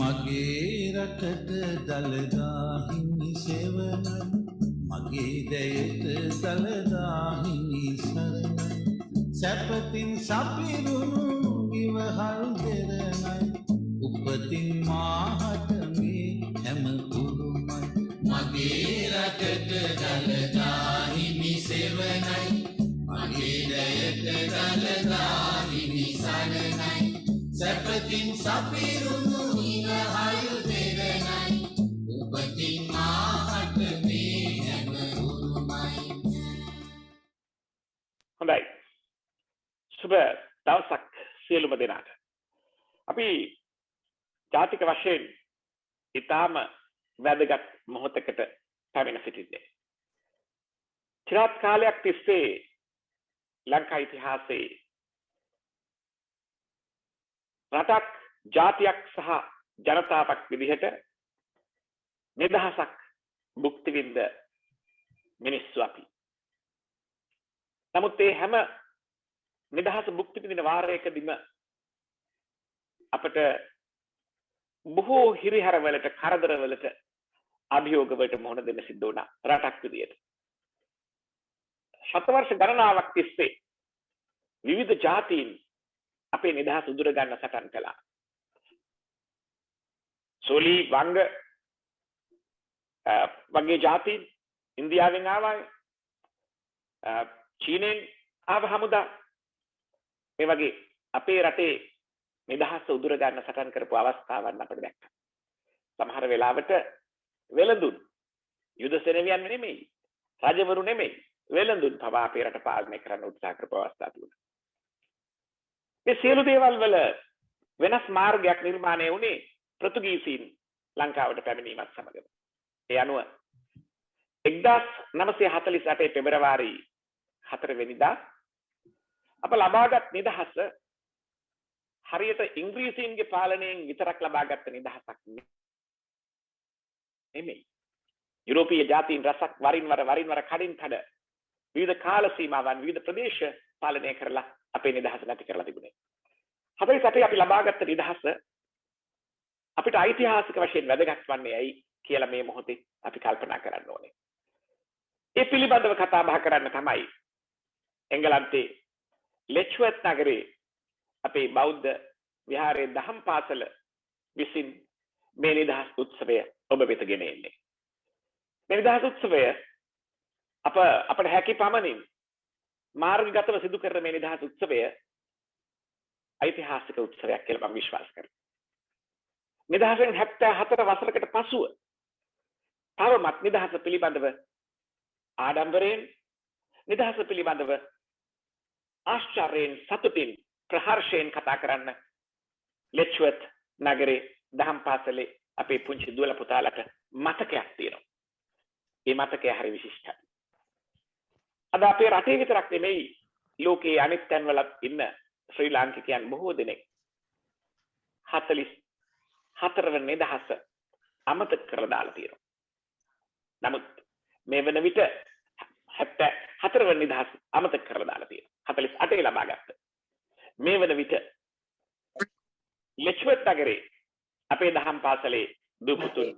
මගේ රටට දළදා හිමි සෙවණයි මගේ දැයට දළදා හිමි සරණයි සැපතින් සපිරුණු ඉවහල් දෙරණයි උපතින් මාහට මේ හැම උරුමයි මගේ රටට දළදා හිමි සෙවණයි මගේ දැයට දළදා හිමි සරණයි සැපතින් සපිරුණු ඉවහල් දෙරණයි උපතින් මාහට මේ හැම උරුමයි. හොඳයි. සුබ දවසක් සියලුම දෙනාට. අපි ජාතික වශයෙන් ඊටාම වැදගත් මොහොතකට පැමිණ සිටින්නේ. චිරාත් කාලයක් තිස්සේ ලංකා ඉතිහාසයේ රටක් ජාතියක් සහ ජනතාවක් විදිහට නිදහසක් භුක්ති විඳ මිනිස්සු අපි. නමුත් මේ හැම නිදහස භුක්ති විඳින වාරයකදීම අපට බොහෝ හිරිහැරවලට කරදරවලට අභියෝගවලට මුහුණ දෙන්න සිද්ධ වුණා රටක් විදියට. ශතවර්ෂ ගණනාවක් තිස්සේ විවිධ ජාතීන් අපේ නිදහස උදුර ගන්න සටන් කළා. සෝලි වංග වගේ ජාතීන් ඉන්දියාවෙන් ආවා, චීනෙන් ආව හමුදා මේ වගේ අපේ රටේ නිදහස උදුර ගන්න සටන් කරපු අවස්ථාවන් අපිට දැක්කා. සමහර වෙලාවට වෙළඳුන් යුද සේනාවියන් නෙමෙයි, රජවරු නෙමෙයි, වෙළඳුන් පවා අපේ රට පාලනය කරන්න උත්සාහ කරපු අවස්ථා තිබුණා. මේ සියලු දේවල් වල වෙනස් මාර්ගයක් නිර්මාණය වුණේ පෘතුගීසීන් ලංකාවට පැමිණීමත් සමග. ඒ අනුව 1948 පෙබරවාරි 4 වෙනිදා අප ලබාගත් නිදහස හරියට ඉංග්‍රීසීන්ගේ පාලනයෙන් විතරක් ලබාගත් නිදහසක් නෙමෙයි. යුරෝපීය ජාතීන් රසක් වරින් වර කඩින් කඩ විවිධ කාල සීමාවන් විවිධ ප්‍රදේශ පාලනය කරලා අපේ නිදහස නැති කරලා තිබුණේ. 48 අපි ලබාගත් නිදහස අපිට ඓතිහාසික වශයෙන් වැදගත් වන්නේ ඇයි කියලා මේ මොහොතේ අපි කල්පනා කරන්න ඕනේ. ඒ පිළිබඳව කතා බහ කරන්න තමයි එංගලන්තයේ ලෙච්වර්ත් නගරේ අපේ බෞද්ධ විහාරයේ දහම් පාසල විසින් මේ නිදහස් උත්සවය ඔබ වෙත ගෙන එන්නේ. මේ නිදහස් උත්සවය අපට හැකි පමණින් මාර්ගගතව සිදු කරන මේ නිදහස් උත්සවය ඓතිහාසික උත්සවයක් කියලා මම විශ්වාස කරනවා. නිදහසෙන් 74 වසරකට පසුව තවමත් නිදහස පිළිබඳව ආඩම්බරයෙන් නිදහස පිළිබඳව ආශ්චර්යයෙන් සතුටින් ප්‍රහර්ෂයෙන් කතා කරන්න ලෙච්වර්ත් නගරේ දහම් පාසලේ අපේ පුංචි දුවලා පුතාලට මතකයක් තියෙනවා. ඒ මතකය හරි විශිෂ්ටයි. අද අපේ රටේ විතරක් නෙමෙයි ලෝකයේ අනෙක් තැන්වලත් ඉන්න ශ්‍රී ලාංකිකයන් බොහෝ දෙනෙක් 44 වෙනි නිදහස අමතක කරලා දාලා තියෙනවා. නමුත් මේ වෙන විට 74 වෙනි නිදහස අමතක කරලා දාලා තියෙනවා. 48 ලබා ගත්ත. මේ වෙන විට ලෙච්වර්ත් නගරේ අපේ දහම් පාසලේ දුපුතුන්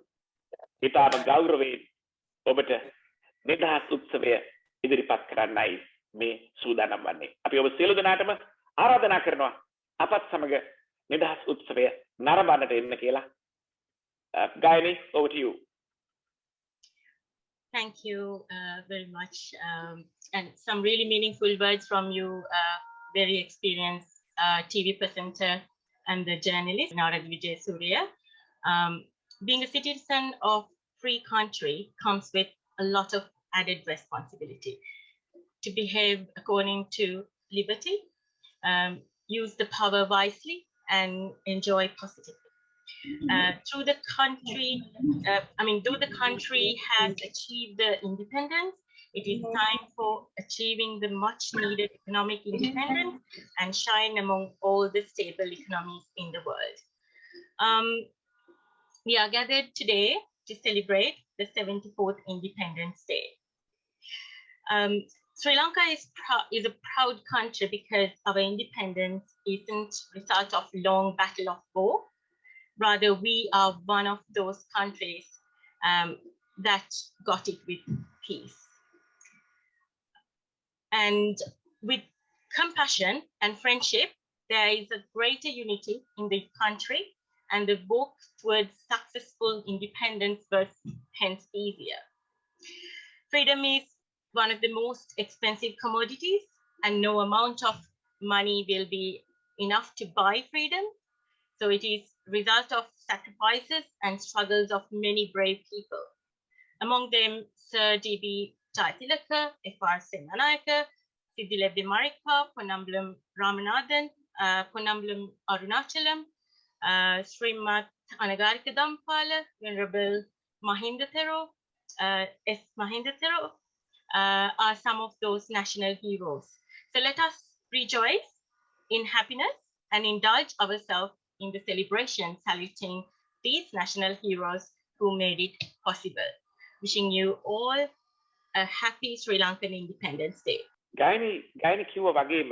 ඊටම ගෞරවයෙන් ඔබට නිදහස් උත්සවය ඉදිරිපත් කරන්නයි මේ සූදානම් වන්නේ. අපි ඔබ සියලු දෙනාටම ආරාධනා කරනවා අපත් සමග නිදහස් උත්සවය නරඹන්නට එන්න කියලා. Gayani, over to you. Thank you very much. And some really meaningful words from you, very experienced TV presenter and the journalist, Narad Vijay Surya. Being a citizen of free country comes with a lot of added responsibility to behave according to liberty, use the power wisely, and enjoy positively. Though the country has achieved the independence, it is time for achieving the much needed economic independence and shine among all the stable economies in the world. We are gathered today to celebrate the 74th Independence Day. Sri Lanka is a proud country because our independence isn't a result of long battle of war, Rather, we are one of those countries that got it with peace. And with compassion and friendship, there is a greater unity in the country, and the walk towards successful independence was hence easier. Freedom is one of the most expensive commodities, and no amount of money will be enough to buy freedom. So it is result of sacrifices and struggles of many brave people. Among them, Sir D.B. Jaitilaka, F.R. Senanayaka, Siddhiledde Marikka, Ponnambalam Ramanathan, Ponnambalam Arunachalam, Srimat Anagarika Dampala, Venerable Mahinda Thero, S. Mahinda Thero, are some of those national heroes. So let us rejoice in happiness and indulge ourselves in the celebration saluting these national heroes who made it possible. Wishing you all a happy Sri Lankan Independence Day. ගායනි කිව්ව වගේම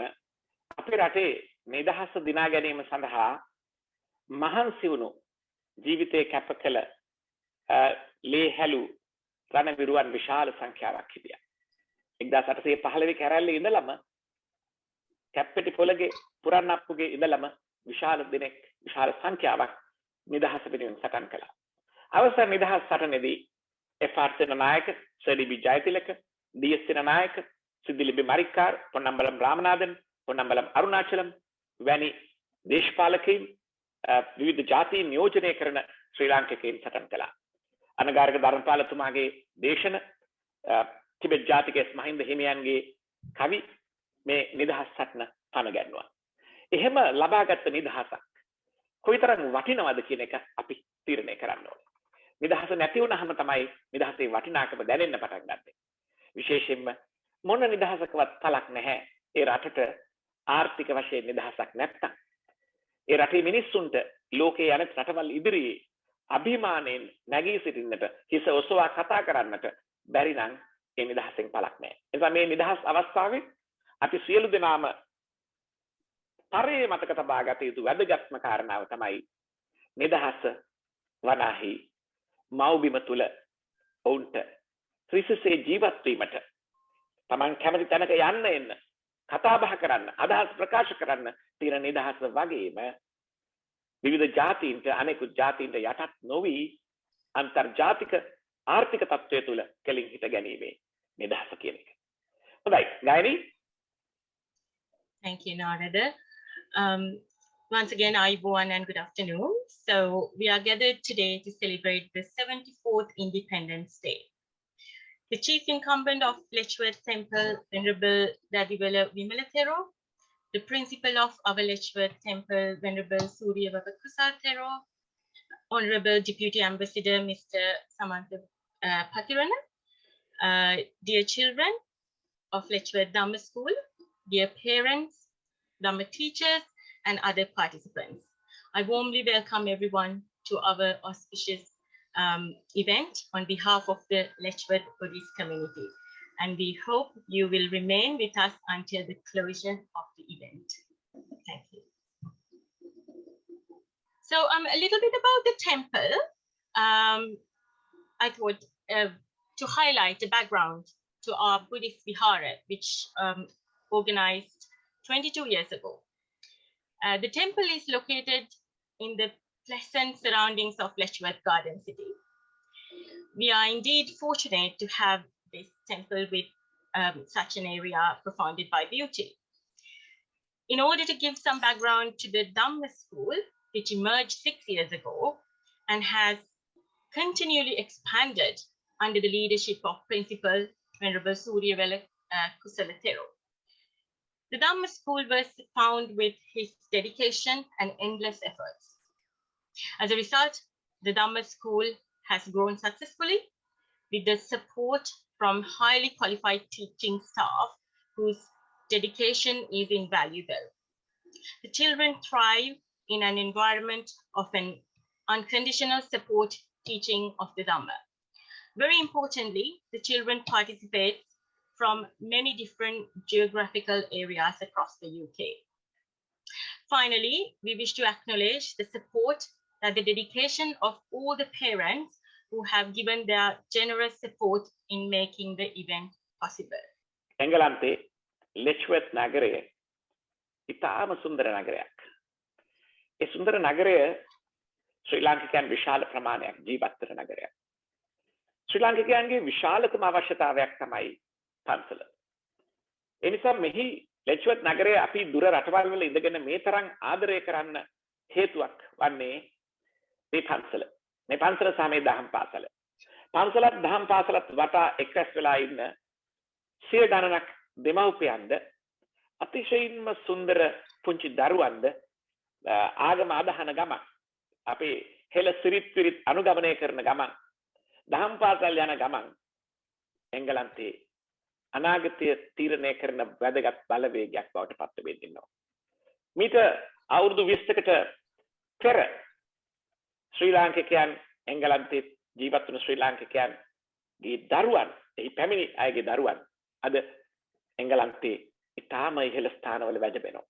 අපේ රටේ නිදහස දිනා ගැනීම සඳහා මහන්සි වුණු ජීවිතේ කැප කළ ලේ හැලු රණවිරුවන් විශාල සංඛ්‍යාවක් හිටියා. 1815 කැරැල්ලේ ඉඳලම කැප්පෙටි පොළගේ පුරන්නප්පුගේ ඉඳලම විශාල දෙනෙක් විශාල සංඛ්‍යාවක් නිදහස වෙනුවෙන් සටන් කළා. අවසන් නිදහස් සටනේදී F.R. Senanayaka, Sir D.B. Jaitilaka, D.S. Senanayaka, Siddhiledde Marikka, Ponnambalam Ramanathan, Ponnambalam Arunachalam වැනි දේශපාලකයින් විවිධ ජාතීන් නියෝජනය කරන ශ්‍රී ලාංකිකයින් සටන් කළා. අනගාරික ධර්මපාලතුමාගේ දේශන ටිබෙට් ජාතික එස් මහින්ද හිමියන්ගේ කවි මේ නිදහස් සටන පනගැන්වුවා. එහෙම ලබාගත් නිදහසක් කොයිතරම් වටිනවද කියන එක අපි තීරණය කරන්න ඕනේ. නිදහස නැති වුණාම තමයි නිදහසේ වටිනාකම දැනෙන්න පටන් ගන්නේ. විශේෂයෙන්ම මොන නිදහසකවත් පළක් නැහැ. ඒ රටට ආර්ථික වශයෙන් නිදහසක් නැත්තම්. ඒ රටේ මිනිස්සුන්ට ලෝකයේ අනෙක් රටවල් ඉදිරියේ අභිමාණයෙන් නැගී සිටින්නට හිස ඔසවා කතා කරන්නට බැරි නම් ඒ නිදහසෙන් පළක් නැහැ. ඒ නිසා මේ නිදහස් අවස්ථාවේ අපි සියලු දෙනාම පරේ මතක තබා ගත යුතු වැදගත්ම කාරණාව තමයි නිදහස වනාහි මව්බිම තුල ඔවුන්ට ත්‍රිසසේ ජීවත් වීමට තමන් කැමති තැනක යන්න එන්න කතා බහ කරන්න අදහස් ප්‍රකාශ කරන්න තියෙන නිදහස වගේම විවිධ ජාතීන්ට අනෙකුත් ජාතීන්ට යටත් නොවි අන්තර්ජාතික ආර්ථික තත්ත්වය තුල කෙලින් හිට ගැනීමේ නිදහස කියන එක. හොඳයි ගායනි. Thank you, Narada. Once again, Ayubowan and good afternoon. So we are gathered today to celebrate the 74th Independence Day. The chief incumbent of Letchworth Temple, Venerable Dadivela Vimalathero, the principal of our Letchworth Temple, Venerable Surya Kusal Thero, Honorable Deputy Ambassador Mr. Samantha Pakirana, dear children of Letchworth Dhamma School, dear parents, Dhamma teachers, and other participants. I warmly welcome everyone to our auspicious event on behalf of the Letchworth Buddhist community. And we hope you will remain with us until the closure of the event. Thank you. So a little bit about the temple. I thought to highlight the background to our Buddhist Vihara, which organized 22 years ago. The temple is located in the pleasant surroundings of Letchworth Garden City. We are indeed fortunate to have this temple with such an area profounded by beauty. In order to give some background to the Dhamma School, which emerged 6 years ago and has continually expanded under the leadership of Principal Venerable Surya Kusala Thero. The Dhamma School was found with his dedication and endless efforts. As a result, the Dhamma School has grown successfully with the support from highly qualified teaching staff whose dedication is invaluable. The children thrive in an environment of an unconditional support teaching of the Dhamma. Very importantly, the children participate from many different geographical areas across the UK. Finally, we wish to acknowledge the support that the dedication of all the parents who have given their generous support in making the event possible. එංගලන්තේ ලෙච්වර්ත් නගරය ඉතාම සුන්දර නගරයක්. ඒ සුන්දර නගරය ශ්‍රී ලාංකිකයන් විශාල ප්‍රමාණයක් ජීවත් වෙන නගරයක්. ශ්‍රී ලාංකිකයන්ගේ විශාලතම අවශ්‍යතාවයක් තමයි පන්සල. ඒ නිසා මෙහි ලෙච්වර්ත් නගරය අපි දුර රටවල් වල ඉඳගෙන මේ තරම් ආදරය කරන්න හේතුවක් වන්නේ මේ පන්සල. මේ පන්සල සහ මේ දහම් පාසල. පන්සලත් දහම් පාසලත් වටා එක්රැස් වෙලා ඉන්න සිය ගණනක් දෙමව්පියන්ද අතිශයින්ම සුන්දර පුංචි දරුවන්ද ආගම අදහන ගමන් අපේ හෙළ සිරිත් පිරිත් අනුගමනය කරන ගමන් දහම් පාසල් යන ගමන් එංගලන්තේ අනාගතය තීරණය කරන වැදගත් බලවේගයක් බවට පත් වෙමින් ඉන්නවා. මීට අවුරුදු 20කට පෙර ශ්‍රී ලාංකිකයන් එංගලන්තේ ජීවත් වුණු ශ්‍රී ලාංකිකයන්ගේ දරුවන් එහි පැමිණි අයගේ දරුවන් අද එංගලන්තේ ඉතාම ඉහළ ස්ථානවල වැජඹෙනවා.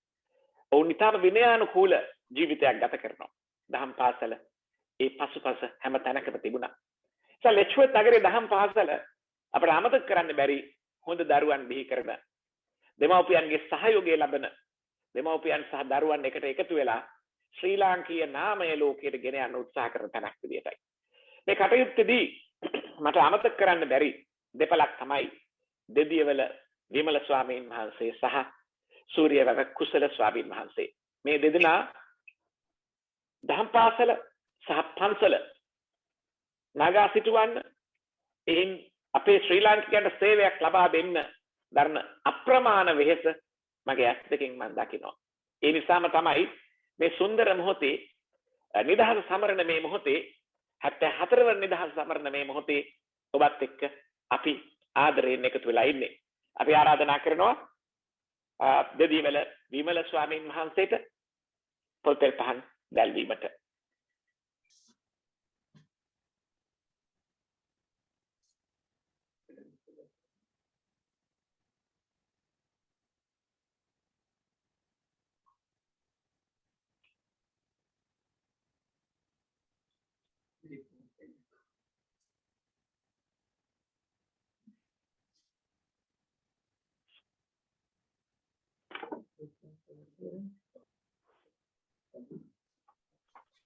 ඔවුන් ඉතාම විනයානුකූල ජීවිතයක් ගත කරනවා. දහම් පාසල ඒ පසුපස හැම තැනකම තිබුණා. ඒ ලෙච්වර්ත් නගරේ දහම් පාසල අපිට අමතක කරන්න බැරි හොඳ දරුවන් බිහි කරන දෙමව්පියන්ගේ සහයෝගය ලබන දෙමව්පියන් සහ දරුවන් එකට එකතු වෙලා ශ්‍රී ලාංකීය නාමය ලෝකයට ගෙන යන්න උත්සාහ කරන තැනක් විදියටයි. මේ කටයුත්තේදී මට අමතක කරන්න බැරි දෙපළක් තමයි දෙදියවල විමල ස්වාමීන් වහන්සේ සහ සූර්යවැව කුසල ස්වාමීන් වහන්සේ. මේ දෙදෙනා දහම් පාසල සහ පන්සල නගා සිටුවන්න එයින් අපේ ශ්‍රී ලාංකිකයන්ට සේවයක් ලබා දෙන්න දරන අප්‍රමාණ වෙහෙස මගේ ඇස් දෙකෙන් මම දකිනවා. ඒ නිසාම තමයි මේ සුන්දර මොහොතේ නිදහස සමරන මේ මොහොතේ 74 වන නිදහස සමරන මේ මොහොතේ ඔබත් එක්ක අපි ආදරයෙන් එකතු වෙලා ඉන්නේ. අපි ආරාධනා කරනවා දෙදිවල විමල ස්වාමීන් වහන්සේට පොතේ පහන් දැල්වීමට.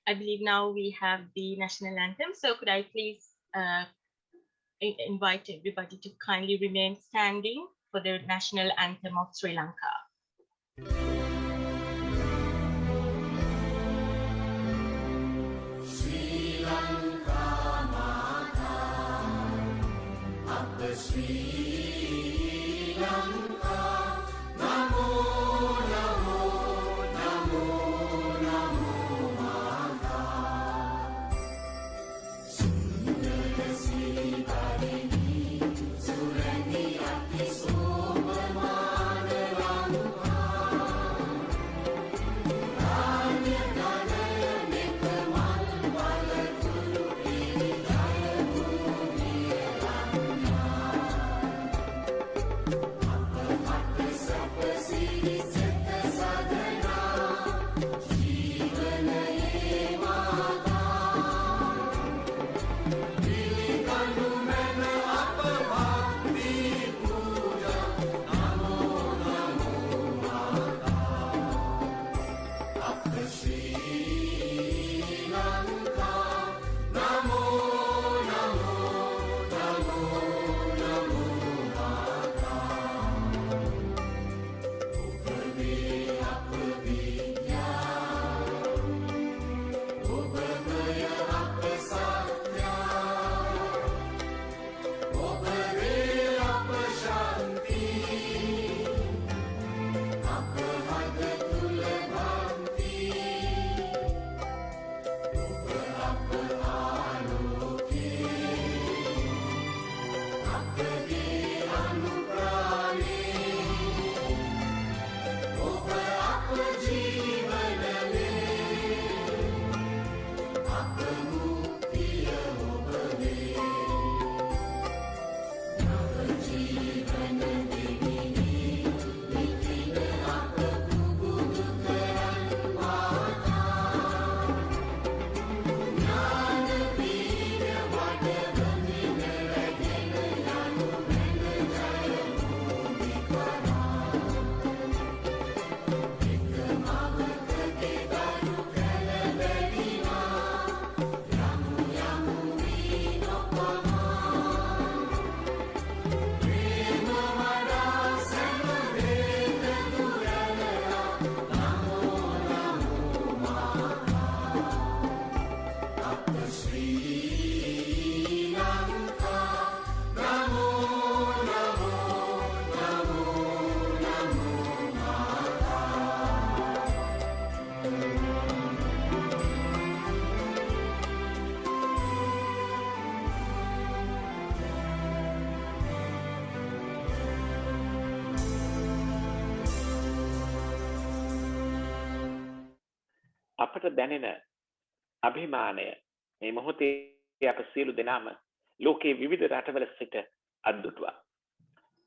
I believe now we have the national anthem. So could I please invite everybody to kindly remain standing for the national anthem of Sri Lanka. Sri Lanka Mata, Abba Sri Lanka, Namo Namo Namo Namo Mata. Sundara Sitarini, Surani Ati Soma Madaram, අපට දැනෙන අභිමානය මේ මොහොතේ අප සියලු දෙනාම ලෝකයේ විවිධ රටවල සිට අද්දුටුවා.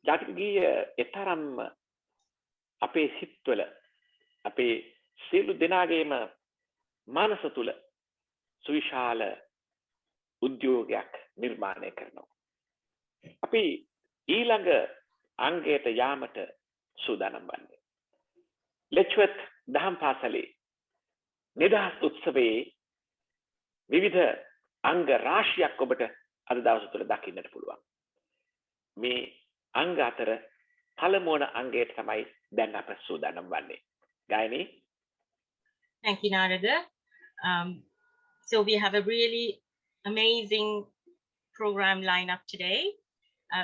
ජාතික ගීය එතරම්ම අපේ සිත්වල අපේ සියලු දෙනාගේම මනස තුල සුවිශාල උද්‍යෝගයක් නිර්මාණය කරනවා. අපි ඊළඟ අංගයට යාමට සූදානම් වන්නේ. Letchworth දහම් පාසලේ නිදහස් උත්සවයේ විවිධ අංග රාශියක් ඔබට අද දවස තුළ දකින්නට පුළුවන්. මේ අංග අතර පළමු වන අංගයට තමයි දැන් අප සූදානම් වන්නේ. ගායනී. Thank you, Narada. So we have a really amazing program lineup today.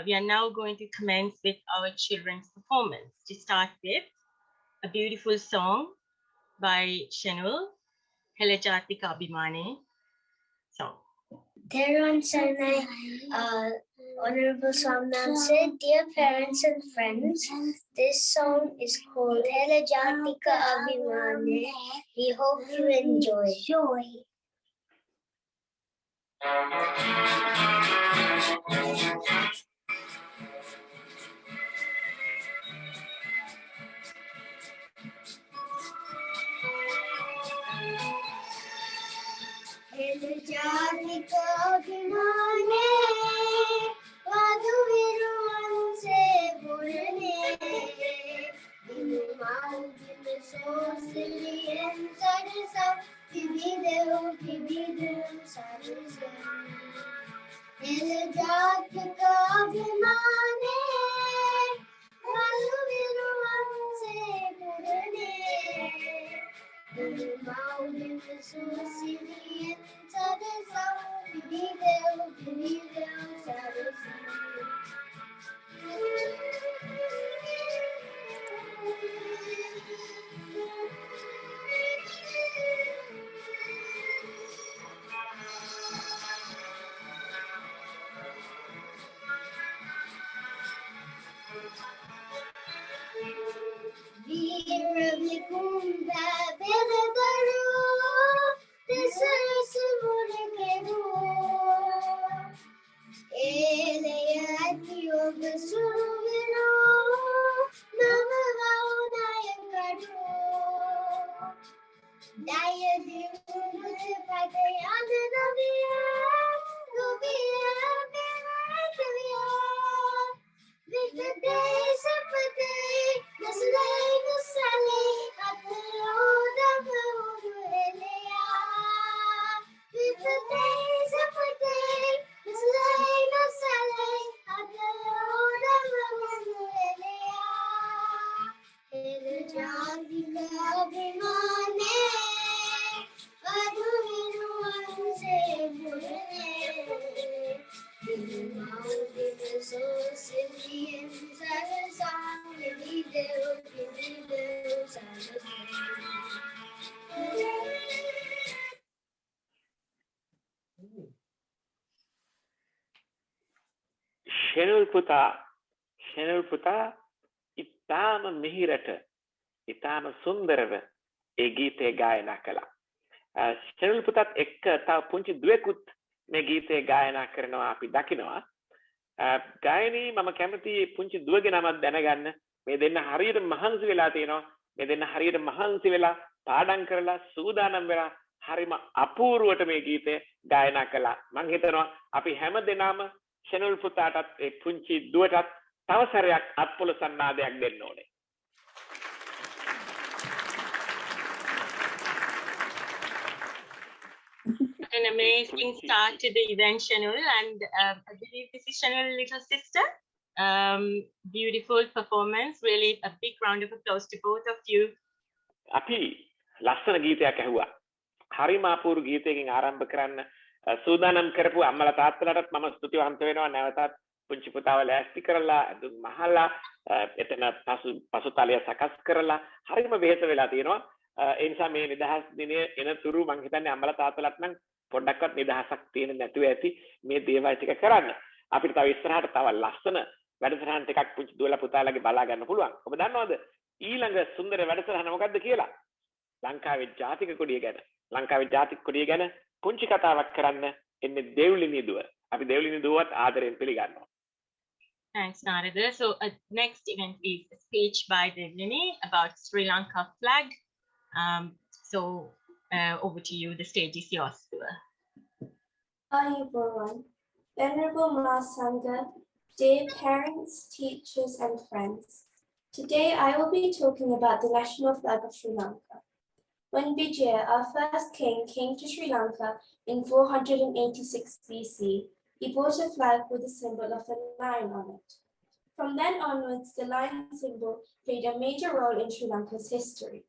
We are now going to commence with our children's performance. To start with, a beautiful song by Shenul, Helajatika Abhimane song. Theron Saranai, Honorable Swamnam said, dear parents and friends, this song is called Helajatika Abhimane. We hope you enjoy. Helajatika Abhimane, Vadu Viruvanse Purane, Dinu Maudinu Sosiliyan Sarasam, Vividam Sarasam. Helajatika Abhimane, Vadu Viruvanse Purane, Dinu Maudinu Sosiliyan Sarasam, Vividam Sarasam. Veera Vikunda Bedadaru, Tisarasu Murikeru, Eleyati Obasuviro, Namavaunayakadu, Dayadivu Padayanavia, Gubia Bevatavia, Vikade Sapate, Naslay Nasale, Ataloda Mahuelea, Vikade Sapate, Naslay Nasale, Ataloda Mahuelea, Helajatika Abhimane, Vadu Viruvanse Purane, Dinu Maudinu Sosiliyan Sarasam, Vividam Sarasam. ෂෙනුල් පුතා ඉතාම මිහිරට ඉතාම සුන්දරව ඒ ගීතය ගායනා කළා. ෂෙනුල් පුතත් එක්ක තව පුංචි දුවෙකුත් මේ ගීතය ගායනා කරනවා අපි දකිනවා. ගායනී මම කැමති පුංචි දුවගේ නමක් දැනගන්න. මේ දෙන්න හරියට මහන්සි වෙලා තියෙනවා. මේ දෙන්න හරියට මහන්සි වෙලා පාඩම් කරලා සූදානම් වෙලා හරිම අපූර්වට මේ ගීතය ගායනා කළා. මම හිතනවා අපි හැම දෙනාම ෂෙනුල් පුතාටත් ඒ පුංචි දුවටත් තව සැරයක් අත්පොළ සන්නාදයක් දෙන්න ඕනේ. An amazing start to the event, Shenul, and I believe this is Shenul's little sister. Beautiful performance. Really a big round of applause to both of you. අපි ලස්සන ගීතයක් ඇහුවා. හරිම අපූර්ව ගීතයකින් ආරම්භ කරන්න සූදානම් කරපු අම්මලා තාත්තලාටත් මම ස්තුතිවන්ත වෙනවා. නැවතත් පුංචි පුතාව ලෑස්ති කරලා අඳුන් මහලා එතන පසුතලය සකස් කරලා හරිම වෙහෙස වෙලා තියෙනවා. ඒ නිසා මේ නිදහස් දිනය එනතුරු මම හිතන්නේ අම්මලා තාත්තලාට නම් පොඩ්ඩක්වත් නිදහසක් තියෙන නැතුව ඇති මේ දේවල් ටික කරන්න. අපිට තව ඉස්සරහට තව ලස්සන වැඩසටහන් ටිකක් පුංචි දුවලා පුතාලාගේ බලා ගන්න පුළුවන්. ඔබ දන්නවද ඊළඟ සුන්දර වැඩසටහන මොකක්ද කියලා? ලංකාවේ ජාතික කොඩිය ගැන ලංකාවේ ජාතික කොඩිය ගැන පුංචි කතාවක් කරන්න එන්නේ දෙව්ලිනී දුව. අපි දෙව්ලිනී දුවත් ආදරෙන් පිළිගන්නවා. Thanks, Narada. So next event is a speech by Devlini about Sri Lanka flag. So over to you. The stage is yours. Hi everyone. Venerable Mahasangha, dear parents, teachers and friends. Today I will be talking about the national flag of Sri Lanka. When Vijaya, our first king, came to Sri Lanka in 486 BC, he brought a flag with a symbol of a lion on it. From then onwards, the lion symbol played a major role in Sri Lanka's history.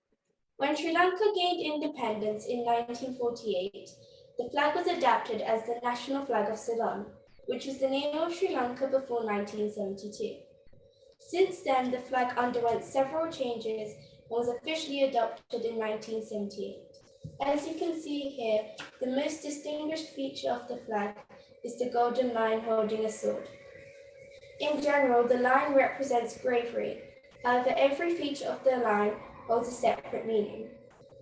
When Sri Lanka gained independence in 1948, the flag was adapted as the national flag of Ceylon, which was the name of Sri Lanka before 1972. Since then, the flag underwent several changes and was officially adopted in 1978. As you can see here, the most distinguished feature of the flag is the golden lion holding a sword. In general, the lion represents bravery. However, every feature of the lion holds a separate meaning.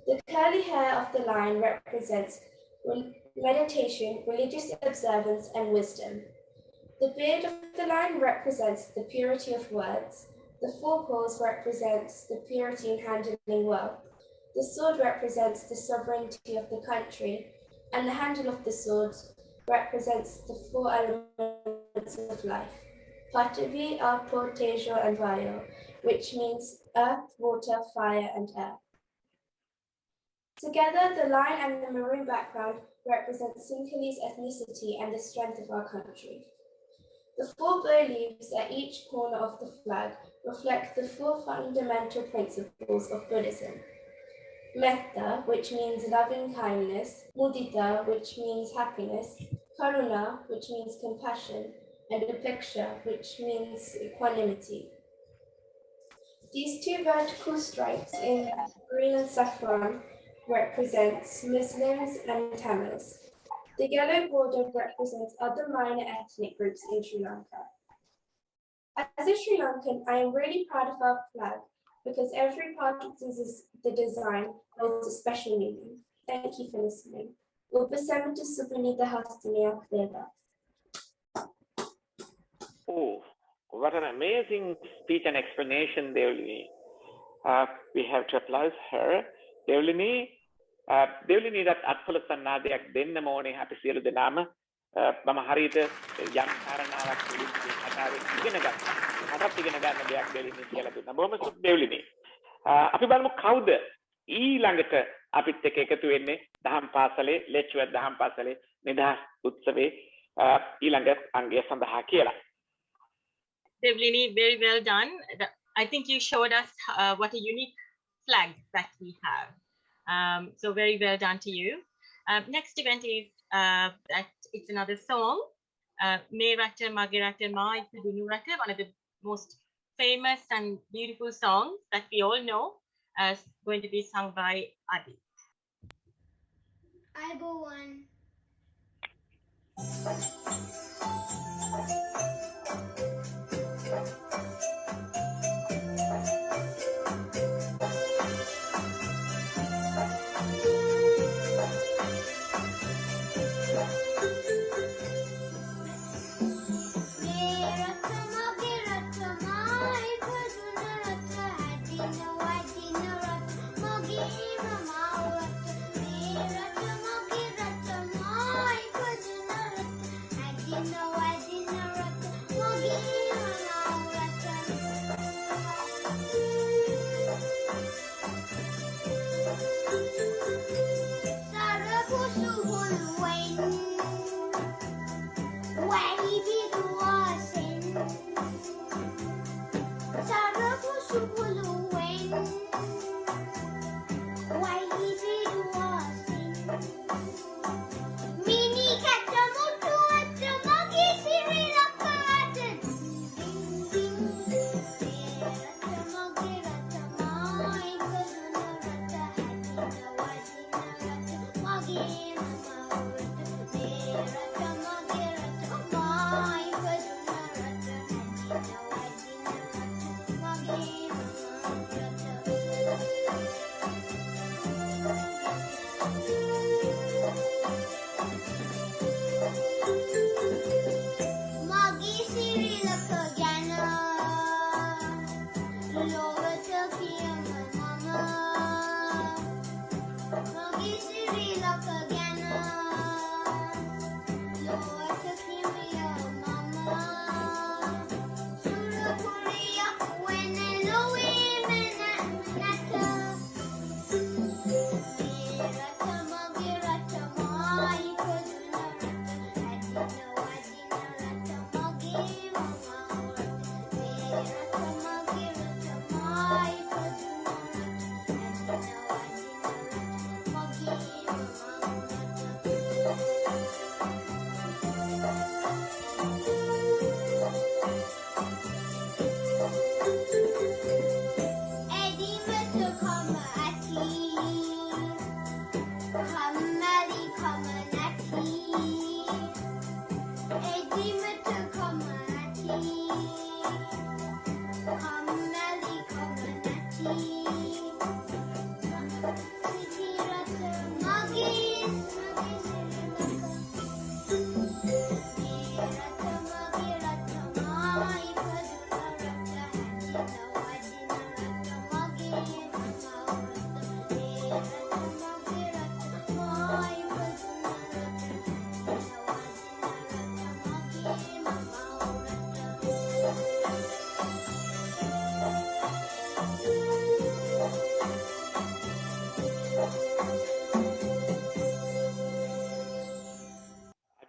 The curly hair of the lion represents meditation, religious observance, and wisdom. The beard of the lion represents the purity of words. The forepaws represents the purity in handling wealth. The sword represents the sovereignty of the country, and the handle of the sword represents the four elements of life. Patavi, Apo, Tejo, and Vayo, which means earth, water, fire, and air. Together, the lion and the maroon background represent Sinhalese ethnicity and the strength of our country. The four bow leaves at each corner of the flag reflect the four fundamental principles of Buddhism. Metta, which means loving kindness, Mudita, which means happiness, Karuna, which means compassion, and Upeksha, which means equanimity. These two vertical stripes in green and saffron represents Muslims and Tamils. The yellow border represents other minor ethnic groups in Sri Lanka. As a Sri Lankan, I am really proud of our flag because every part of the design holds a special meaning. Thank you for listening. Upasamita Subhanita Hastini Akdeva. Oh, what an amazing speech and explanation, Devlini. We have to applaud her. දෙව්ලිනීටත් අත්පොළ සන්නාදයක් දෙන්නම ඕනේ අපි සියලු දෙනාම. මම හරියට යම් කාරණාවක් කතාවෙන් ඉගෙන ගත්තා. මටත් ඉගෙන ගන්න දෙයක් දෙව්ලිනී කියලා දුන්නා. බොහොම සුබ දෙව්ලිනී. අපි බලමු කවුද ඊළඟට අපිත් එක්ක එකතු වෙන්නේ දහම් පාසලේ ලෙච්වර්ත් දහම් පාසලේ නිදහස් උත්සවයේ ඊළඟ අංගය සඳහා කියලා. Devlini, very well done. I think you showed us what a unique flag that we have. So very well done to you. Next event is that it's another song. Me Rata Mage Rata Ma Ikudunu Rata, one of the most famous and beautiful songs that we all know, going to be sung by Adi. Ayubowan.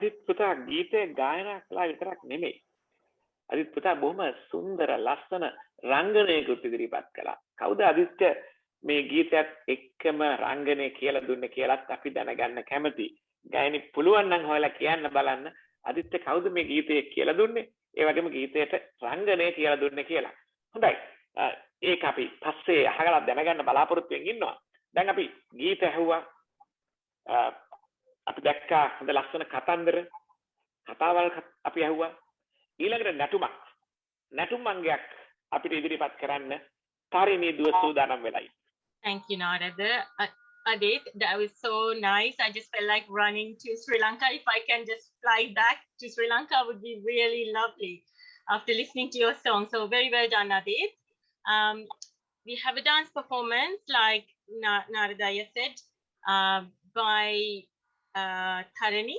අදිත් පුතා ගීතය ගායනා කළා විතරක් නෙමෙයි. අදිත් පුතා බොහොම සුන්දර ලස්සන රංගනයකුත් ඉදිරිපත් කළා. කවුද අදිත්ට මේ ගීතයත් එක්කම රංගනය කියලා දුන්නේ කියලාත් අපි දැනගන්න කැමතියි. ගායනි පුළුවන් නම් හොයලා කියන්න බලන්න අදිත්ට කවුද මේ ගීතය කියලා දුන්නේ? ඒ වගේම ගීතයට රංගනය කියලා දුන්නේ කියලා. හොඳයි. ඒක අපි පස්සේ අහලා දැනගන්න බලාපොරොත්තු වෙමින් ඉන්නවා. දැන් අපි ගීත ඇහුවා. අපි දැක්කා හොඳ ලස්සන කතන්දර කතාවල් අපි ඇහුවා. ඊළඟට නැටුම් අංගයක් අපිට ඉදිරිපත් කරන්න තාරිණී දුව සූදානම් වෙලයි. Thank you, Narada. Adit, that was so nice. I just felt like running to Sri Lanka. If I can just fly back to Sri Lanka, would be really lovely after listening to your song. So very well done, Adit. We have a dance performance, like Narada said, by Tharani,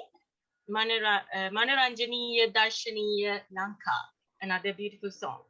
Manoranjaniya Darshaniya Lanka, another beautiful song.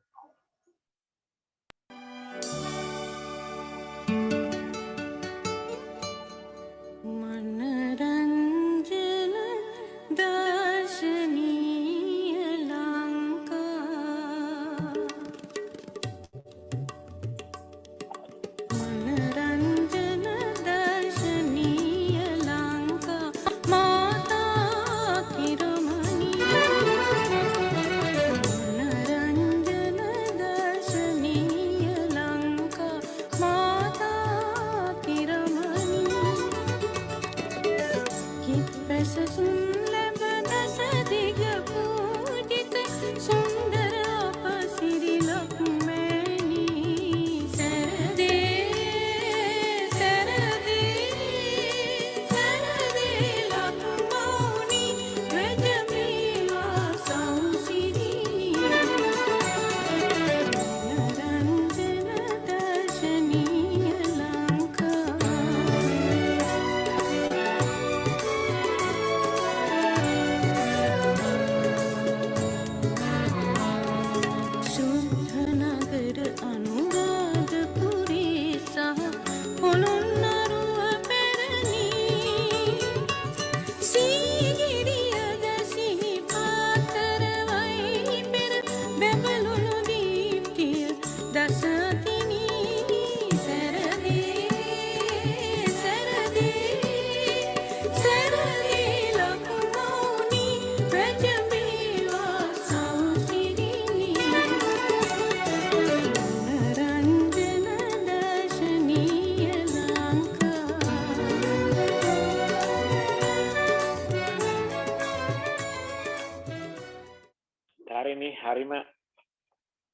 හරිම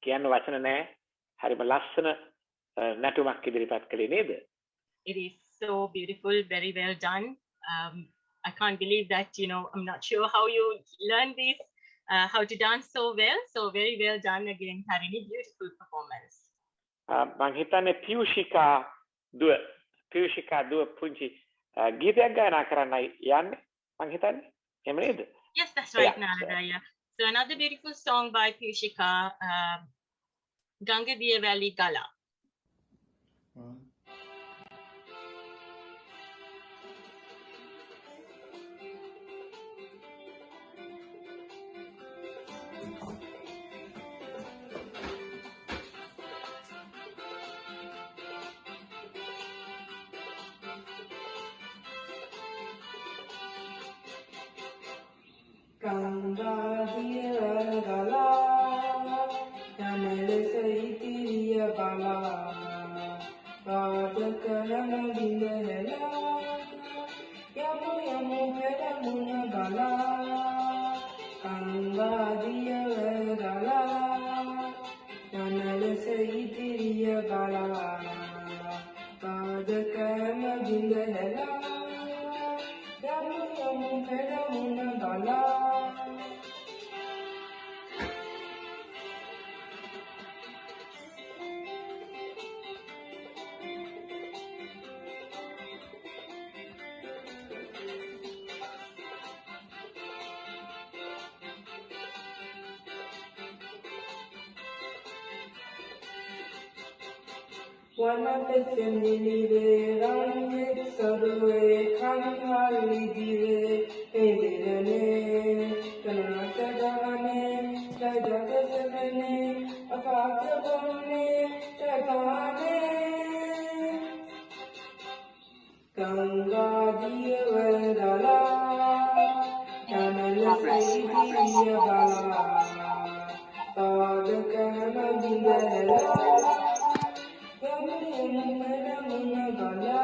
කියන්න වචන නැහැ. හරිම ලස්සන නැටුමක් ඉදිරිපත් කළේ නේද? It is so beautiful, very well done. I can't believe that, I'm not sure how you learned this, how to dance so well. So very well done again, Tarini. Beautiful performance. මං හිතන්නේ පියුෂිකා දුව පුංචි ගීතයක් ගායනා කරන්නයි යන්නේ මං හිතන්නේ. එහෙම නේද? Yes, that's right, Narada. Yeah. So another beautiful song by Piyushika, Gangadiya Valley Gala. Gangadiya Gala, Yamalesa Itiriya Bala, Radakana Vindala, Yamu Yamu Pedamuna Bala, Gangadiya Gala, Yamalesa Itiriya Bala, Radakana Vindala, Yamu Yamu Pedamuna Bala. Wanapesendilive range sarve khanhali dive edirane diriya gala tada kahana bindala yamu yamu mera muna gala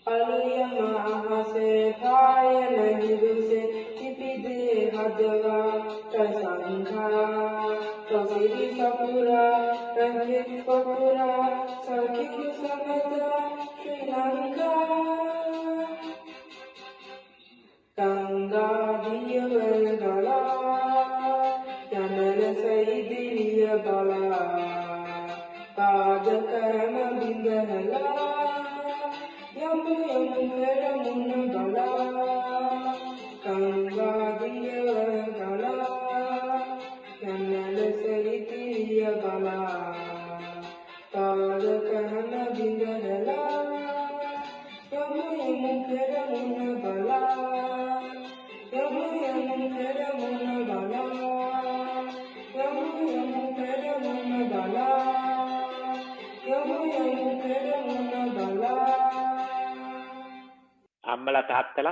Aliyah mahase payana giduse tipide hadava kasangha kasiri sapura rakit papura sakit samata Sri Lanka Kanga diya vergala Yamala saidiriya bala Tada karama bindala Yamu yamu mera muna gala Kanga diya gala Yamala saidiriya bala Tada karama bindala Yamu yamu mera muna gala Yamu yamu mera muna gala Yamu yamu mera muna gala Yamu yamu mera muna gala අම්මලා තාත්තලා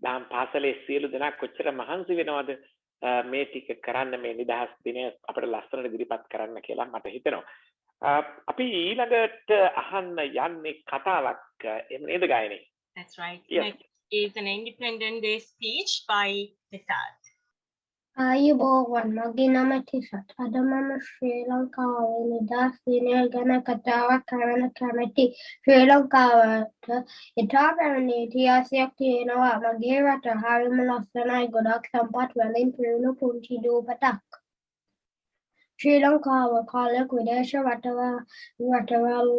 දහම් පාසලේ සියලු දෙනා කොච්චර මහන්සි වෙනවද මේ ටික කරන්න මේ නිදහස් දිනය අපිට ලස්සනට ඉදිරිපත් කරන්න කියලා මට හිතෙනවා. අපි ඊළඟට අහන්න යන්නේ කතාවක් එහෙම නේද ගායනී? That's right. Yes. Next is an Independence Day speech by Nisad. ආයුබෝවන් මගේ නම තිසත්. අද මම ශ්‍රී ලංකාවේ නිදහස් දිනය ගැන කතාවක් කරන්න කැමැති. ශ්‍රී ලංකාවට ඉතා පැරණි ඉතිහාසයක් තියෙනවා. මගේ රට හරිම ලස්සනයි. ගොඩක් සම්පත් වලින් පිරුණු පුංචි දූපතක්. ශ්‍රී ලංකාව කාලයක් විදේශ රටවල්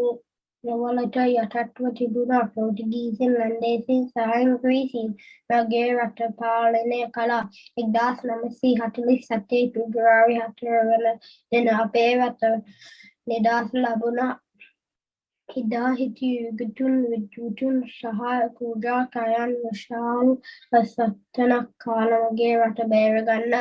වලට යටත්ව තිබුණා. පෘතුගීසින් ලන්දේසින් සහ ඉංග්‍රීසින් මගේ රට පාලනය කළා. 1947 පෙබරවාරි 4 වන දින අපේ රට නිදහස් ලැබුණා. එදා හිටිය යුගතුන් විද්වතුන් සහ පූජාකයන් විශාල සටනක් කාලා මගේ රට බේරගන්න.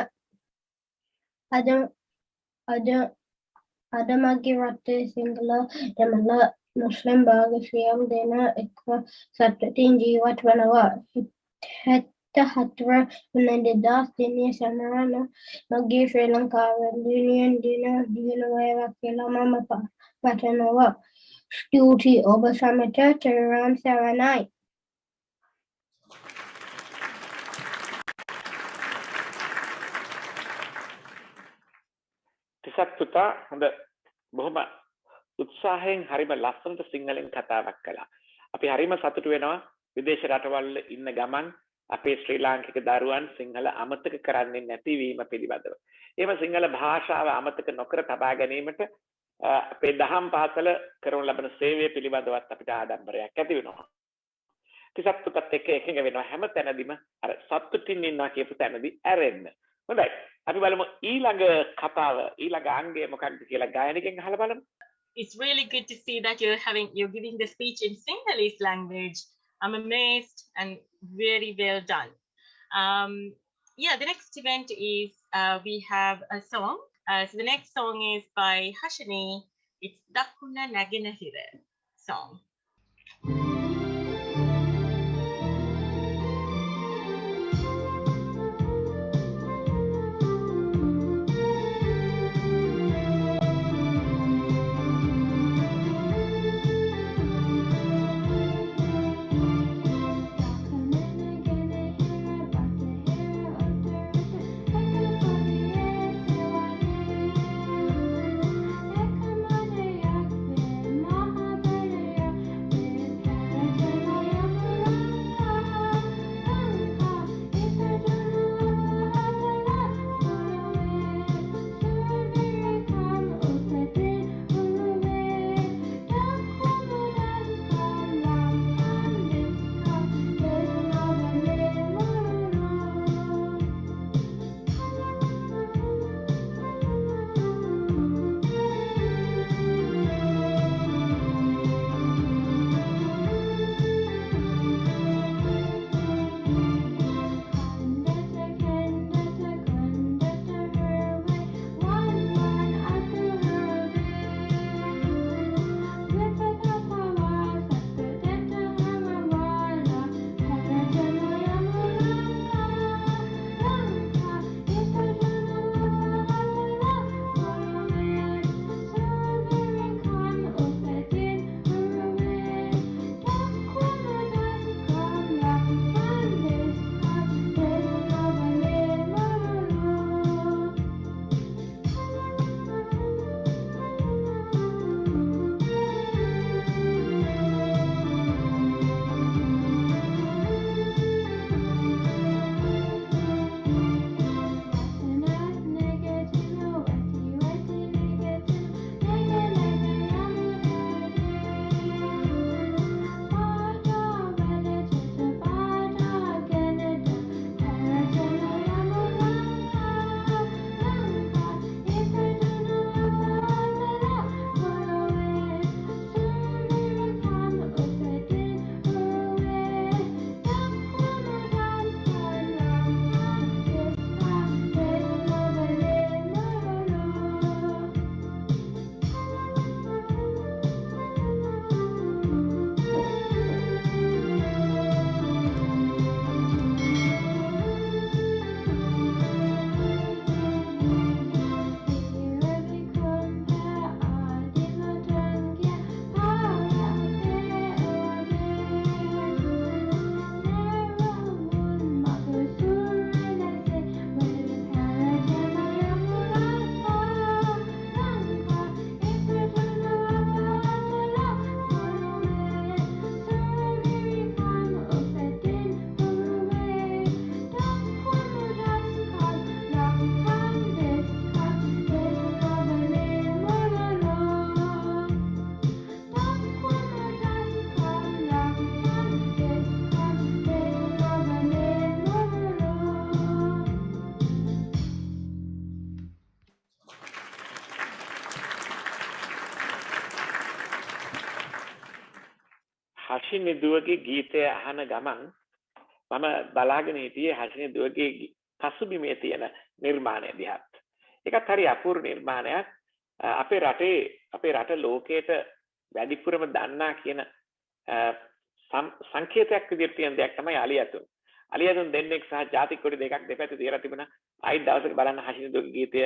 අද මගේ රටේ සිංහල දෙමළ මුස්ලිම් බාග සියලු දෙනා එක්ව සතුටින් ජීවත් වනවා. 74 වන නිදහස් දිනය සමරන මගේ ශ්‍රී ලංකාවේ දින වේවා කියලා මම පතනවා. ස්තුතියි ඔබ සමට තෙරුවන් සරණයි. තිසත් පුතා හොඳ බොහොම උත්සාහයෙන් හරිම ලස්සනට සිංහලෙන් කතාවක් කළා. අපි හරිම සතුටු වෙනවා විදේශ රටවල් ඉන්න ගමන් අපේ ශ්‍රී ලාංකික දරුවන් සිංහල අමතක කරන්නේ නැතිවීම පිළිබඳව. එහෙම සිංහල භාෂාව අමතක නොකර තබා ගැනීමට අපේ දහම් පාසල කරනු ලබන සේවය පිළිබඳවත් අපිට ආඩම්බරයක් ඇති වෙනවා. තිසත් පුතත් එක්ක එකඟ වෙනවා හැම තැනදීම අර සතුටින් ඉන්නවා කියපු තැනදී ඇරෙන්න. හොඳයි. අපි බලමු ඊළඟ කතාව ඊළඟ අංගය මොකක්ද කියලා ගායනකින් අහලා බලමු. It's really good to see that you're giving the speech in Sinhalese language. I'm amazed and very well done. The next event is we have a song. So the next song is by Hashini. It's Dakuna Naginahira song. Maha Hashini දුවගේ ගීතය අහන ගමන් මම බලාගෙන හිටියේ හෂිනි දුවගේ පසුබිමේ තියෙන නිර්මාණය දිහාත්. ඒකත් හරි අපූර්ව නිර්මාණයක්. අපේ රට ලෝකයට වැඩිපුරම දන්නා කියන සංකේතයක් විදිහට තියෙන දෙයක් තමයි අලියතුන්. අලියතුන් දෙන්නෙක් සහ ජාතික කොටි දෙකක් දෙපැත්තේ තියලා තිබුණා. ආයිත් දවසක බලන්න හෂිනි දුවගේ ගීතය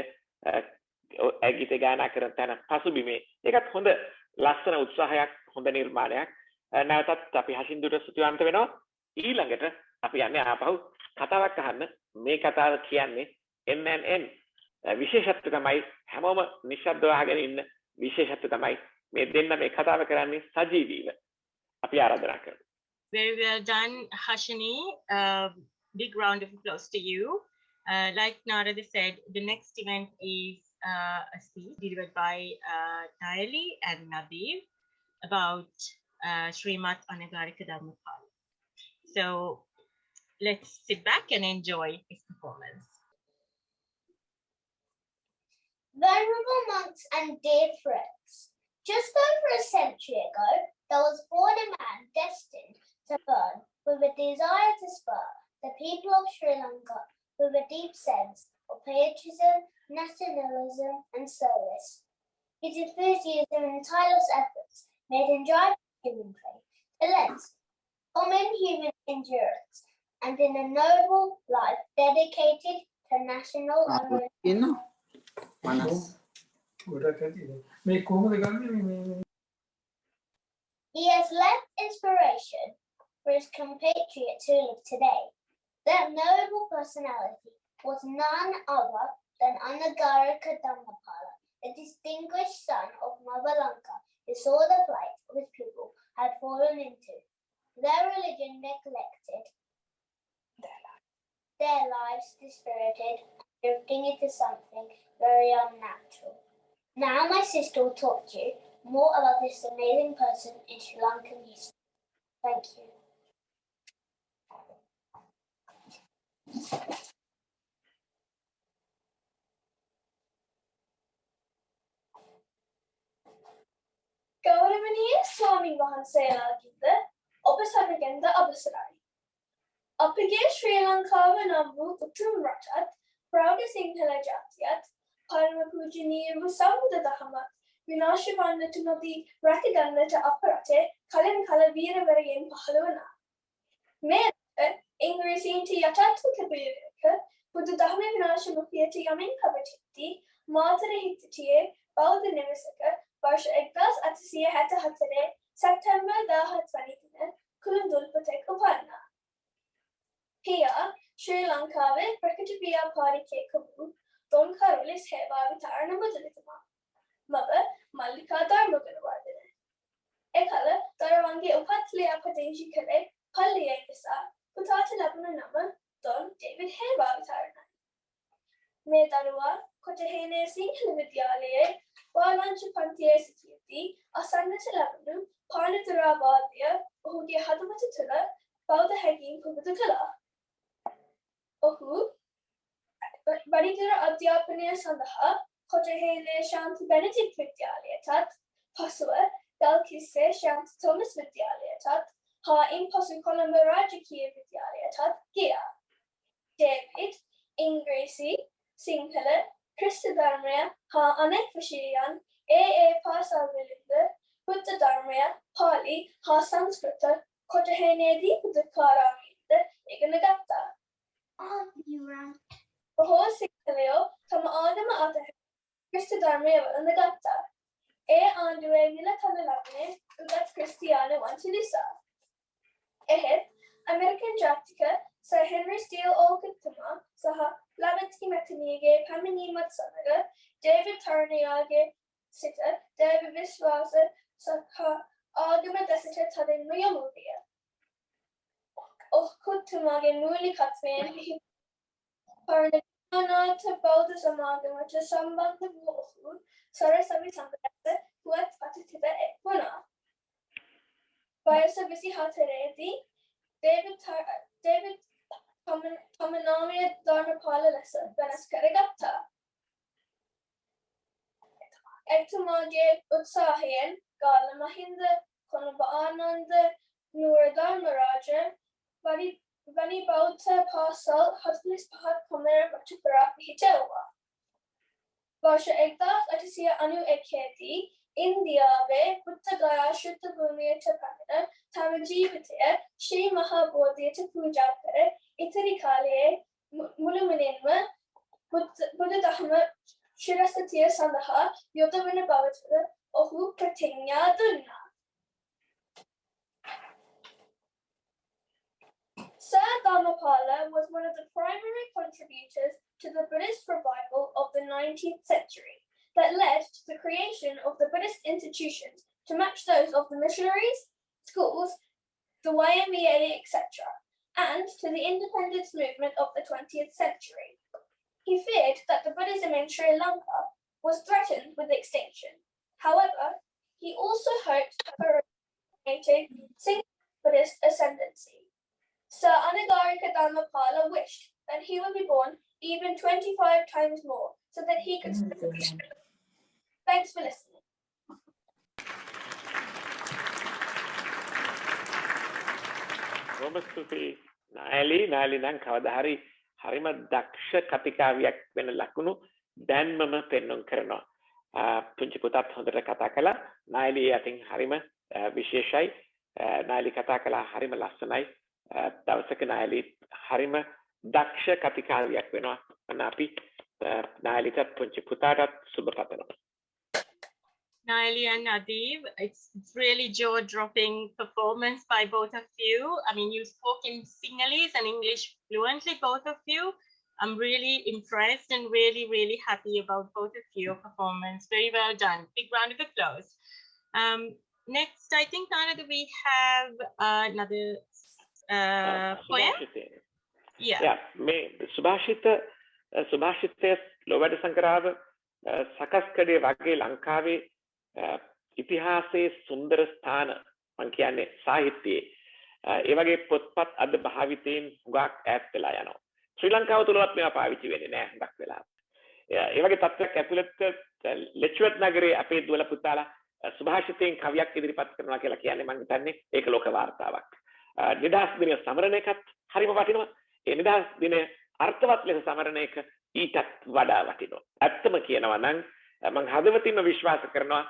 ගීත ගායනා කරන තැන පසුබිමේ. ඒකත් හොඳ ලස්සන උත්සාහයක්, හොඳ නිර්මාණයක්. නැවතත් අපි හෂිනි දුවට ස්තුතිවන්ත වෙනවා. ඊළඟට අපි යන්නේ ආපහු කතාවක් අහන්න. මේ කතාව කියන්නේ NNN. විශේෂත්වය තමයි හැමෝම නිශ්ශබ්දව අහගෙන ඉන්න විශේෂත්වය තමයි මේ දෙන්න මේ කතාව කරන්නේ සජීවීව. අපි ආරාධනා කරමු. Very well done, Hashini. Big round of applause to you. Like Narada said, the next event is a speech delivered by Nayali and Nadeem about Srimat Anagarika Dharmapala. So let's sit back and enjoy his performance. Venerable monks and dear friends, just over a century ago, there was born a man destined to burn with a desire to spur the people of Sri Lanka with a deep sense of patriotism, nationalism, and service. His enthusiasm and tireless efforts made him drive human faith, the lens, common human endurance, and in a noble life dedicated to national and he has left inspiration for his compatriots who live today. That noble personality was none other than Anagarika Dharmapala, a distinguished son of Mother Lanka who saw the plight of his people had fallen into, their religion neglected, their lives dispirited, drifting into something very unnatural. Now my sister will talk to you more about this amazing person in Sri Lankan history. Thank you. ගෞරවනීය ස්වාමීන් වහන්සේලාගෙන්ද ඔබ සමගින්ද අවසරයි. අපගේ ශ්‍රී ලංකාව නම් වූ උතුම් රටත් ප්‍රෞಢ සිංහල ජාතියත් පරම පූජනීය වූ සම්බුදු දහමත් විනාශ වන්නට නොදී රැකගන්නට අප රටේ කලින් කල වීරවරයන් පහළ වුණා. මේ ඉංග්‍රීසීන්ට යටත්ව තිබුණක බුදු දහම විනාශ මුඛයට යමින් පවතිද්දී මාතර හිටියේ බෞද්ධ නිවසක वर्ष 1864 सप्टेंबर 17 दिन कुलुंदुलपतेक उभारना हिया श्रीलंका में प्रकट व्यापारी के कबू दोनकारोले सेवा वितरण बदलितमा मग मल्लिका धर्मगुणवादने एकल तरवांगे उपतले अपदेशी करे फल्लिये किसा पुताच लग्न नम दोन डेविड हेवा वितरण में दरुआ कोटहेने सिंहल विद्यालय वालंच पंथिයේ සිටියදී අසන්නට ලැබුණු පාණිතරාවාදය ඔහුගේ හදවත තුළ බෞද්ධ හැඟීම් පුබුදු කළා. ඔහු වැඩිදුර අධ්‍යාපනය සඳහා කොටහේනේ ශාන්ති බෙනඩික්ට් විද්‍යාලයටත් පසුව දල්කිස්සේ ශාන්ති තෝමස් විද්‍යාලයටත් හා ඉන්පසු කොළඹ රාජකීය විද්‍යාලයටත් ගියා. ඩේවිඩ් ඉංග්‍රීසි Sinhala Krishna Dharmaya ha anek vishayan පාසල් වලින්ද බුද්ධ ධර්මය පාලි හා සංස්කෘත කොටහේනේදී බුද්ධකාරාමීන්ද ඉගෙන ගත්තා. බොහෝ සිංහලයෝ තම ආගම අතහැර ක්‍රිස්තු ධර්මය වළඳ ගත්තා. ඒ ආණ්ඩුවේ මිල කළ ලබන්නේ උගත් ක්‍රිස්තියානුවන් නිසා. එහෙත් ඇමරිකන් ජාතික සර් හෙන්රි ස්ටීල් ඕල්කට්තුමා සහ Blavatsky මැතිනියගේ පැමිණීමත් සමග ඩේවිඩ් ටර්නයාගේ සිට දේව විශ්වාස සහ ආගම දෙසට තදින්ම යොමු විය. ඔහුතුමාගේ මූලිකත්වයෙන් පරණානාථ බෞද්ධ සමාගමට සම්බන්ධ වූ ඔහු සරසවි සංගතට පුවත් පතිතිත එක් වුණා. වයස 24දී ඩේවිඩ් තම නාමය ධර්මපාල ලෙස වෙනස් කරගත්තා. එතුමාගේ උත්සාහයෙන් Galle Mahinda, Colombo Ananda, Nuradhan Maraja, Vani Bauta Parsal, Hutlis Pahat Pomera Bachupara Hitawa. Vasha Ekta Atisia Anu Eketi, India Ve, Puttagaya Shutta Bhumia Tapana, Tamajivitya, Shri Mahabodhya Puja Kare, Itari Kale, Muluminenma, Buddha Dhamma, Shirasatiya Sandaha, Yotavina Bhavata, Ohu Pratinya Dunna. Sir Dharmapala was one of the primary contributors to the Buddhist revival of the 19th century that led to the creation of the Buddhist institutions to match those of the missionaries, schools, the YMEA, etc., and to the independence movement of the 20th century. He feared that the Buddhism in Sri Lanka was threatened with extinction. However, he also hoped for a single Buddhist ascendancy. Sir Anagarika Dharmapala wished that he would be born even 25 times more so that he could. Thanks for listening. රොමස්තුති නායලි නම් කවදා හරි හරිම දක්ෂ කතිකාවියක් වෙන ලකුණු දැන්මම පෙන්වන්න කරනවා. පුංචි පුතාත් හොඳට කතා කළා. නායලි අතින් හරිම විශේෂයි. නායලි කතා කළා හරිම ලස්සනයි. දවසක නායලි හරිම දක්ෂ කතිකාවියක් වෙනවා. අන්න අපි නායලිට පුංචි පුතාටත් සුබ පතනවා. Naili and Nadeeb, it's really jaw-dropping performance by both of you. I mean, you spoke in Sinhalese and English fluently, both of you. I'm really impressed and really, really happy about both of your performance. Very well done. Big round of applause. Next, I think, Nana, we have another poem. Yeah. මේ සුභාෂිතය ලෝවැඩ සංකරාව සකස්කඩේ වගේ ලංකාවේ ඉතිහාසයේ සුන්දර ස්ථාන මම කියන්නේ සාහිත්‍යයේ ඒ වගේ පොත්පත් අද භාවිතයෙන් හුඟක් ඈත් වෙලා යනවා. ශ්‍රී ලංකාව තුලවත් මේවා පාවිච්චි වෙන්නේ නැහැ හුඟක් වෙලාවට. ඒ වගේ තත්ත්වයක් ඇතුළත ලෙච්වර්ත් නගරේ අපේ දුවල පුතාලා සුභාෂිතයෙන් කවියක් ඉදිරිපත් කරනවා කියලා කියන්නේ මම හිතන්නේ ඒක ලෝක වාර්තාවක්. නිදහස් දිනය සමරන එකත් හරිම වටිනවා. ඒ නිදහස් දිනය අර්ථවත් ලෙස සමරන එක ඊටත් වඩා වටිනවා. ඇත්තම කියනවා නම් මම හදවතින්ම විශ්වාස කරනවා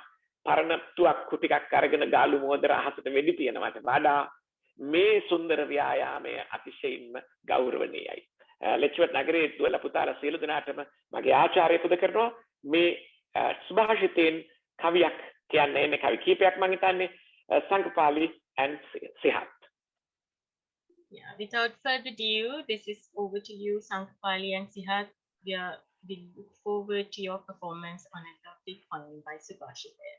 පරණ තුවක්කු ටිකක් අරගෙන ගාලු මෝදර අහසට වෙඩි තියනවට වඩා මේ සුන්දර ව්‍යායාමය අතිශයින්ම ගෞරවනීයයි. ලෙච්වර්ත් නගරයේ දුවල පුතාලා සියලු දෙනාටම මගේ ආචාර්ය පුද කරනවා. මේ සුභාෂිතයෙන් කවියක් කියන්නේ මේ කවි කීපයක් මම හිතන්නේ සංකපාලි and සිහත්. Yeah, without further ado, this is over to you, Sankapali and Sihat. We look forward to your performance on a topic poem by Subhashita.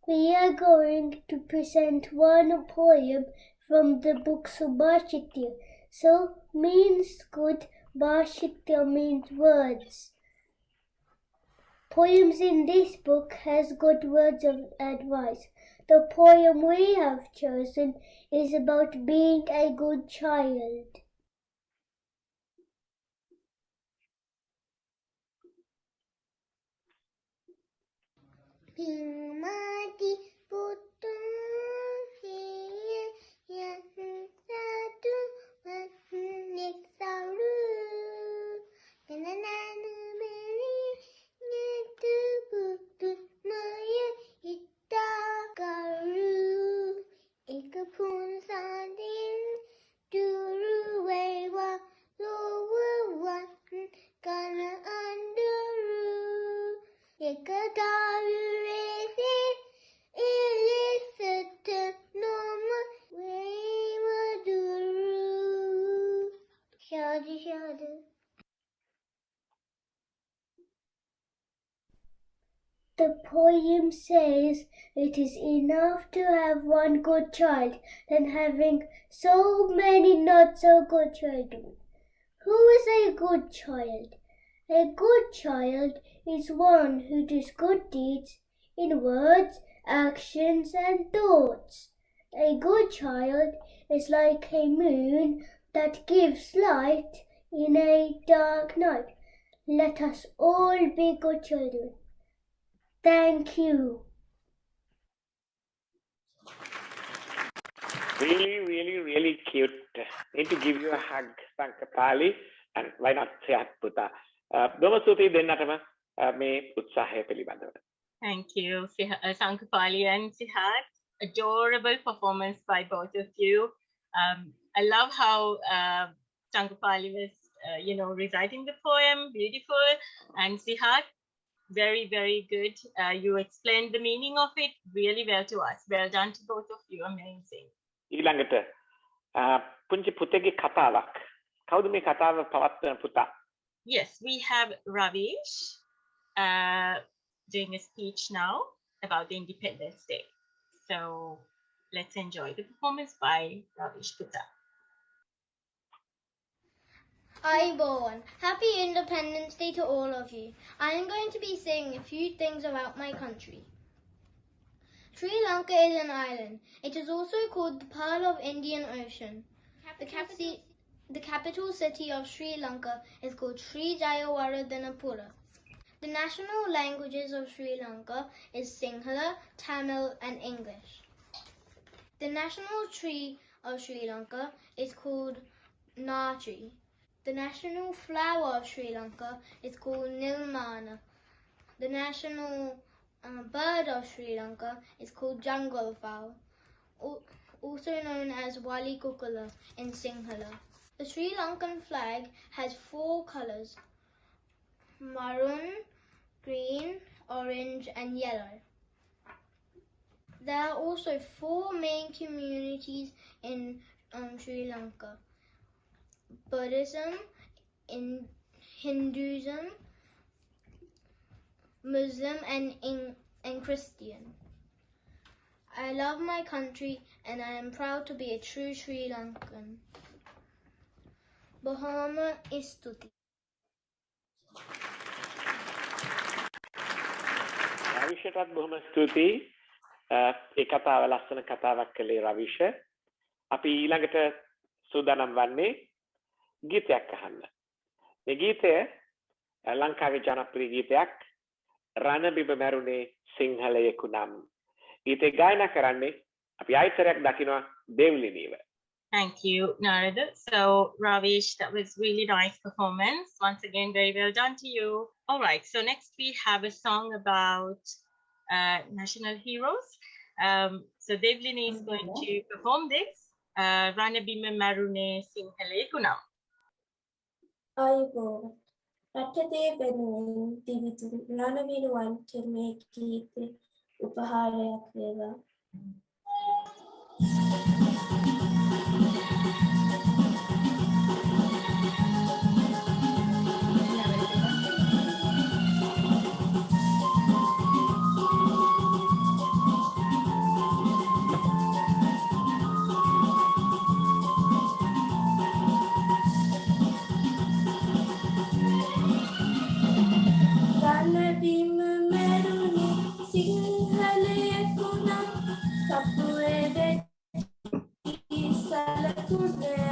We are going to present one poem from the book Subhashita. So means good, Bhashita means words. Poems in this book has good words of advice. The poem we have chosen is about being a good child. Mati putung hiya yang satu meneksaru tanananu beri nyatu putu maya ita karu ikapun sadin duru wewa lowa wan kana anduru ikadaru The poem says it is enough to have one good child than having so many not so good children. Who is a good child? A good child is one who does good deeds in words, actions and thoughts. A good child is like a moon that gives light in a dark night. Let us all be good children. Thank you. Really cute. Need to give you a hug, Sankapali, and why not Sihat Puta? Domasuti dennatama me utsahe pilibandava. Thank you, Sankapali and Sihat. Adorable performance by both of you. I love how Sankapali was, reciting the poem, beautiful, and Sihat, very, very good. You explained the meaning of it really well to us. Well done to both of you. Amazing. ඊළඟට පුංචි පුතේගේ කතාවක්. කවුද මේ කතාව පවත්වන පුතා? Yes, we have Ravish doing a speech now about the Independence Day. So let's enjoy the performance by Ravish Putta. Ayubowan. Happy Independence Day to all of you. I am going to be saying a few things about my country. Sri Lanka is an island. It is also called the Pearl of Indian Ocean. The capital city of Sri Lanka is called Sri Jayawardenepura. The national languages of Sri Lanka is Sinhala, Tamil and English. The national tree of Sri Lanka is called Nar tree. The national flower of Sri Lanka is called Nilmana. The national bird of Sri Lanka is called jungle fowl, also known as Wali Kukula in Sinhala. The Sri Lankan flag has 4 colours: maroon, green, orange and yellow. There are also 4 main communities in Sri Lanka: Buddhism, Hinduism, Muslim and Christian. I love my country and I am proud to be a true Sri Lankan. Bahama Istuti. රවිෂටත් බොහොම ස්තුතියි. ඒ කතාව ලස්සන කතාවක් කළේ රවිෂ. අපි ඊළඟට සූදානම් වන්නේ ගීතයක් අහන්න. මේ ගීතය ලංකාවේ ජනප්‍රිය ගීතයක්. රණබිම මැරුණේ සිංහලයෙකු නම්. ගීතේ ගායනා කරන්නේ අපි ආයතරයක් දකිනවා දේව්ලිනීව. Thank you, Narada. So, Ravish, that was really nice performance. Once again, very well done to you. All right, so next we have a song about national heroes. So, Devlini is going to perform this. Ranabima Marune Singhale Kunam. Ayubowan. රටේ වෙනුවෙන් දිවිතුන් රණවිරුවන්ට මේ ගීතේ උපහාරයක් වේවා. රණබිම මැරුණේ සිංහලයෙකු නම් කපුවේ වෙච්චි සලකුණේ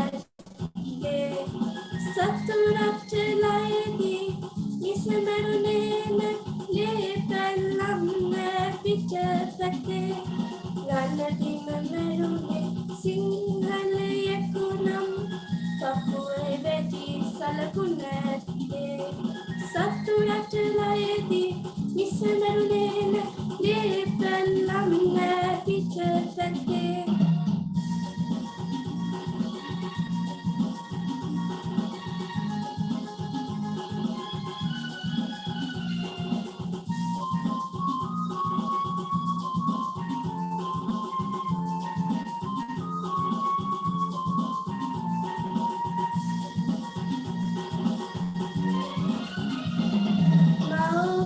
සතුරට ලයදී මිස මැරුණේ ලේ පැල්ලම් පිටපැත්තේ රණබිම මැරුණේ සිංහලයෙකු නම් කපුවේ වෙච්චි සලකුණේ සතුරට ලයදී මිස මැරුණේ ලේ පැල්ලම් පිටපැත්තේ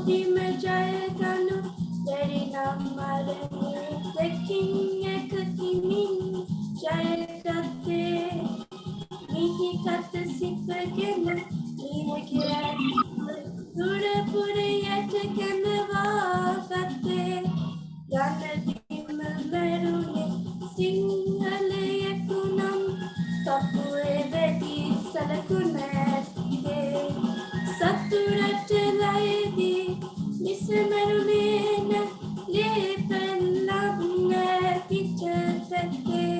මව්බිම ජයගනු දැරි නම් මරණේ දෙකින් එකකින් ජයගත්තේ මිහි කත සිපගෙන නිරගිර දුර පුරයට කැඳවා ගත්තේ රණබිම මැරුණේ සිංහලයෙකු නම් කපුවේ වෙඩි සලකුණේ සතුරට ලයදී මිස මැරුණේ ලේ පැල්ලම් පිටපැත්තේ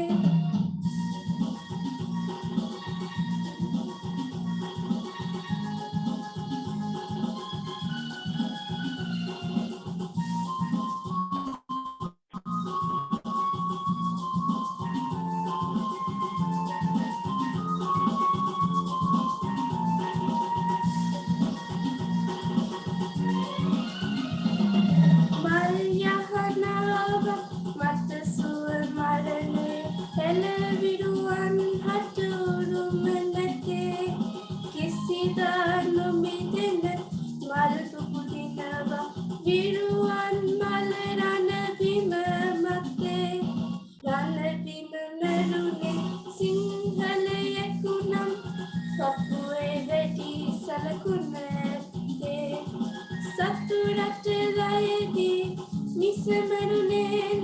මෙරුණේන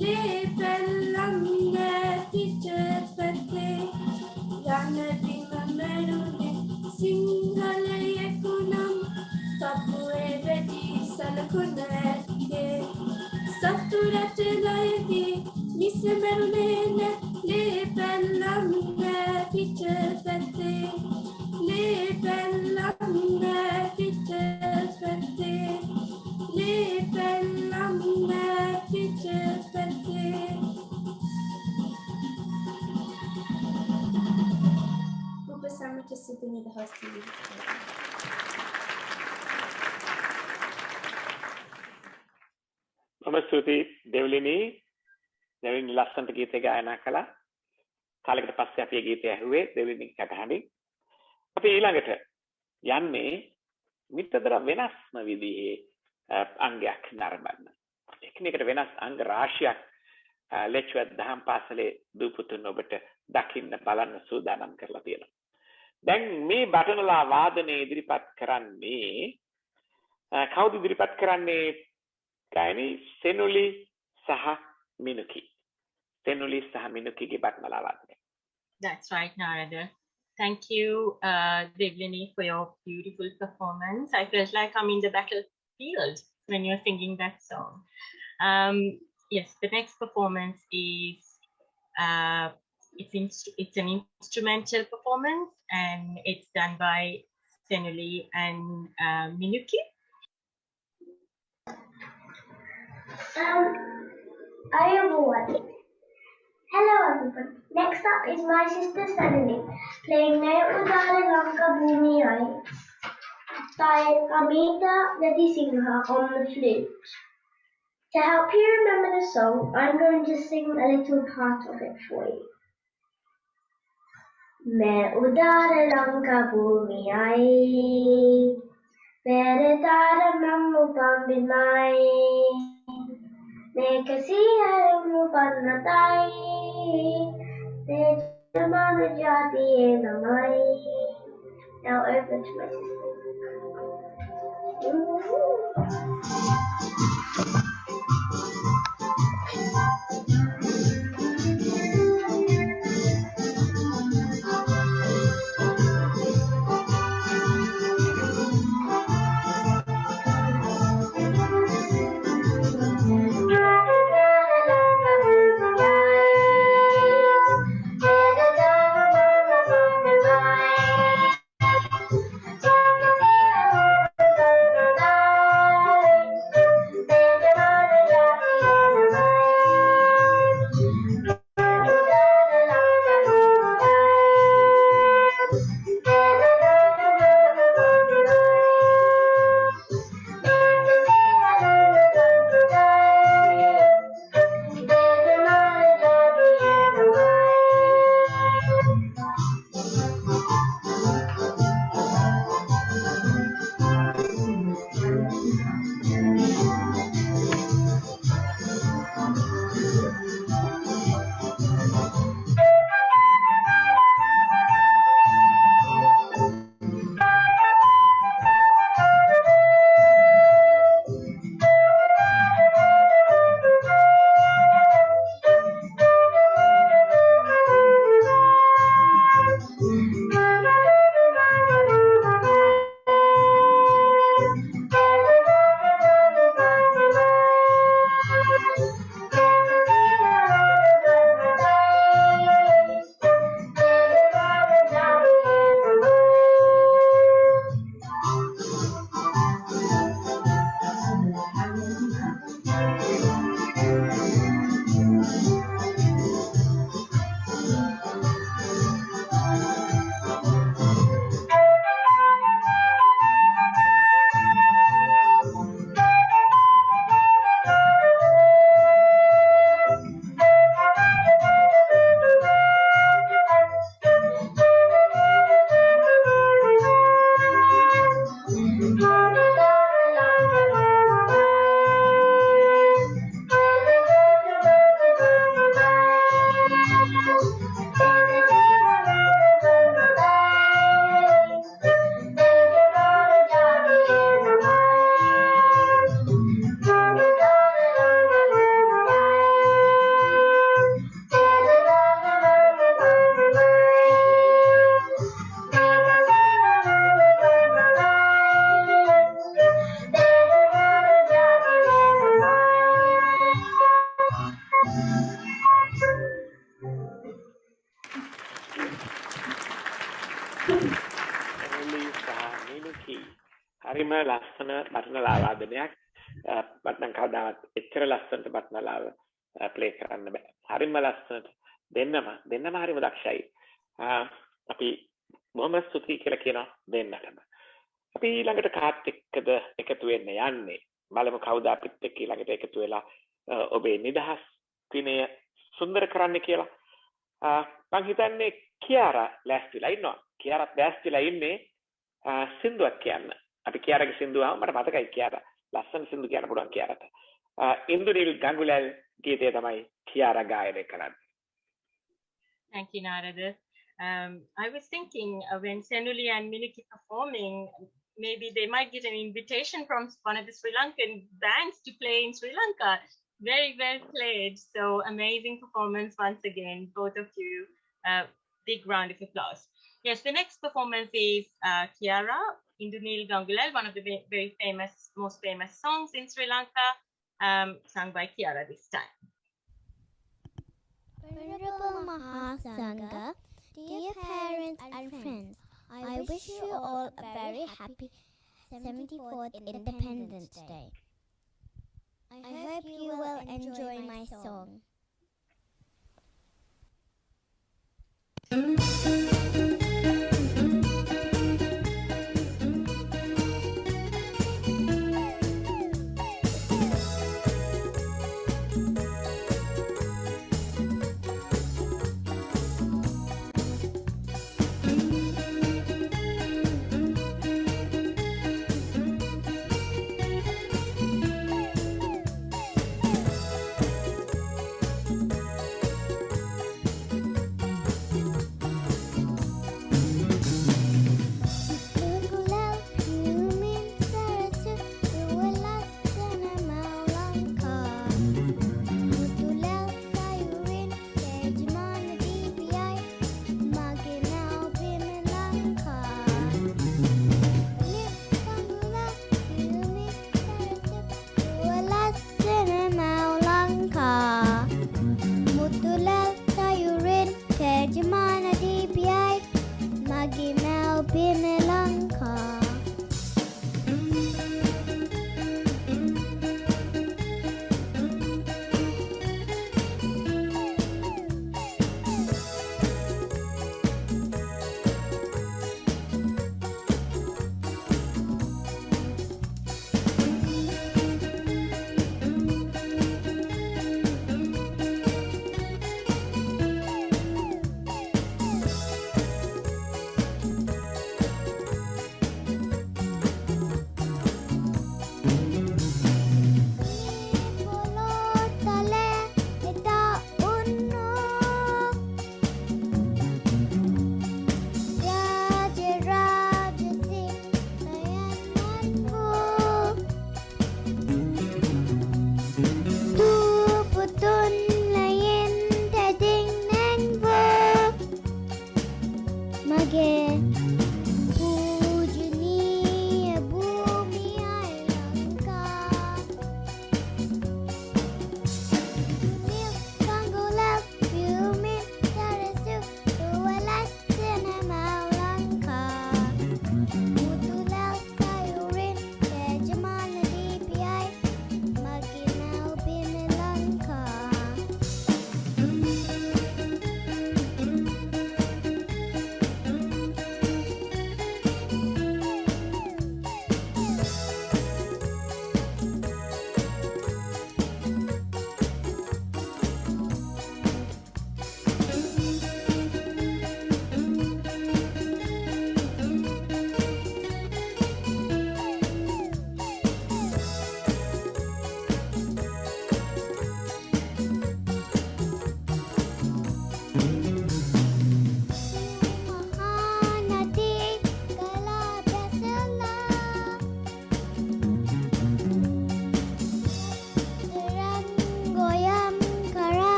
ලේ පැල්ලන්න පිටපතේ යන බිම මෙරුණේ සිංහලයෙකුනම් තපුවේ වෙඩි සලකුණ ඇත්තේ සතුරට ලයදී මිස මෙරුණේන ලේ පැල්ලන්න පිටපතේ ලේ පැල්ලන්න පිටපතේ ලේ පැල්ලන්න පිටපතේ Upasama to Subini, the host TV. මම ස්තුතියි දෙව්ලිනී ලස්සනට ගීතය ගායනා කළා. කාලයකට පස්සේ අපි මේ ගීතය ඇහුවේ දෙව්ලිනී කටහඬින්. අපි ඊළඟට යන්නේ මිටතර වෙනස්ම විදිහේ අංගයක් නරඹන්න. එකිනෙකට වෙනස් අංග රාශියක් ලෙච්වර්ත් දහම් පාසලේ දූපුතුන් ඔබට දකින්න බලන්න සූදානම් කරලා තියෙනවා. දැන් මේ බටනලා වාදනයේ ඉදිරිපත් කරන්නේ කවුද ඉදිරිපත් කරන්නේ? ගායනී සෙනුලි සහ මිනුකි. සෙනුලි සහ මිනුකිගේ බටනලා වාදනය. That's right, Narada. Thank you, Devlini, for your beautiful performance. I felt like I'm in the battlefield when you're singing that song. Yes, the next performance is it's an instrumental performance, and it's done by Senuli and Minuki. Everyone. Hello everyone. Next up is my sister Senuli playing Naya Udara Lanka Bhumi Ai by Amita Singha on the flute. To help you remember the song, I'm going to sing a little part of it for you. मैं उदार लंका भूमि आई मेरे तारा मम्मू पंबिमाई मैं किसी हरमू पन्नताई मैं जमान जाती है नमाई. Now over to my sister. හරිම ලස්සන බටනලා වාදනයක්. මට නම් කවදාවත් එච්චර ලස්සනට බටනලාව ප්ලේ කරන්න බෑ. හරිම ලස්සනට දෙන්නම හරිම දක්ෂයි. අපි බොහොම ස්තුතියි කියලා කියනවා දෙන්නටම. අපි ඊළඟට කාත් එක්කද එකතු වෙන්න යන්නේ. බලමු කවුද අපිත් එක්ක ඊළඟට එකතු වෙලා ඔබේ නිදහස් දිනය සුන්දර කරන්න කියලා. මං හිතන්නේ කියාරා ලෑස්තිලා ඉන්නවා. කියාරාත් ලෑස්තිලා ඉන්නේ සින්දුවක් කියන්න. අපි කියාරාගේ සින්දුව මට මතකයි කියාරා. ලස්සන සින්දු කියන්න පුළුවන් කියාරාට. ඉන්දුනිල් ගංගුලල් ගීතය තමයි කියාරා ගායනය කරන්නේ. Thank you, Narada. I was thinking when Senuli and Miniki performing, maybe they might get an invitation from one of the Sri Lankan bands to play in Sri Lanka. Very well played. So amazing performance once again, both of you. Big round of applause. Yes, the next performance is Kiara, Indunil Gangulal, one of the very famous, most famous songs in Sri Lanka, sung by Kiara this time. Venerable Mahasangha, dear parents and friends, I wish you all a very happy 74th Independence Day. I hope you will enjoy my song.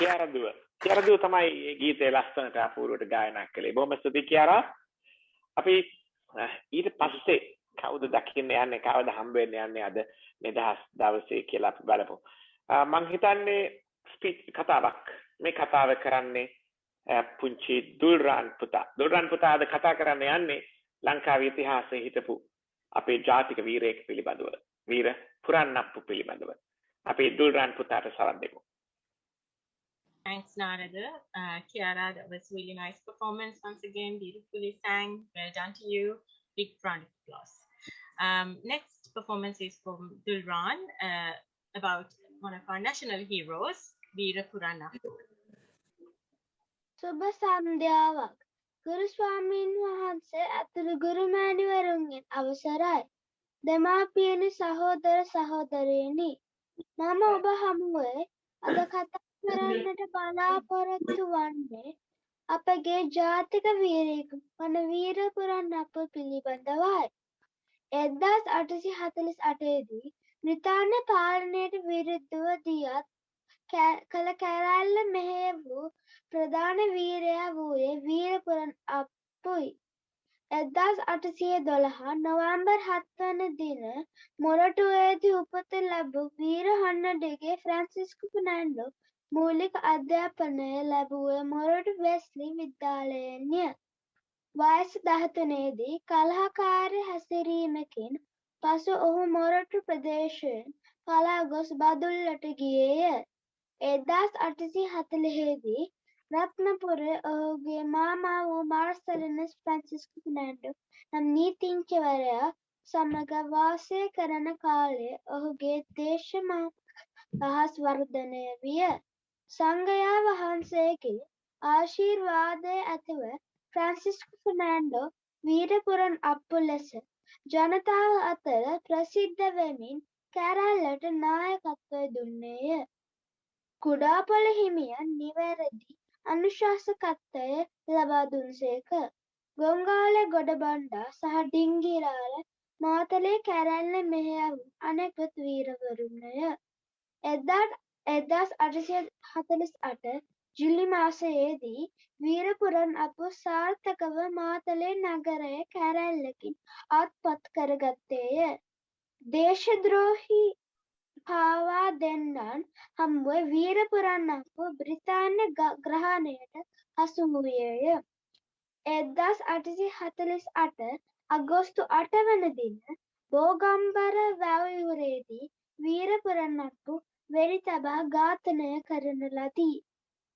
කියාරදුව තමයි මේ ගීතේ ලස්සනට අපූර්වට ගායනා කළේ. බොහොම ස්තුතියි කියාරා. අපි ඊට පස්සේ කවුද දකින්න යන්නේ, කවුද හම්බ වෙන්න යන්නේ අද නිදහස් දවසේ කියලා අපි බලමු. මම හිතන්නේ ස්පීච් කතාවක්. මේ කතාව කරන්නේ පුංචි දුල්රාන් පුතා අද කතා කරන්න යන්නේ ලංකාවේ ඉතිහාසයේ හිටපු අපේ ජාතික වීරයෙක් පිළිබඳව. වීර පුරන්නප්පු පිළිබඳව. අපි දුල්රාන් පුතාට සවන් දෙමු. Thanks, Narada. Kiara, that was really nice performance once again. Beautifully sang. Well done to you. Big round of applause. Next performance is from Dulran about one of our national heroes, Veera Puranappu. සුබ සන්ධ්‍යාවක් ගුරු ස්වාමීන් වහන්සේ ඇතුළු ගුරු මෑණිවරුන්ගෙන් අවසරයි. දෙමාපියනි සහෝදර සහෝදරයනි මම ඔබ හමුවේ අද කතා කරන්නට බලාපොරොත්තු වන්නේ අපගේ ජාතික වීරයෙකු වන වීර පුරන්නප්පු පිළිබඳවයි. 1848 දී බ්‍රිතාන්‍ය පාලනයට විරුද්ධව දියත් කළ කැරැල්ල මෙහෙය වූ ප්‍රධාන වීරයා වූයේ වීර පුරන්නප්පුයි. 1812 නොවැම්බර් 7 වන දින මොරටුවේදී උපත ලැබූ වීර හන්නඩගේ ෆ්‍රැන්සිස්කු ෆර්නැන්ඩෝ මූලික අධ්‍යාපනය ලැබුවේ මොරටු වෙස්ලි විද්‍යාලයෙන්ය. වයස 13 දී කලහකාරී හැසිරීමකින් පසු ඔහු මොරටු ප්‍රදේශයෙන් පලා ගොස් බදුල්ලට ගියේය. 1840 දී රත්නපුරේ ඔහුගේ මාමා වූ මාර්සලිනස් ෆ්‍රැන්සිස්කු ෆර්නැන්ඩෝ නම් නීතිඥවරයා සමග වාසය කරන කාලයේ ඔහුගේ දේශමාන රහස් වර්ධනය විය. සංඝයා වහන්සේගේ ආශිර්වාදය ඇතිව ෆ්‍රැන්සිස්කු ෆර්නැන්ඩෝ වීර පුරන්නප්පු ලෙස ජනතාව අතර ප්‍රසිද්ධ වෙමින් කැරැල්ලට නායකත්වය දුන්නේය. කුඩාපොළ හිමියන් නිවැරදි අනුශාසකත්වය ලබා දුන්සේක. ගොංගාලේ ගොඩබණ්ඩා සහ ඩිංගිරාල මාතලේ කැරැල්ල මෙහෙය වූ අනෙකුත් වීරවරුන්ය. 1848 ජුලි මාසයේදී වීර පුරන්නප්පු සාර්ථකව මාතලේ නගරය කැරැල්ලකින් අත්පත් කරගත්තේය. දේශද්‍රෝහී පාවා දෙන්නන් හමුවේ වීර පුරන්නප්පු බ්‍රිතාන්‍ය ග්‍රහණයට හසු වූයේය. 1848 අගෝස්තු 8 වන දින බෝගම්බර වැව යුරේදී වීර පුරන්නප්පු වෙඩි තබා ඝාතනය කරන ලදී.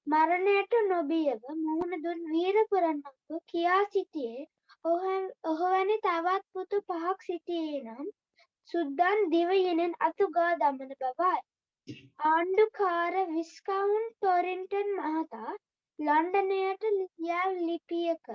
මරණයට නොබියව මුහුණ දුන් වීර පුරන්නප්පු කියා සිටියේ ඔහු වැනි තවත් පුතු 5ක් සිටියේ නම් සුද්දන් දිවයිනෙන් අතුගා දමන බවයි. ආණ්ඩුකාර විස්කවුන්ට් ටොරින්ටන් මහතා ලන්ඩනයට ලියා ලිපියක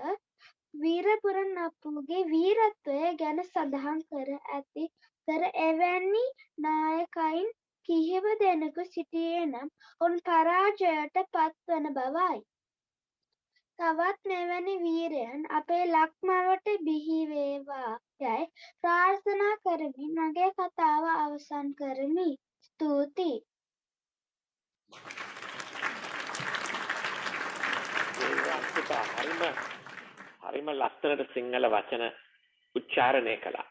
වීර පුරන්නප්පුගේ වීරත්වය ගැන සඳහන් කර ඇති තර එවැනි නායකයින් කිහිප දෙනෙකු සිටියේ නම් ඔවුන් පරාජයට පත්වන බවයි. තවත් මෙවැනි වීරයන් අපේ ලක්මවට බිහි වේවා යයි ප්‍රාර්ථනා කරමින් මගේ කතාව අවසන් කරමි. ස්තුතියි. හරිම ලස්සනට සිංහල වචන උච්චාරණය කළා.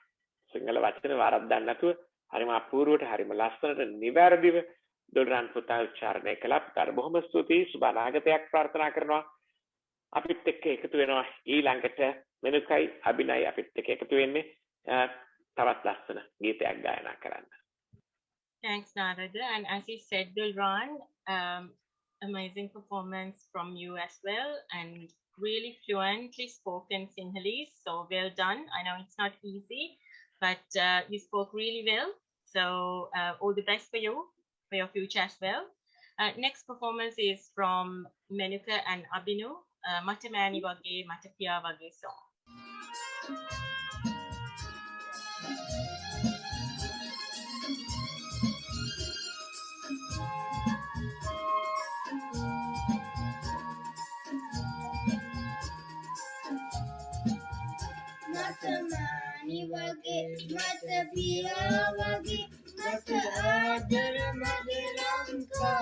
සිංහල වචන වරද්දන්න නැතුව හරිම අපූර්වට හරිම ලස්සනට නිවැරදිව දොල්රන් පුතා උච්චාරණය කළා. පුතාට බොහොම ස්තුතියි. සුබ අනාගතයක් ප්‍රාර්ථනා කරනවා. අපිත් එක්ක එකතු වෙනවා ඊළඟට මෙනුකයි අභිනයි අපිත් එක්ක එකතු වෙන්නේ තවත් ලස්සන ගීතයක් ගායනා කරන්න. Thanks, Narada. And as you said, Dulran, amazing performance from you as well, and really fluently spoken Sinhalese. So well done. I know it's not easy, but you spoke really well. So all the best for you, for your future as well. Next performance is from Menuka and Abhinu. Mata Mani Wage, Mata Piya Wage song. Mata Mani Wage, Mata Piya Wage, Mata Adar Made Lanka.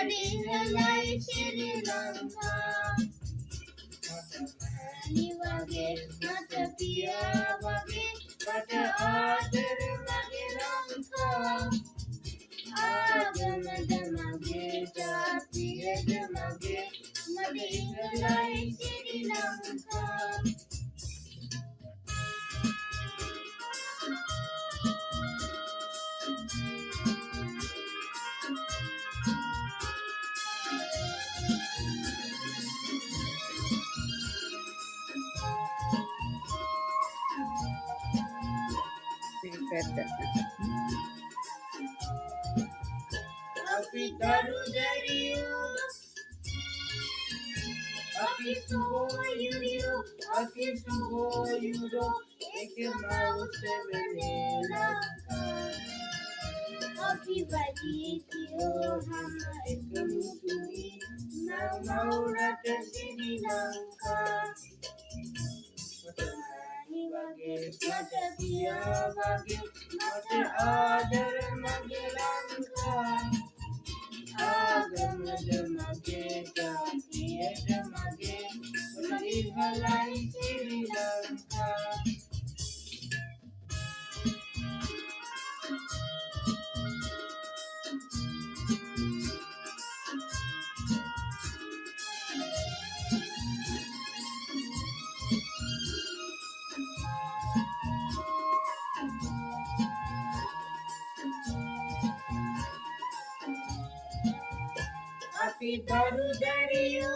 Madingalai Sri Lanka. Mani wage, mata piya wage, mata adar mage Lanka. Agamada mage, jatiyada mage, Madingalai Sri Lanka. Api daru dariyu, api suhoyu, api suhoyu, ekmau sevene Lanka. Api vaditiyo, hama ekmutui, mau rata Sri Lanka. Mani wage, mata piya wage, mata adar mage Lanka. Agamada mage, jatiyada mage, Madingalai Sri Lanka. Api daru dariyu,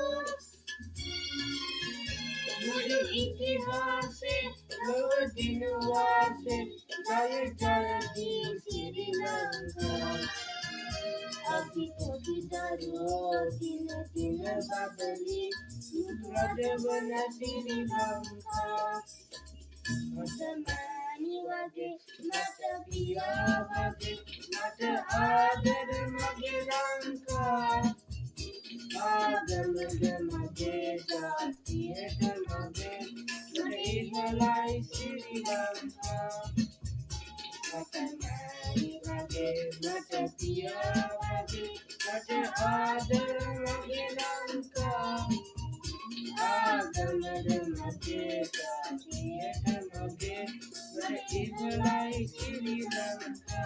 Guru itihase, Lord dinuwase, Jaya Jaya di Sri Lanka. Api koti daru, tina tina babali, Nutraja wana Sri Lanka. Mata mani wage, mata piya wage, mata adar mage Lanka. Agamada mage, jatiyada mage, Madingalai Sri Lanka. Mata mani wage, mata piya wage, mata adar mage Lanka. Agamada mage, jatiyada mage, Madingalai Sri Lanka.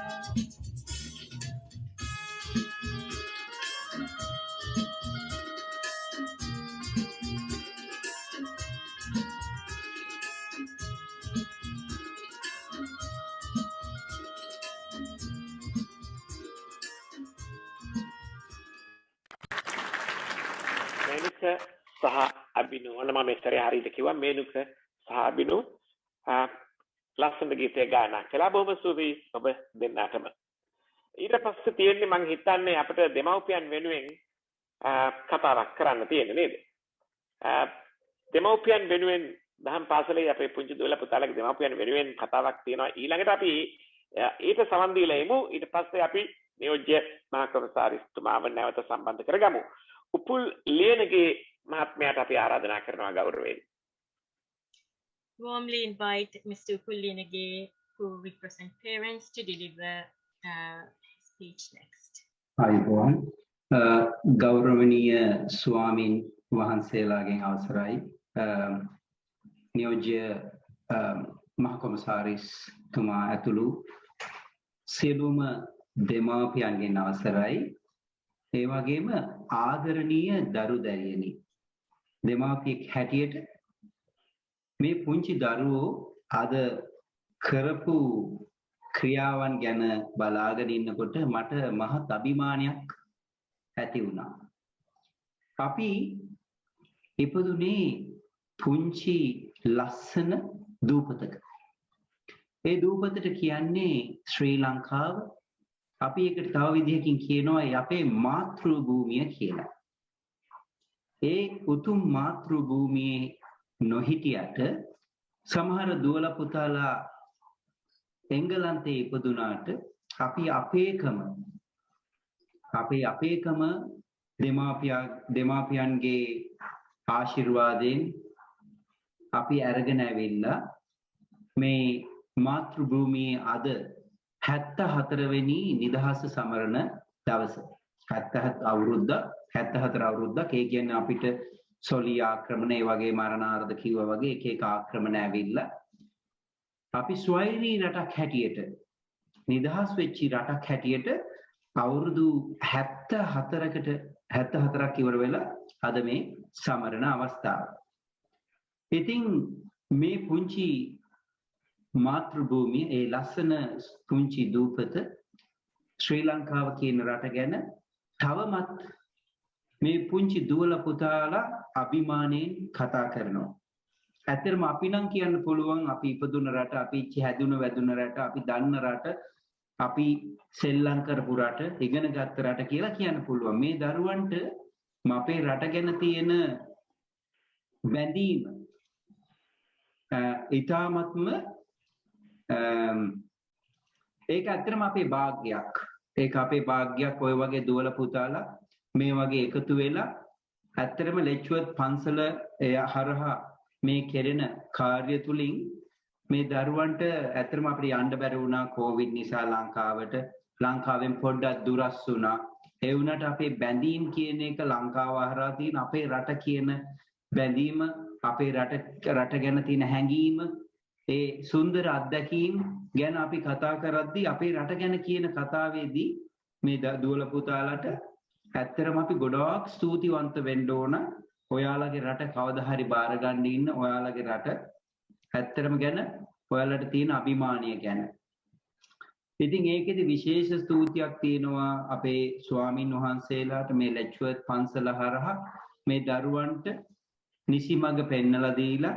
මේනුක සහ අබිනු ඔන්න මම ඉස්සරේ හරියට කිව්වා මේනුක සහ අබිනු ලස්සන ගීතය ගායනා කළා බොහොම සුවී ඔබ දෙන්නාටම. ඊට පස්සේ තියෙන්නේ මං හිතන්නේ අපිට දෙමව්පියන් වෙනුවෙන් කතාවක් කරන්න තියෙන්නේ නේද? දෙමව්පියන් වෙනුවෙන් දහම් පාසලේ අපේ පුංචි දුවලා පුතාලගේ දෙමව්පියන් වෙනුවෙන් කතාවක් තියෙනවා. ඊළඟට අපි ඊට සමන් දීලා එමු. ඊට පස්සේ අපි නියෝජ්‍ය මහකොමසාරිස්තුමාව නැවත සම්බන්ධ කරගමු. උපුල් ලියනගේ මහත්මයාට අපි ආරාධනා කරනවා ගෞරවයෙන්. Warmly invite Mr. Upul Lienage, who represent parents, to deliver speech next. අයිබෝන් ගෞරවනීය ස්වාමීන් වහන්සේලාගෙන් අවසරයි නියෝජ්‍ය මහකොමසාරිස්තුමා ඇතුළු සියලුම දෙමාපියන්ගෙන් අවසරයි ඒ වගේම ආදරණීය දරු දැරියනි දෙමාපියෙක් හැටියට මේ පුංචි දරුවෝ අද කරපු ක්‍රියාවන් ගැන බලාගෙන ඉන්නකොට මට මහත් අභිමානයක් ඇති වුණා. අපි ඉපදුනේ පුංචි ලස්සන දූපතක. ඒ දූපතට කියන්නේ ශ්‍රී ලංකාව. අපි ඒකට තව විදිහකින් කියනවා අපේ මාතෘ භූමිය කියලා. ඒ උතුම් මාතෘ භූමියේ නොහිටියට සමහර දුවල පුතාලා එංගලන්තේ ඉපදුනාට අපි අපේකම දෙමාපියන්ගේ ආශිර්වාදයෙන් අපි අරගෙන ඇවිල්ලා මේ මාතෘ භූමියේ අද 74 වෙනි නිදහස සමරන දවස. 77 අවුරුද්දක් ඒ කියන්නේ අපිට සොලි ආක්‍රමණ ඒ වගේ මරණාර්ථ කිව්වා වගේ එක එක ආක්‍රමණ ඇවිල්ලා අපි ස්වෛරී රටක් හැටියට නිදහස් වෙච්ච රටක් හැටියට අවුරුදු 74ක් ඉවර වෙලා අද මේ සමරන අවස්ථාව. ඉතින් මේ පුංචි මාතෘභූමිය ඒ ලස්සන පුංචි දූපත ශ්‍රී ලංකාව කියන රට ගැන තවමත් මේ පුංචි දුවල පුතාලා අභිමාණයෙන් කතා කරනවා. ඇත්තටම අපි නම් කියන්න පුළුවන් අපි ඉපදුන රට, අපි හැදුන වැදුන රට, අපි දන්න රට, අපි සෙල්ලම් කරපු රට, ඉගෙන ගත්ත රට කියලා කියන්න පුළුවන්. මේ දරුවන්ට අපේ රට ගැන තියෙන බැඳීම ඊටාත්ම ඒක ඇත්තටම අපේ වාග්යක්. ඒක අපේ වාග්යක්. ඔය වගේ දුවල පුතාලා මේ වගේ එකතු වෙලා ඇත්තටම ලෙච්වර්ත් පන්සල හරහා මේ කෙරෙන කාර්ය තුලින් මේ දරුවන්ට ඇත්තටම අපිට යන්න බැරි වුණා කොවිඩ් නිසා ලංකාවට. ලංකාවෙන් පොඩ්ඩක් දුරස් වුණා. ඒ වුණාට අපේ බැඳීම් කියන එක ලංකාව හරහා තියෙන අපේ රට කියන බැඳීම, අපේ රට ගැන තියෙන හැඟීම, ඒ සුන්දර අත්දැකීම් ගැන අපි කතා කරද්දී අපේ රට ගැන කියන කතාවේදී මේ දුවල පුතාලට ඇත්තටම අපි ගොඩාක් ස්තුතිවන්ත වෙන්න ඕන. ඔයාලගේ රට කවදා හරි බාර ගන්න ඉන්න ඔයාලගේ රට ඇත්තටම ගැන ඔයාලට තියෙන අභිමානය ගැන. ඉතින් ඒකෙදි විශේෂ ස්තුතියක් තියෙනවා අපේ ස්වාමින් වහන්සේලාට මේ ලෙච්වර්ත් පන්සල හරහා මේ දරුවන්ට නිසිමඟ පෙන්නලා දීලා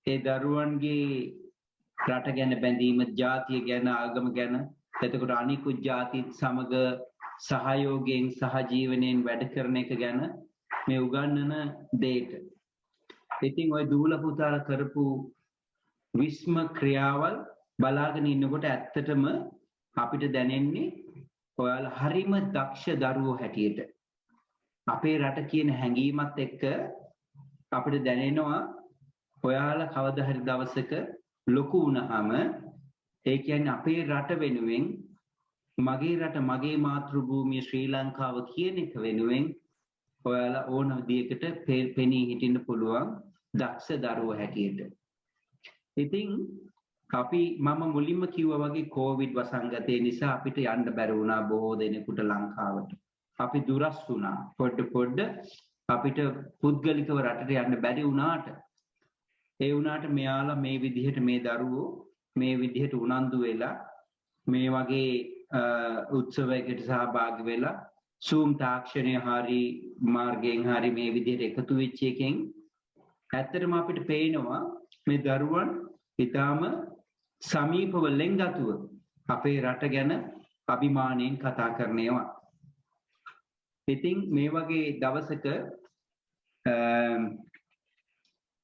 ඒ දරුවන්ගේ රට ගැන බැඳීම, ජාතිය ගැන, ආගම ගැන, එතකොට අනිකුත් ජාතිත් සමග සහයෝගයෙන් සහජීවනයෙන් වැඩ කරන එක ගැන මේ උගන්වන දෙයට. ඉතින් ওই දූල පුතාලා කරපු විස්ම ක්‍රියාවල් බලාගෙන ඉන්නකොට ඇත්තටම අපිට දැනෙන්නේ ඔයාලා හරිම දක්ෂ දරුවෝ හැටියට. අපේ රට කියන හැඟීමත් එක්ක අපිට දැනෙනවා ඔයාලා කවදා හරි දවසක ලොකු වුණාම ඒ කියන්නේ අපේ රට වෙනුවෙන්, මගේ රට මගේ මාතෘභූමිය ශ්‍රී ලංකාව කියන එක වෙනුවෙන් ඔයාලා ඕන විදියකට පෙනී හිටින්න පුළුවන් දක්ෂ දරුවෝ හැටියට. ඉතින් මම මුලින්ම කිව්වා වගේ කොවිඩ් වසංගතය නිසා අපිට යන්න බැරි වුණා බොහෝ දෙනෙකුට ලංකාවට. අපි දුරස් වුණා. පොඩ අපිට පුද්ගලිකව රටට යන්න බැරි වුණාට ඒ වුණාට මෙයාලා මේ විදිහට මේ දරුවෝ මේ විදිහට උනන්දු වෙලා මේ වගේ උත්සවයකට සහභාගී වෙලා Zoom තාක්ෂණය හරි මාර්ගයෙන් හරි මේ විදිහට එකතු වෙච්ච එකෙන් ඇත්තටම අපිට පේනවා මේ දරුවන් ඊටාම සමීපව ලෙන්ගතුව අපේ රට ගැන අභිමාණයෙන් කතා කරනවා. ඉතින් මේ වගේ දවසක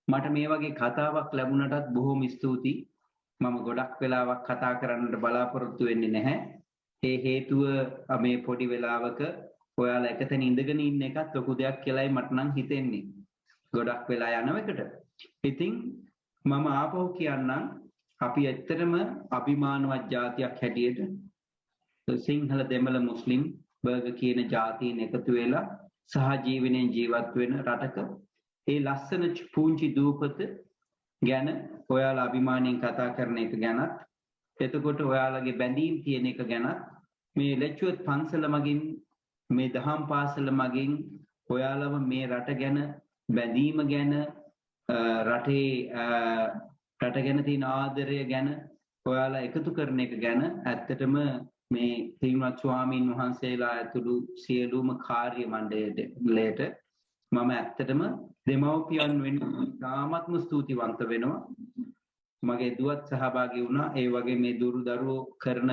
මට මේ වගේ කතාවක් ලැබුණටත් බොහොම ස්තුතියි. මම ගොඩක් වෙලාවක් කතා කරන්නට බලාපොරොත්තු වෙන්නේ නැහැ. ඒ හේතුව මේ පොඩි වෙලාවක ඔයාලා එකතැන ඉඳගෙන ඉන්න එකත් ලොකු දෙයක් කියලායි මට නම් හිතෙන්නේ. ගොඩක් වෙලා යන එකට. ඉතින් මම ආපහු කියන්නම් අපි ඇත්තටම අභිමානවත් ජාතියක් හැටියට සිංහල, දෙමළ, මුස්ලිම් බර්ග කියන ජාතීන් එකතු වෙලා සහජීවනයෙන් ජීවත් වෙන රටක ඒ ලස්සන පුංචි දූපත ගැන ඔයාලා අභිමානයෙන් කතා කරන එක ගැනත්, එතකොට ඔයාලගේ බැඳීම් තියෙන එක ගැනත් මේ ලෙච්වර්ත් පන්සල මගින්, මේ දහම් පාසල මගින් ඔයාලම මේ රට ගැන බැඳීම ගැන, රට ගැන තියෙන ආදරය ගැන ඔයාලා එකතු කරන එක ගැන ඇත්තටම මේ පින්වත් ස්වාමීන් වහන්සේලා ඇතුළු සියලුම කාර්ය මණ්ඩලයට මම ඇත්තටම දෙමව්පියන් වෙනුවෙන් තාමත්ම ස්තුතිවන්ත වෙනවා. මගේ දුවත් සහභාගී වුණා. ඒ වගේ මේ දරුවෝ කරන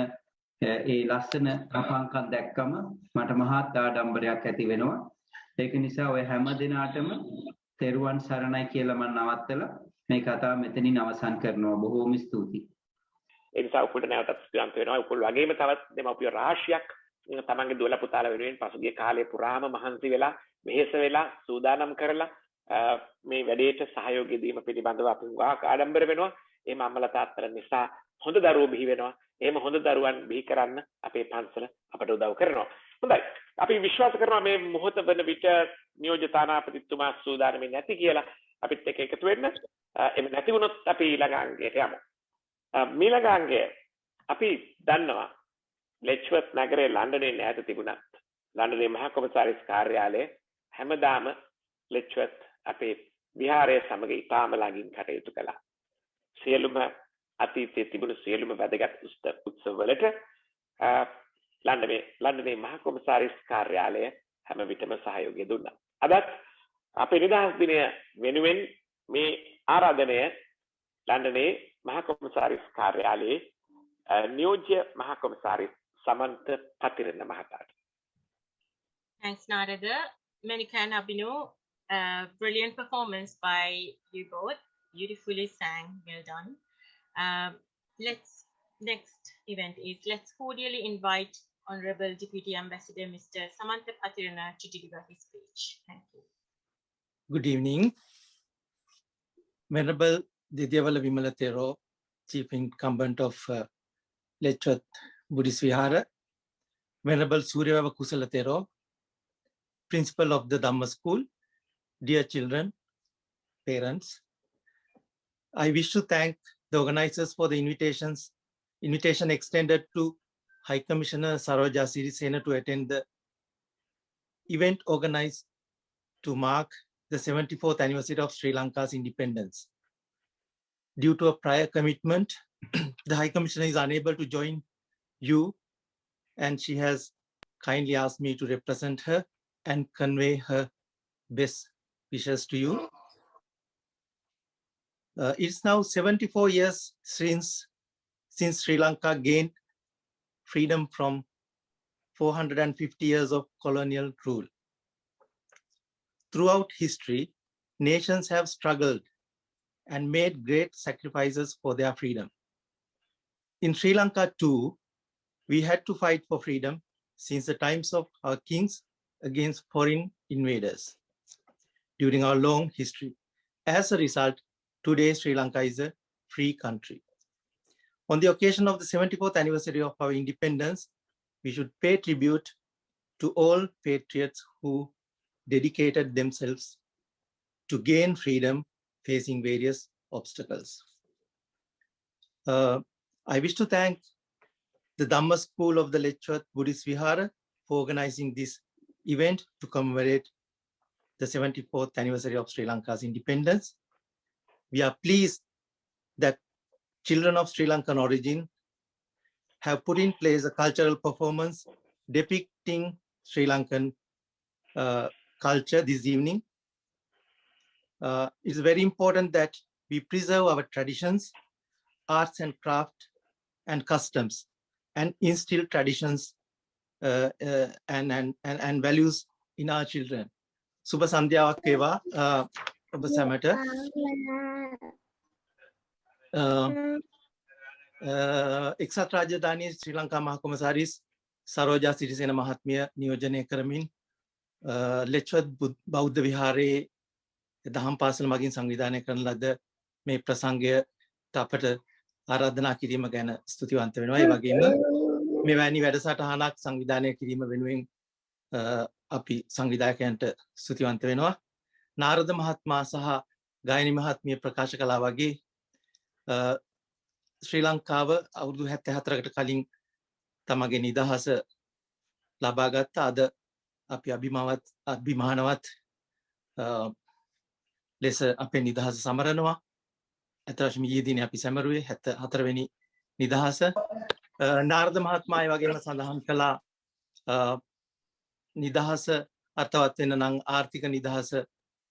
ඒ ලස්සන අපංකම් දැක්කම මට මහත් ආඩම්බරයක් ඇති වෙනවා. ඒක නිසා ඔය හැම දිනාටම තෙරුවන් සරණයි කියලා මම නවත්තලා මේ කතාව මෙතනින් අවසන් කරනවා. බොහෝම ස්තුතියි. ඒ නිසා උපුලට නැවතත් ස්තුතිවන්ත වෙනවා. උපුල වගේම තවත් දෙමව්පිය රාශියක් තමන්ගේ දුවලා පුතාලා වෙනුවෙන් පසුගිය කාලේ පුරාම මහන්සි වෙලා, වෙහෙස වෙලා, සූදානම් කරලා මේ වැඩේට සහයෝගය දීම පිළිබඳව අපි ගාක් ආඩම්බර වෙනවා. එහෙම අම්මලා තාත්තලා නිසා හොඳ දරුවෝ බිහි වෙනවා. එහෙම හොඳ දරුවන් බිහි කරන්න අපේ පන්සල අපට උදව් කරනවා. හොඳයි. අපි විශ්වාස කරනවා මේ මොහොත වන විට නියෝජ්‍ය තානාපතිතුමා සූදානම්ින් නැති කියලා අපිත් එක්ක එකතු වෙන්න. එහෙම නැති වුණොත් අපි ඊළඟ අංගයට යමු. ඊළඟ අංගය අපි දන්නවා ලෙච්වර්ත් නගරයේ ලන්ඩනයේ ඈත තිබුණත් ලන්ඩනයේ මහා කොමසාරිස් කාර්යාලය හැමදාම ලෙච්වර්ත් අපේ විහාරයේ සමග ඉතාම ළඟින් කටයුතු කළා. සියලුම අතීතයේ තිබුණු සියලුම වැදගත් උත්සවවලට ලන්ඩනයේ මහා කොමසාරිස් කාර්යාලය හැම විටම සහයෝගය දුන්නා. අදත් අපේ නිදහස් දිනය වෙනුවෙන් මේ ආරාධනය ලන්ඩනයේ මහා කොමසාරිස් කාර්යාලයේ නියෝජ්‍ය මහා කොමසාරිස් සමන්ත පතිරණ මහතාට. Thanks, Narada. Manikan Abhinu, brilliant performance by you both. Beautifully sang, well done. Next event is let's cordially invite Honorable Deputy Ambassador Mr. Samantha Patirana to deliver his speech. Thank you. Good evening. Venerable Didyavala Vimalatero, Chief Incumbent of Letchworth Buddhist Vihara, Venerable Suryava Kusalatero, Principal of the Dhamma School, dear children, parents, I wish to thank the organizers for the invitation extended to High Commissioner Saroja Sirisena to attend the event organized to mark the 74th anniversary of Sri Lanka's independence. Due to a prior commitment, the High Commissioner is unable to join you, and she has kindly asked me to represent her and convey her best wishes to you. It's now 74 years since Sri Lanka gained freedom from 450 years of colonial rule. Throughout history, nations have struggled and made great sacrifices for their freedom. In Sri Lanka too, we had to fight for freedom since the times of our kings against foreign invaders during our long history. As a result, today Sri Lanka is a free country. On the occasion of the 74th anniversary of our independence, we should pay tribute to all patriots who dedicated themselves to gain freedom facing various obstacles. I wish to thank the Dhamma School of the Letchworth Buddhist Vihara for organizing this event to commemorate the 74th anniversary of Sri Lanka's independence. We are pleased that children of Sri Lankan origin have put in place a cultural performance depicting Sri Lankan culture this evening. It's very important that we preserve our traditions, arts and craft and customs, and instill traditions and values in our children. Subha Sandhyaවක් වේවා ඔබ සැමට. එක්සත් රාජධානී ශ්‍රී ලංකා මහා කොමසාරිස් සරෝජා සිරිසේන මහත්මිය නියෝජනය කරමින් ලෙච්වර්ත් බෞද්ධ විහාරයේ දහම් පාසල මගින් සංවිධානය කරන ලද මේ ප්‍රසංගයට අපට ආරාධනා කිරීම ගැන ස්තුතිවන්ත වෙනවා. ඒ වගේම මෙවැනි වැඩසටහනක් සංවිධානය කිරීම වෙනුවෙන් අපි සංවිධායකයන්ට ස්තුතිවන්ත වෙනවා. නාරද මහත්මයා සහ ගායනී මහත්මිය ප්‍රකාශ කළා වගේ ශ්‍රී ලංකාව අවුරුදු 74කට කලින් තමගේ නිදහස ලබාගත් අද අපි අභිමානවත් ලෙස අපේ නිදහස සමරනවා. අතරම ඊයේ දිනේ අපි සැමරුවේ 74 වෙනි නිදහස. නාරද මහත්මයා ඒ වගේම සඳහන් කළා නිදහස අර්ථවත් වෙන්න නම් ආර්ථික නිදහස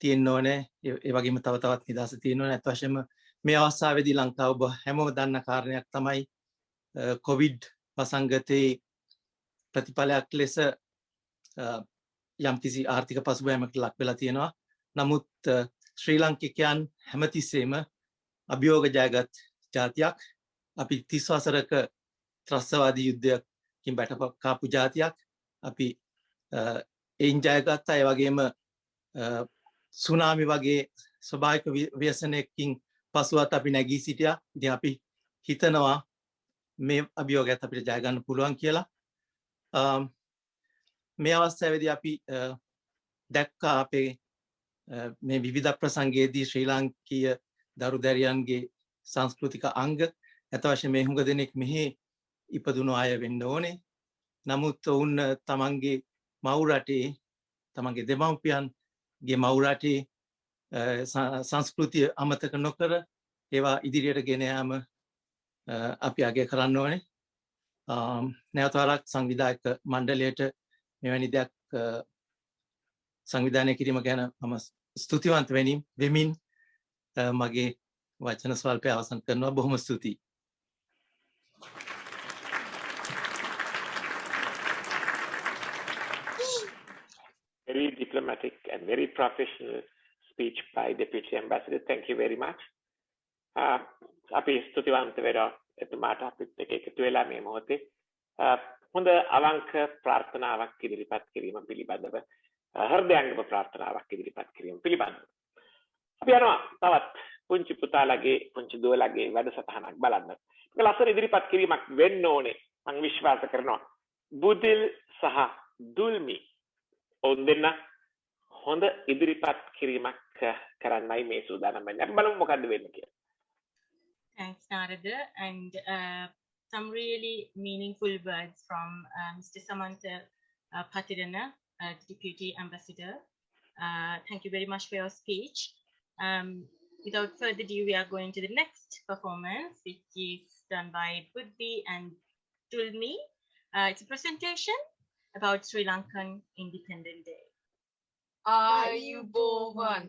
තියෙන්න ඕනේ. ඒ වගේම තව තවත් නිදහස තියෙන්න ඕනේ. අත් වශයෙන්ම මේ අවස්ථාවේදී ලංකාව ඔබ හැමෝම දන්න කාරණයක් තමයි කොවිඩ් වසංගතයේ ප්‍රතිඵලයක් ලෙස යම්කිසි ආර්ථික පසුබෑමකට ලක් වෙලා තියෙනවා. නමුත් ශ්‍රී ලංකිකයන් හැමතිස්සෙම අභියෝග ජයගත් ජාතියක්. අපි 30 වසරක ත්‍රස්තවාදී යුද්ධයකින් බැටකාපු ජාතියක්. අපි එයින් ජයගත්තා. ඒ වගේම සුනාමි වගේ ස්වභාවික ව්‍යසනයකින් පසුවත් අපි නැගී සිටියා. ඉතින් අපි හිතනවා මේ අභියෝගයත් අපිට ජය ගන්න පුළුවන් කියලා. මේ අවස්ථාවේදී අපි දැක්කා අපේ මේ විවිධ ප්‍රසංගයේදී ශ්‍රී ලාංකීය දරු දැරියන්ගේ සංස්කෘතික අංග ඇත වශයෙන් මේ හුඟ දෙනෙක් මෙහි ඉපදුණු අය වෙන්න ඕනේ. නමුත් ඔවුන් තමන්ගේ මව් රටේ තමන්ගේ දෙමව්පියන්ගේ මව් රටේ සංස්කෘතිය අමතක නොකර ඒවා ඉදිරියට ගෙන යාම අපි අගය කරන්න ඕනේ. නැවත වරක් සංවිධායක මණ්ඩලයට මෙවැනි දෙයක් සංවිධානය කිරීම ගැන මම ස්තුතිවන්ත වෙමින් මගේ වචන ස්වල්පය අවසන් කරනවා. බොහොම ස්තුතියි. Very diplomatic and very professional speech by Deputy Ambassador. Thank you very much. අපි ස්තුතිවන්ත වෙනවා එතුමාට අපිත් එක්ක එකතු වෙලා මේ මොහොතේ හොඳ අවංක ප්‍රාර්ථනාවක් ඉදිරිපත් කිරීම පිළිබඳව හෘදයාංගම ප්‍රාර්ථනාවක් ඉදිරිපත් කිරීම පිළිබඳව අපි යනවා තවත් පුංචි පුතාලගේ පුංචි දුවලගේ වැඩසටහනක් බලන්න. මේක ලස්සන ඉදිරිපත් කිරීමක් වෙන්න ඕනේ මම විශ්වාස කරනවා. බුදිල් සහ දුල්මි ඔවුන් දෙන්න හොඳ ඉදිරිපත් කිරීමක් කරන්නයි මේ සූදානම් වෙන්නේ. අපි බලමු මොකද්ද වෙන්නේ කියලා. Thanks, Narada. And some really meaningful words from Mr. Samantha Patirana, Deputy Ambassador. Thank you very much for your speech. Without further ado, we are going to the next performance, which is done by Budbi and Tulmi. It's a presentation about Sri Lankan Independence Day. Ayubowan,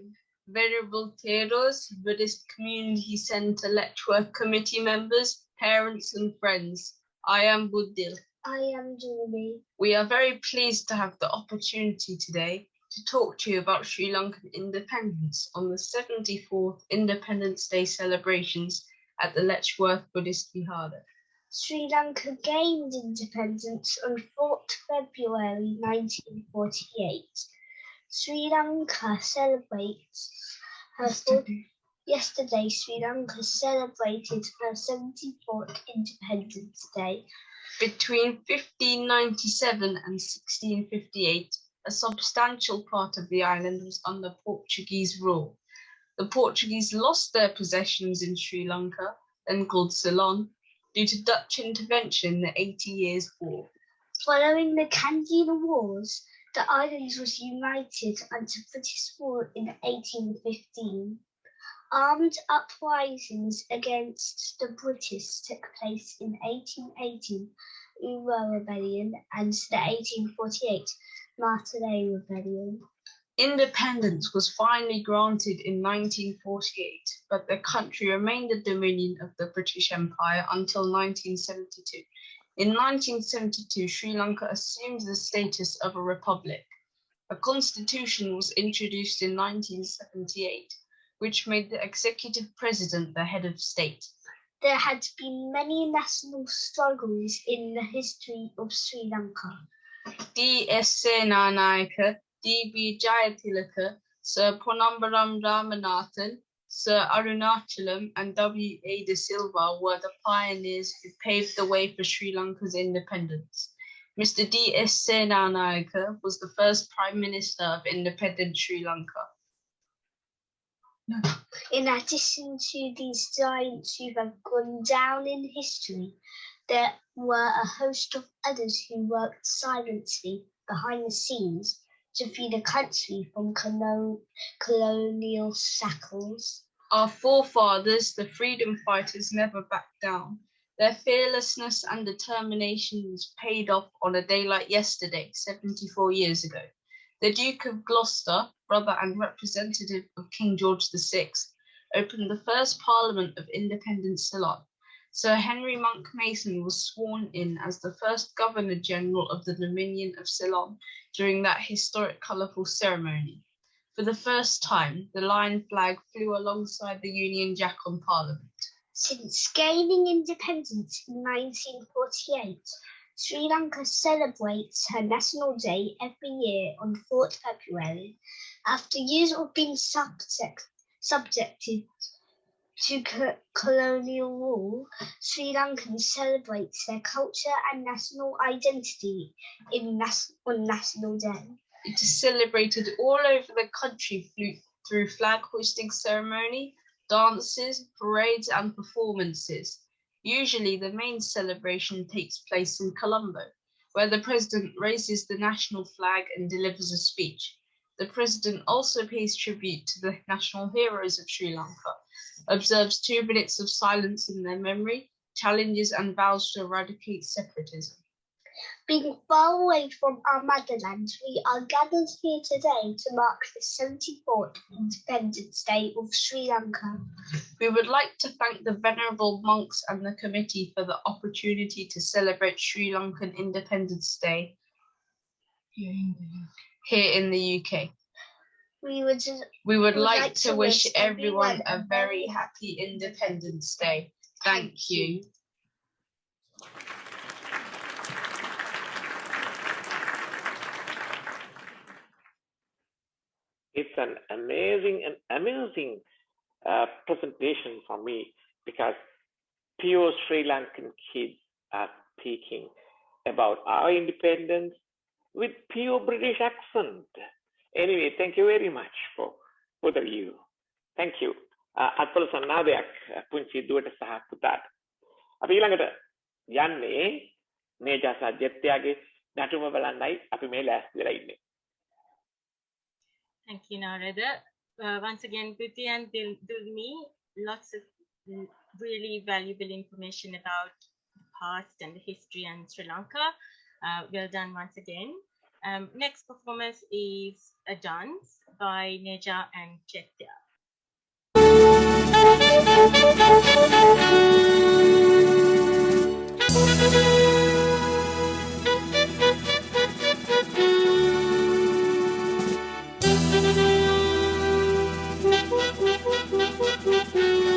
Venerable Theros, Buddhist Community Centre Letchworth Committee members, parents and friends. I am Buddhil. I am Julie. We are very pleased to have the opportunity today to talk to you about Sri Lankan independence on the 74th Independence Day celebrations at the Letchworth Buddhist Vihara. Sri Lanka gained independence on 4th February 1948. Sri Lanka celebrates yesterday Sri Lanka celebrated her 74th Independence Day. Between 1597 and 1658, a substantial part of the island was under Portuguese rule. The Portuguese lost their possessions in Sri Lanka, then called Ceylon, due to Dutch intervention in the 80 Years' War. Following the Candida Wars, the island was united under British rule in 1815. Armed uprisings against the British took place in 1818 Wilbury Rebellion and the 1848 Martelay Rebellion. Independence was finally granted in 1948, but the country remained the dominion of the British Empire until 1972. In 1972, Sri Lanka assumed the status of a republic. A constitution was introduced in 1978, which made the executive president the head of state. There had been many national struggles in the history of Sri Lanka. D.S. Senanayake, D.B. Jayatilaka, Sir Ponambaram Ramanathan, Sir Arunachalam and W.A. de Silva were the pioneers who paved the way for Sri Lanka's independence. Mr. D.S. Senanayake was the first Prime Minister of independent Sri Lanka. In addition to these giants who have gone down in history, there were a host of others who worked silently behind the scenes to free the country from colonial shackles. Our forefathers, the freedom fighters, never backed down. Their fearlessness and determination was paid off on a day like yesterday, 74 years ago. The Duke of Gloucester, brother and representative of King George VI, opened the first Parliament of independent Ceylon. Sir Henry Monk Mason was sworn in as the first Governor-General of the Dominion of Ceylon during that historic colourful ceremony. For the first time, the Lion flag flew alongside the Union Jack on Parliament. Since gaining independence in 1948, Sri Lanka celebrates her National Day every year on 4th February, after years of being subjected to colonial rule, Sri Lankans celebrates their culture and national identity on National Day. It is celebrated all over the country through flag hoisting ceremony, dances, parades and performances. Usually the main celebration takes place in Colombo, where the president raises the national flag and delivers a speech. The president also pays tribute to the national heroes of Sri Lanka, observes 2 minutes of silence in their memory, challenges and vows to eradicate separatism. Being far away from our motherland, we are gathered here today to mark the 74th Independence Day of Sri Lanka. We would like to thank the venerable monks and the committee for the opportunity to celebrate Sri Lankan Independence Day here in the UK. We would like to wish everyone a very happy Independence Day. Thank you. It's an amazing presentation for me, because pure Sri Lankan kids are speaking about our independence with pure British accent. Anyway, thank you very much for both of you. Thank you. අත්පොළ සන්නාදයක් පුංචි දුවට සහ පුතාට. අපි ඊළඟට යන්නේ නේජා සජ්ජත්‍යගේ නටුම බලන්නයි අපි මේ ලෑස්ති වෙලා ඉන්නේ. Thank you, Narada. Once again, Priti and Dulmi, lots of really valuable information about the past and the history and Sri Lanka. Well done once again. Next performance is a dance by Neja and Chetya. Thank you.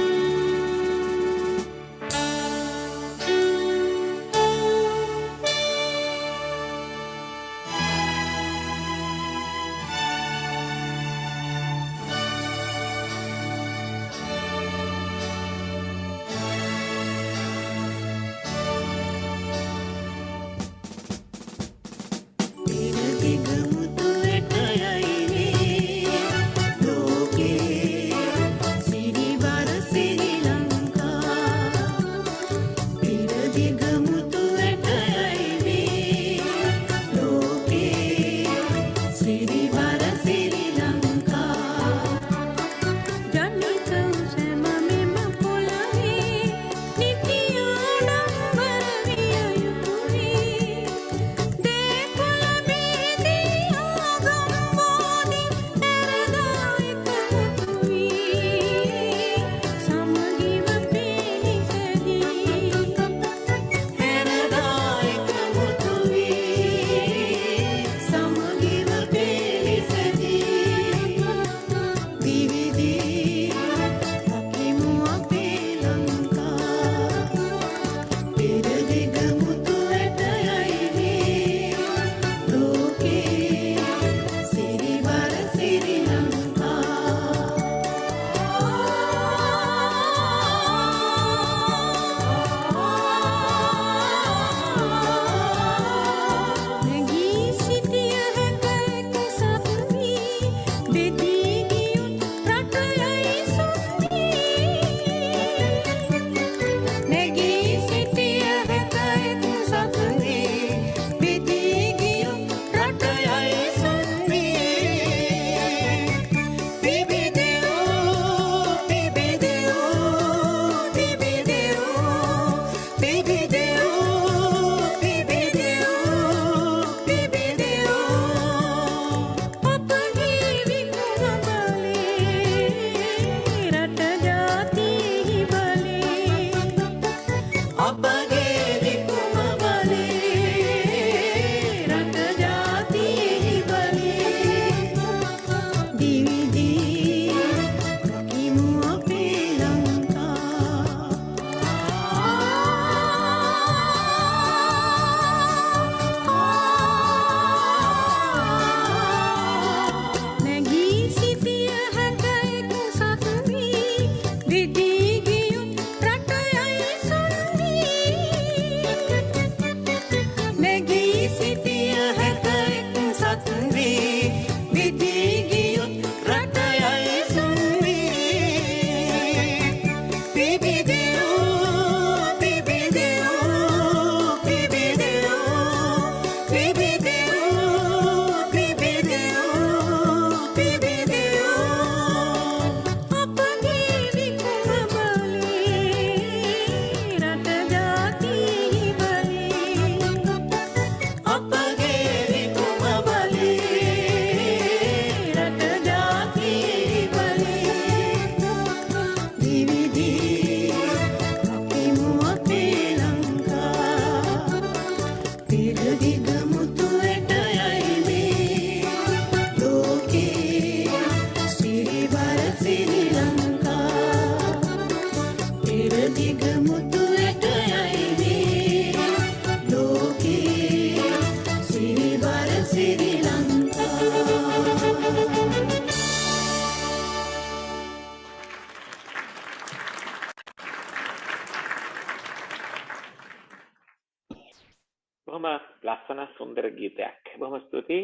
බොහොම ලස්සන සුන්දර ගීතයක්. බොහොම ස්තුතියි.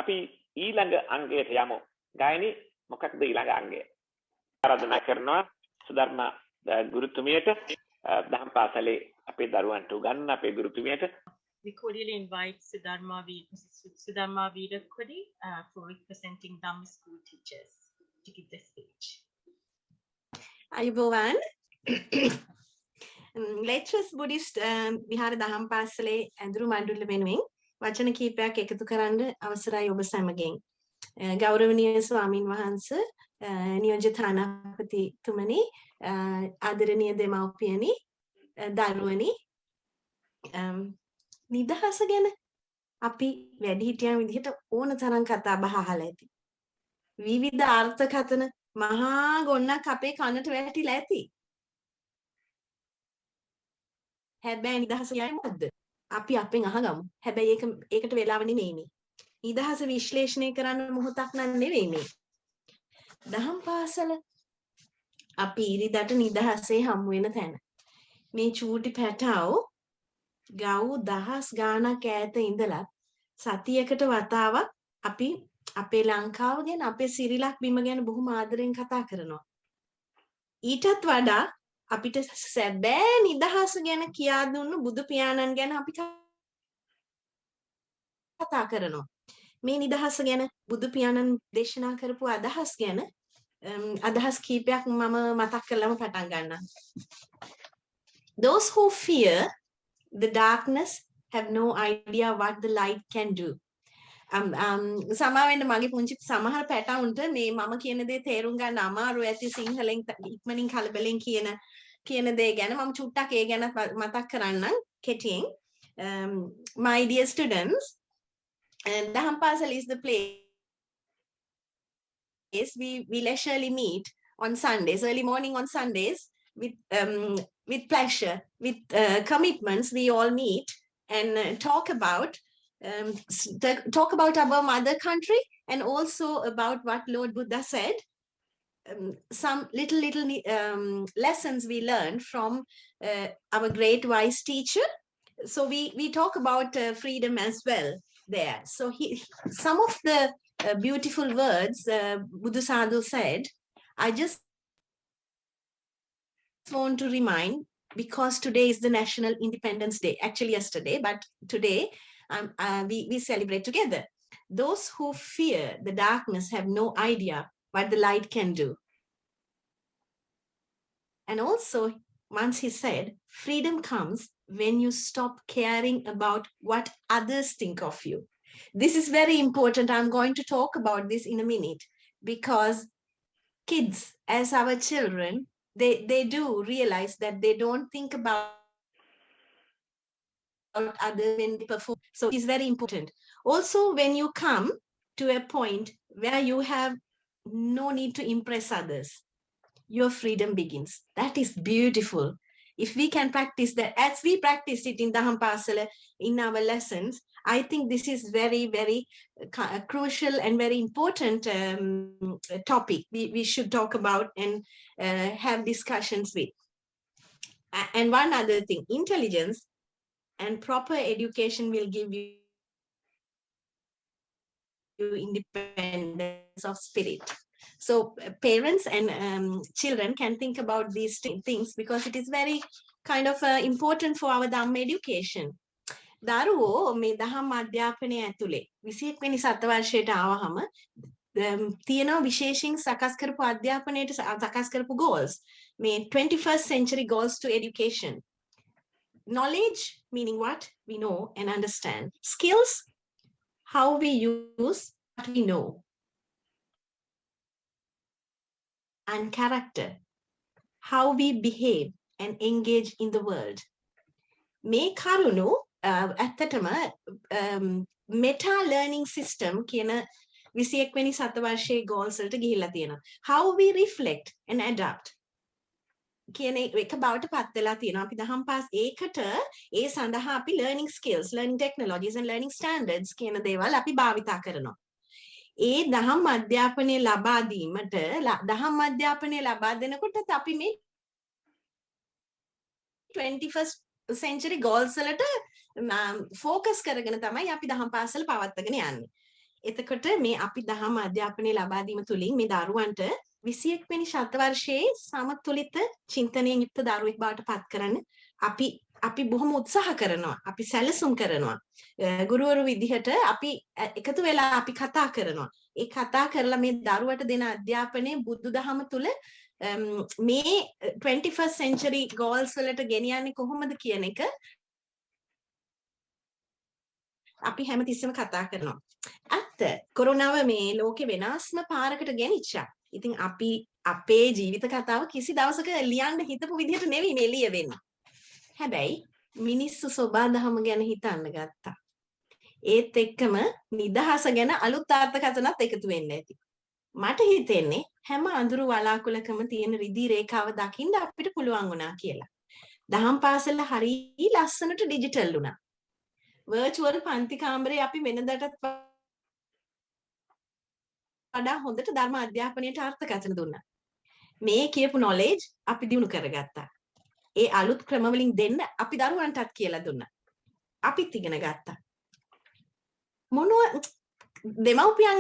අපි ඊළඟ අංගයට යමු. ගායනි මොකක්ද ඊළඟ අංගය? ආරාධනා කරනවා සුධර්ම ගුරුතුමියට දහම් පාසලේ අපේ දරුවන්ට උගන්වන අපේ ගුරුතුමියට. We cordially invite Sudharma Veerakodi for representing Dhamma school teachers to give the speech. අයිබෝවන් Letchworth Buddhist Vihara දහම් පාසලේ ඇඳුරු මණ්ඩල වෙනුවෙන් වචන කීපයක් එකතු කරන්න අවසරයි ඔබ සැමගෙන්. ගෞරවනීය ස්වාමින් වහන්සේ, නියෝජ්‍ය තානාපතිතුමනි, ආදරණීය දෙමව්පියනි, දරුවනි, නිදහස ගැන අපි වැඩිහිටියන් විදිහට ඕන තරම් කතා බහ අහලා ඇති. විවිධ අර්ථකථන මහා ගොන්නක් අපේ කනට වැටිලා ඇති. හැබැයි නිදහස කියන්නේ මොකද්ද? අපි අපෙන් අහගමු. හැබැයි ඒකට වෙලාව නෙමෙයි මේ. නිදහස විශ්ලේෂණය කරන්න මොහොතක් නෙවෙයි මේ. දහම් පාසල අපි ඉරිදට නිදහසේ හමු වෙන තැන. මේ චූටි පැටව ගව් දහස් ගාණක් ඈත ඉඳලා සතියකට වතාවක් අපි අපේ ලංකාව ගැන අපේ සිරිලක් බිම ගැන බොහොම ආදරෙන් කතා කරනවා. ඊටත් වඩා අපිට සැබෑ නිදහස ගැන කියා දුන්නු බුදු පියාණන් ගැන අපි කතා කරනවා. මේ නිදහස ගැන බුදු පියාණන් දේශනා කරපු අදහස් ගැන අදහස් කීපයක් මම මතක් කරලම පටන් ගන්නම්. Those who fear the darkness have no idea what the light can do. සමාවෙන්න මගේ පුංචි සමහර පැටවුන්ට මේ මම කියන දේ තේරුම් ගන්න අමාරු ඇති සිංහලෙන් ඉක්මනින් කලබලෙන් කියන දේ ගැන මම චුට්ටක් ඒ ගැන මතක් කරන්නම් කෙටියෙන්. My dear students, Daham Pasal is the place we leisurely meet on Sundays, early morning on Sundays, with pleasure, with commitments. We all meet and talk about our mother country and also about what Lord Buddha said. Some little lessons we learned from our great wise teacher. So we talk about freedom as well there. So some of the beautiful words Buddha Sadhu said, I just want to remind, because today is the National Independence Day. Actually yesterday, but today we celebrate together. Those who fear the darkness have no idea what the light can do. And also, once he said, freedom comes when you stop caring about what others think of you. This is very important. I'm going to talk about this in a minute, because kids, as our children, they do realize that they don't think about others when they perform. So it's very important. Also, when you come to a point where you have no need to impress others, your freedom begins. That is beautiful. If we can practice that, as we practice it in Daham Pasala, in our lessons, I think this is very, very crucial and very important topic we should talk about and have discussions with. And one other thing, intelligence and proper education will give you independence of spirit. So parents and children can think about these things, because it is very kind of important for our Dhamma education. දරුවෝ මේ දහම් අධ්‍යාපනය ඇතුලේ 21 වෙනි සතවර්ෂයට ආවහම තියෙනවා විශේෂයෙන් සකස් කරපු අධ්‍යාපනයට සකස් කරපු goals. මේ 21st century goals to education. Knowledge, meaning what we know and understand. Skills, how we use what we know. And character, how we behave and engage in the world. මේ කරුණු ඇත්තටම meta learning system කියන 21 වෙනි සතවර්ෂයේ goals වලට ගිහිල්ලා තියෙනවා. How we reflect and adapt කියන එක බවට පත් වෙලා තියෙනවා. අපි දහම් පාස් ඒකට ඒ සඳහා අපි learning skills, learning technologies and learning standards කියන දේවල් අපි භාවිතා කරනවා. ඒ දහම් අධ්‍යාපනය ලබා දීමට දහම් අධ්‍යාපනය ලබා දෙනකොට අපි මේ 21st century goals වලට focus කරගෙන තමයි අපි දහම් පාසල පවත්වාගෙන යන්නේ. එතකොට මේ අපි දහම් අධ්‍යාපනය ලබා දීම තුලින් මේ දරුවන්ට 21 වෙනි ශතවර්ෂයේ සමතුලිත චින්තනයෙන් යුක්ත දරුවෙක් බවට පත් කරන්න අපි බොහොම උත්සාහ කරනවා. අපි සැලසුම් කරනවා. ගුරුවරු විදිහට අපි එකතු වෙලා අපි කතා කරනවා. ඒ කතා කරලා මේ දරුවට දෙන අධ්‍යාපනයේ බුදුදහම තුල මේ 21st century goals වලට ගෙනියන්නේ කොහොමද කියන එක අපි හැමතිස්සෙම කතා කරනවා. ඇත්ත කොරෝනාව මේ ලෝකෙ වෙනස්ම පාරකට ගෙනිච්චා. ඉතින් අපි අපේ ජීවිත කතාව කිසි දවසක ලියන්න හිතපු විදිහට නෙවෙයි මේ ලියවෙන්නේ. හැබැයි මිනිස්සු සබඳහම ගැන හිතන්න ගත්තා. ඒත් එක්කම නිදහස ගැන අලුත් අර්ථකථනත් එකතු වෙන්න ඇති. මට හිතෙන්නේ හැම අඳුරු වලාකුළකම තියෙන රිදී රේඛාව දකින්න අපිට පුළුවන් වුණා කියලා. දහම් පාසල හරි ලස්සනට ඩිජිටල් වුණා. virtual පන්ති කාමරේ අපි වෙනදටත් වඩා හොඳට ධර්ම අධ්‍යාපනයට අර්ථකථන දුන්නා. මේ කියපු knowledge අපි දිනු කරගත්තා. ඒ අලුත් ක්‍රම වලින් දෙන්න අපි දරුවන්ටත් කියලා දුන්නා. අපිත් ඉගෙන ගත්තා. දෙමව්පියන්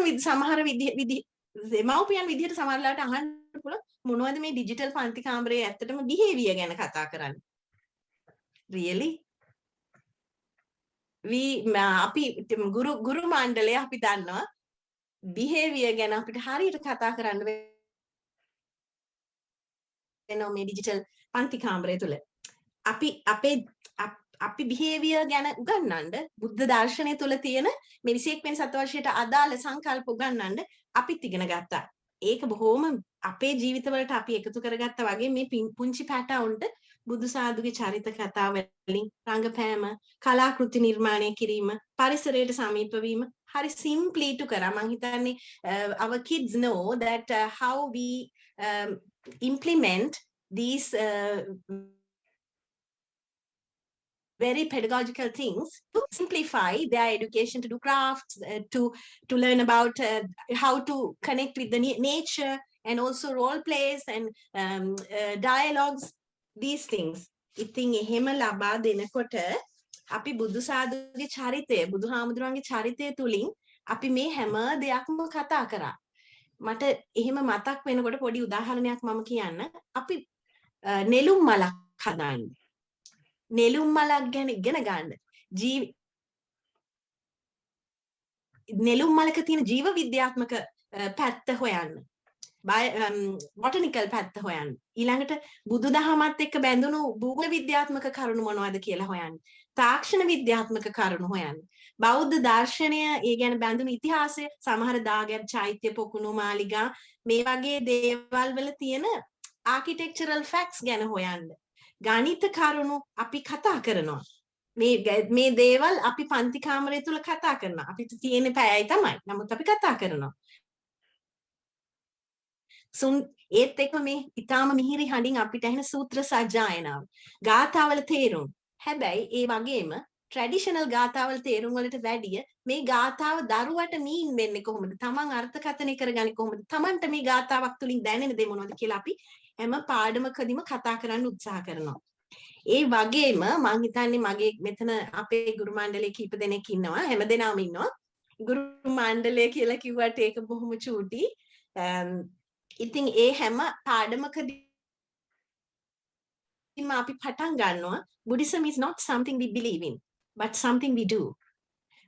විදිහට සමහරලාට අහන්න පුළුවන් මොනවද මේ ඩිජිටල් පන්ති කාමරයේ ඇත්තටම behavior ගැන කතා කරන්නේ. really අපි ගුරු මණ්ඩලය අපි දන්නවා behavior ගැන අපිට හරියට කතා කරන්න වෙනවා මේ ඩිජිටල් පන්ති කාමරය තුල. අපි behavior ගැන උගන්වන්න බුද්ධ දර්ශනය තුල තියෙන මේ 21 වෙනි සතවර්ෂයට අදාළ සංකල්ප උගන්වන්න අපිත් ඉගෙන ගත්තා. ඒක බොහොම අපේ ජීවිතවලට අපි එකතු කරගත්තා වගේ මේ පුංචි පැටවුන්ට බුදු සාදුගේ චරිත කතා වලින් රංගපෑම, කලාකෘති නිර්මාණය කිරීම, පරිසරයට සමීප වීම හරි simply to කරා. මම හිතන්නේ our kids know that how we implement these very pedagogical things to simplify their education, to do crafts, to learn about how to connect with the nature, and also role plays and dialogues, these things. ඉතින් එහෙම ලබා දෙනකොට අපි බුදු සාදුගේ චරිතය, බුදුහාමුදුරන්ගේ චරිතය තුලින් අපි මේ හැම දෙයක්ම කතා කරා. මට එහෙම මතක් වෙනකොට පොඩි උදාහරණයක් මම කියන්න. අපි නෙළුම් මලක් හදන්න. නෙළුම් මලක් ගැන ඉගෙන ගන්න. නෙළුම් මලක තියෙන ජීව විද්‍යාත්මක පැත්ත හොයන්න. බොටනිකල් පැත්ත හොයන්න. ඊළඟට බුදුදහමත් එක්ක බැඳුණු භූගෝල විද්‍යාත්මක කරුණු මොනවද කියලා හොයන්න. තාක්ෂණ විද්‍යාත්මක කරුණු හොයන්න. බෞද්ධ දර්ශනය, ඒ ගැන බැඳුණු ඉතිහාසය, සමහර දාගැබ් චෛත්‍ය පොකුණු මාලිගා මේ වගේ දේවල් වල තියෙන ආකිටෙක්චරල් ෆැක්ට්ස් ගැන හොයන්න. ගණිත කරුණු අපි කතා කරනවා. මේ දේවල් අපි පන්ති කාමරය තුල කතා කරනවා. අපිට තියෙන පැයයි තමයි. නමුත් අපි කතා කරනවා. ඒත් එක්කම මේ ඊටාම මිහිරි හඬින් අපිට ඇහෙන සූත්‍ර සජ්ජායනාව, ගාථාවල තේරුම්. හැබැයි ඒ වගේම ට්‍රැඩිෂනල් ගාථාවල තේරුම් වලට වැඩිය මේ ගාථාව දරුවට මීන් වෙන්නේ කොහොමද? තමන් අර්ථකථනය කරගන්නේ කොහොමද? තමන්ට මේ ගාථාවක් තුලින් දැනෙන දේ මොනවද කියලා අපි හැම පාඩමකදීම කතා කරන්න උත්සාහ කරනවා. ඒ වගේම මම හිතන්නේ මගේ මෙතන අපේ ගුරු මණ්ඩලයේ කීප දෙනෙක් ඉන්නවා. හැමදෙනාම ඉන්නවා. ගුරු මණ්ඩලය කියලා කිව්වට ඒක බොහොම චූටි. ඉතින් ඒ හැම පාඩමකදීම අපි පටන් ගන්නවා Buddhism is not something we believe in, but something we do.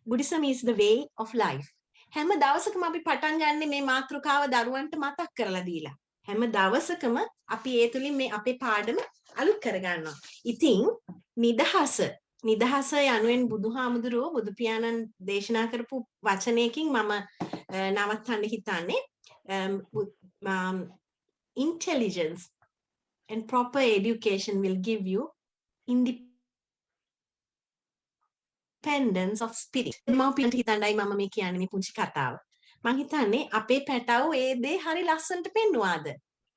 Buddhism is the way of life. හැම දවසකම අපි පටන් ගන්න මේ මාතෘකාව දරුවන්ට මතක් කරලා දීලා. හැම දවසකම අපි ඒ තුලින් මේ අපේ පාඩම අලුත් කරගන්නවා. ඉතින් නිදහස යනුවෙන් බුදුහාමුදුරුවෝ බුදු පියාණන් දේශනා කරපු වචනයකින් මම නවත්තන්න හිතන්නේ intelligence and proper education will give you independence of spirit. මම හිතන්නයි මම මේ කියන්නේ මේ පුංචි කතාව. මම හිතන්නේ අපේ පැටව ඒ දේ හරි ලස්සනට පෙන්නුවාද?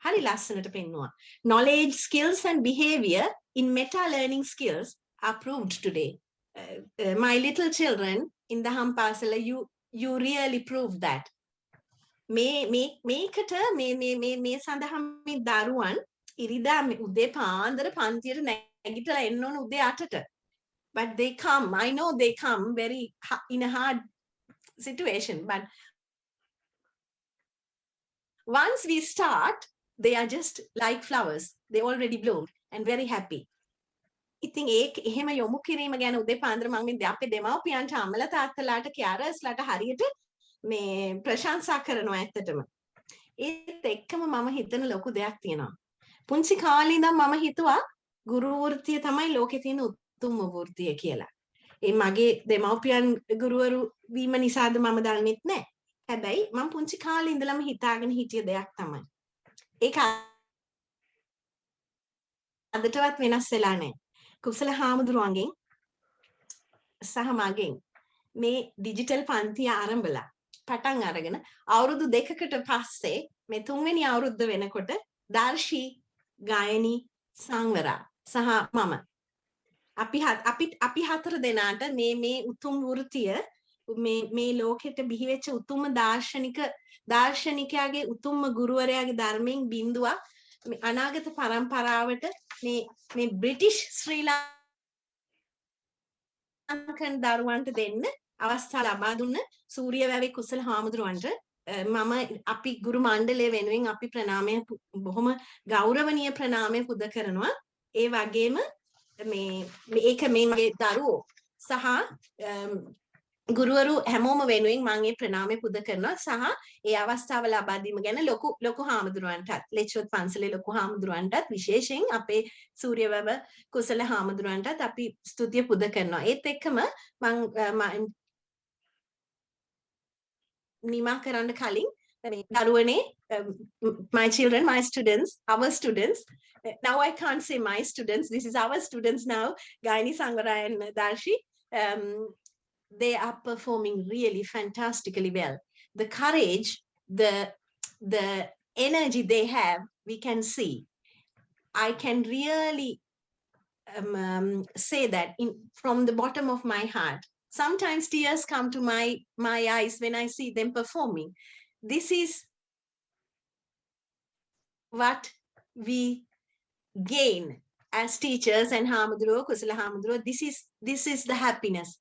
හරි ලස්සනට පෙන්නුවා. Knowledge, skills and behavior in meta learning skills are proved today. My little children in the Hampasala, you really proved that. මේකට මේ සඳහා මේ දරුවන් ඉරිදා උදේ පාන්දර පන්තියට නැගිටලා එන්න ඕන උදේ 8ට. But they come. I know they come very in a hard situation. But once we start, they are just like flowers. They already bloomed and very happy. ඉතින් එහෙම යොමු කිරීම ගැන උදේ පාන්දර මම මේ අපේ දෙමව්පියන්ට අම්මලා තාත්තලාට කියරස්ලාට හරියට මේ ප්‍රශංසා කරනවා ඇත්තටම. ඒත් එක්කම මම හිතන ලොකු දෙයක් තියෙනවා. පුංචි කාලේ ඉඳන් මම හිතුවා ගුරු වෘත්තිය තමයි ලෝකේ තියෙන උතුම්ම වෘත්තිය කියලා. ඒ මගේ දෙමව්පියන් ගුරුවරු වීම නිසාද මම දන්නේත් නැහැ. හැබැයි මම පුංචි කාලේ ඉඳලම හිතාගෙන හිටිය දෙයක් තමයි. ඒක අදටවත් වෙනස් වෙලා නැහැ. කුසල හාමුදුරුවන්ගෙන් සහ මගෙන් මේ ඩිජිටල් පන්තිය ආරම්භලා පටන් අරගෙන අවුරුදු 2කට පස්සේ මේ 3 වෙනි අවුරුද්ද වෙනකොට දර්ශී ගායනී සංවරා සහ මම අපි හතර දෙනාට මේ උතුම් වෘත්තිය මේ ලෝකෙට බිහි වෙච්ච උතුම්ම දාර්ශනිකයාගේ උතුම්ම ගුරුවරයාගේ ධර්මයෙන් බිඳුවක් මේ අනාගත පරම්පරාවට මේ බ්‍රිටිෂ් ශ්‍රී ලංකන් දරුවන්ට දෙන්න අවස්ථාව ලබා දුන්න සූරියවැවේ කුසල හාමුදුරුවන්ට මම අපි ගුරු මණ්ඩලය වෙනුවෙන් අපි ප්‍රණාමය බොහොම ගෞරවනීය ප්‍රණාමය පුද කරනවා. ඒ වගේම මේක මේ දරුවෝ සහ ගුරුවරු හැමෝම වෙනුවෙන් මම මේ ප්‍රණාමය පුද කරනවා සහ ඒ අවස්ථාව ලබා දීම ගැන ලොකු හාමුදුරුවන්ටත් ලෙච්චොත් පන්සලේ ලොකු හාමුදුරුවන්ටත් විශේෂයෙන් අපේ සූර්යවැව කුසල හාමුදුරුවන්ටත් අපි ස්තුතිය පුද කරනවා. ඒත් එක්කම මම නිමා කරන්න කලින් දරුවනේ my children, my students, our students. Now I can't say my students. This is our students now. Gaini Sangara and Darshi. They are performing really fantastically well. The courage, the energy they have, we can see. I can really say that from the bottom of my heart. Sometimes tears come to my eyes when I see them performing. This is what we gain as teachers and Hamaduro, Kusala Hamaduro. This is the happiness.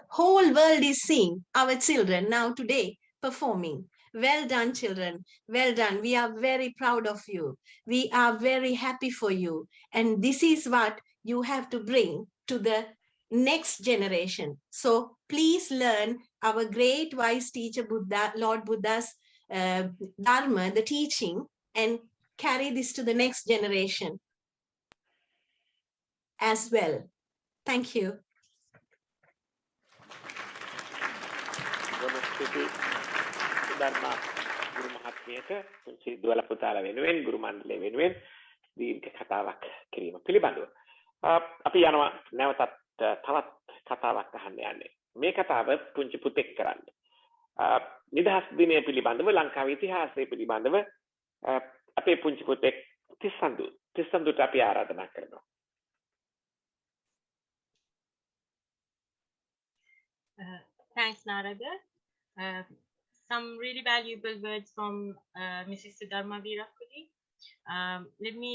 Whole world is seeing our children now today performing. Well done, children. Well done. We are very proud of you. We are very happy for you. And this is what you have to bring to the next generation. So please learn our great wise teacher Buddha, Lord Buddha's Dharma, the teaching, and carry this to the next generation as well. Thank you. ධර්මා ගුරු මහත්මියට පුංචි දුවලා පුතාලා වෙනුවෙන් ගුරු මණ්ඩලය වෙනුවෙන් දීර්ඝ කතාවක් කිරීම පිළිබඳව අපි යනවා නැවතත් තවත් කතාවක් අහන්න යන්නේ. මේ කතාව පුංචි පුතෙක් කරන්න. නිදහස් දිනය පිළිබඳව ලංකාවේ ඉතිහාසය පිළිබඳව අපේ පුංචි පුතෙක් තිස්සන්දුට අපි ආරාධනා කරනවා. Thanks, Narada. Some really valuable words from Mrs. Sudharma Virakudi. Let me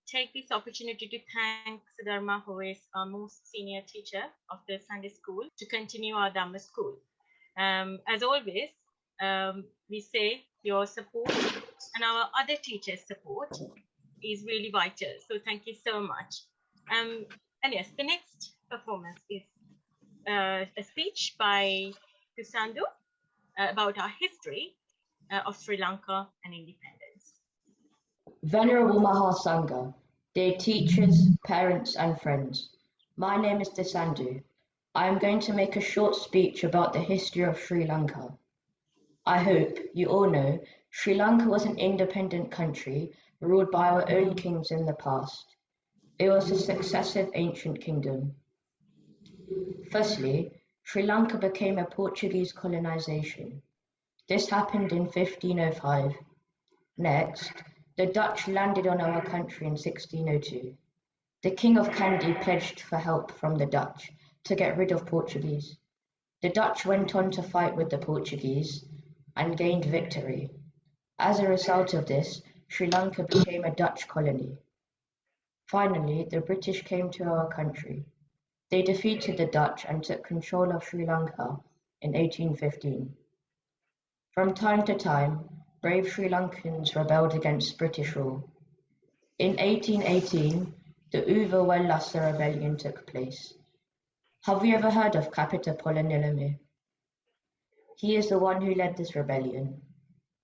take this opportunity to thank Sudharma, who is our most senior teacher of the Sunday school, to continue our Dhamma school. As always, we say your support and our other teachers' support is really vital. So thank you so much. And yes, the next performance is a speech by Kusandu about our history of Sri Lanka and independence. Venerable Mahasangha, dear teachers, parents and friends, my name is Desandu. I am going to make a short speech about the history of Sri Lanka. I hope you all know Sri Lanka was an independent country ruled by our own kings in the past. It was a successive ancient kingdom. Firstly, Sri Lanka became a Portuguese colonization. This happened in 1505. Next, the Dutch landed on our country in 1602. The King of Kandy pledged for help from the Dutch to get rid of Portuguese. The Dutch went on to fight with the Portuguese and gained victory. As a result of this, Sri Lanka became a Dutch colony. Finally, the British came to our country. They defeated the Dutch and took control of Sri Lanka in 1815. From time to time, brave Sri Lankans rebelled against British rule. In 1818, the Uva Wellassa rebellion took place. Have you ever heard of Kapita Polanilame? He is the one who led this rebellion.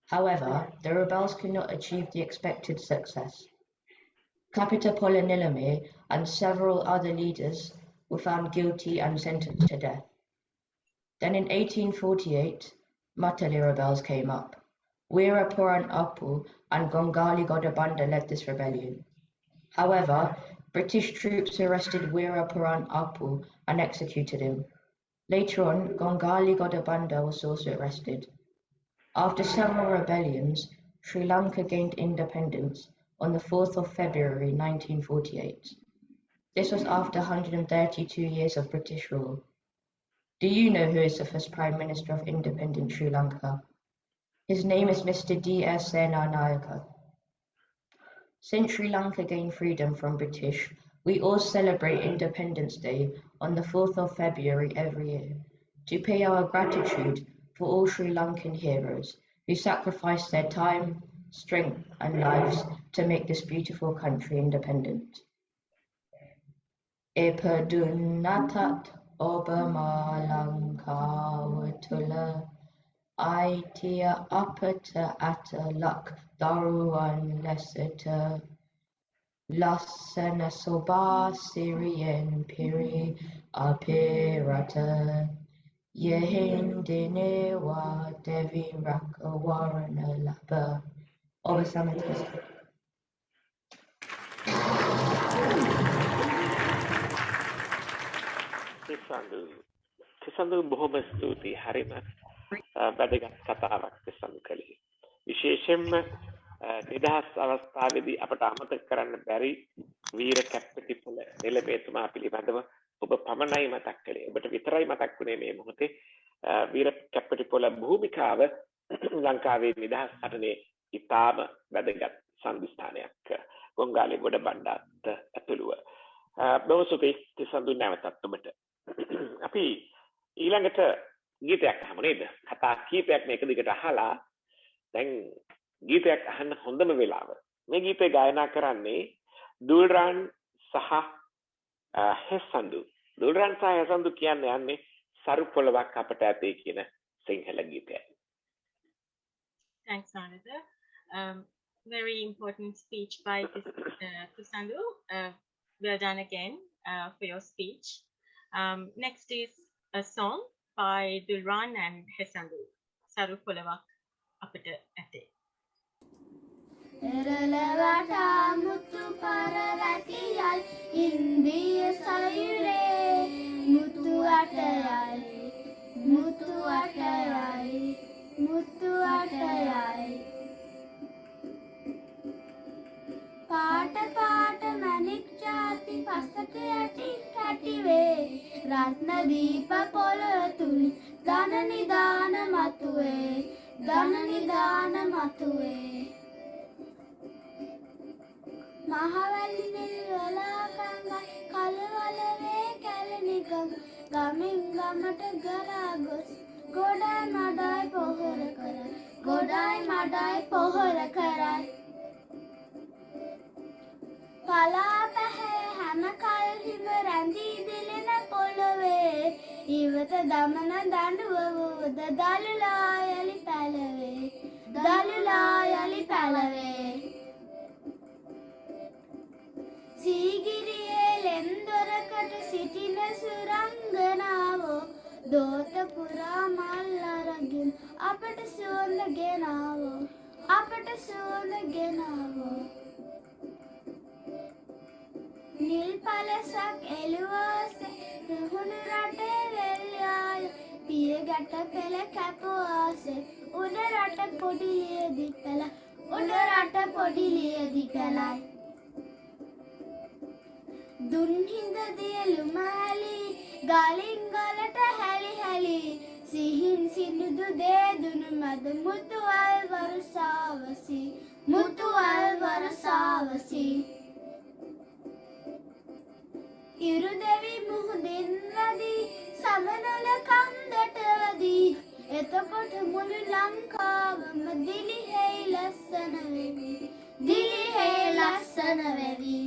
However, the rebels could not achieve the expected success. Kapita Polanilame and several other leaders were found guilty and sentenced to death. Then in 1848, Matali rebels came up. Weerapuran Apu and Gongali Godabanda led this rebellion. However, British troops arrested Weerapuran Apu and executed him. Later on, Gongali Godabanda was also arrested. After several rebellions, Sri Lanka gained independence on the 4th of February 1948. This was after 132 years of British rule. Do you know who is the first Prime Minister of independent Sri Lanka? His name is Mr. D.S. Senanayake. Since Sri Lanka gained freedom from British, we all celebrate Independence Day on the 4th of February every year to pay our gratitude for all Sri Lankan heroes who sacrificed their time, strength and lives to make this beautiful country independent. Epadunatat Obamalanka Aitia Apata Atalak Daruan Lesita Lasana Soba Syrian Piri Apirata Yehindinewa Devi Raka Warana Lapa over Samatas. තිසඳු බොහොම ස්තුතියි. හරිම වැදගත් කතාවක් තිසඳු කළේ. විශේෂයෙන්ම නිදහස් අවස්ථාවේදී අපට අමතක කරන්න බැරි වීර කැප්පෙටිපොළ නිලමේතුමා පිළිබඳව ඔබ පමණයි මතක් කළේ. ඔබට විතරයි මතක් වුණේ මේ මොහොතේ වීර කැප්පෙටිපොළ භූමිකාව ලංකාවේ නිදහස් සටනේ ඉතාම වැදගත් සම්දිස්ථානයක්. ගොංගාලේ ගොඩ බණ්ඩාත් ඇතුළුව. බොහොම සුපේ තිසඳු නැවතත් ඔබට. අපි ඊළඟට ගීතයක් අහමු නේද? කතා කීපයක් මේක දිගට අහලා දැන් ගීතයක් අහන්න හොඳම වෙලාව. මේ ගීතය ගායනා කරන්නේ දුල්රන් සහ හෙසඳු. දුල්රන් සහ හෙසඳු කියන්නේ යන්නේ සරු පොළවක් අපට ඇතේ කියන Sinhala ගීතයයි. Thanks, Ananda. Very important speech by Kusandu. Well done again for your speech. Next is a song by Dulran and Hesandu. Saru Polawak Apata Ate. Eralawata mutu pararatiyai Indiya sayure mutu atayai mutu atayai mutu atayai Paata paata manik jati pasata yati katiwe Ratna deepa pola tuli dana nidana matuwe Mahavali nilwala kanga kalwalave kalanigang gamin gamata garagos godai madai pohora karai Palapahe hama kalhim randi dilena polove Ivata damana danduva dalulayali palave Sigiriye lendorakata sitina suranganawo Dotapura mallaragin apata suwanda genawo Nil palasak eluwase ruhunu rate velyaay piye gatta pela kapuwase udarata podiliye dipelai Dunhinda diyelu mali galingalata hali sihin sinudu dedunu mad mutu alvaru savasi ඉරු දෙවි මුහුදින් වැදී සමනල කන්දට වැදී එතකොට මුළු ලංකාවම දිලිහෙයි ලස්සන වෙවි දිලිහෙයි ලස්සන වෙවි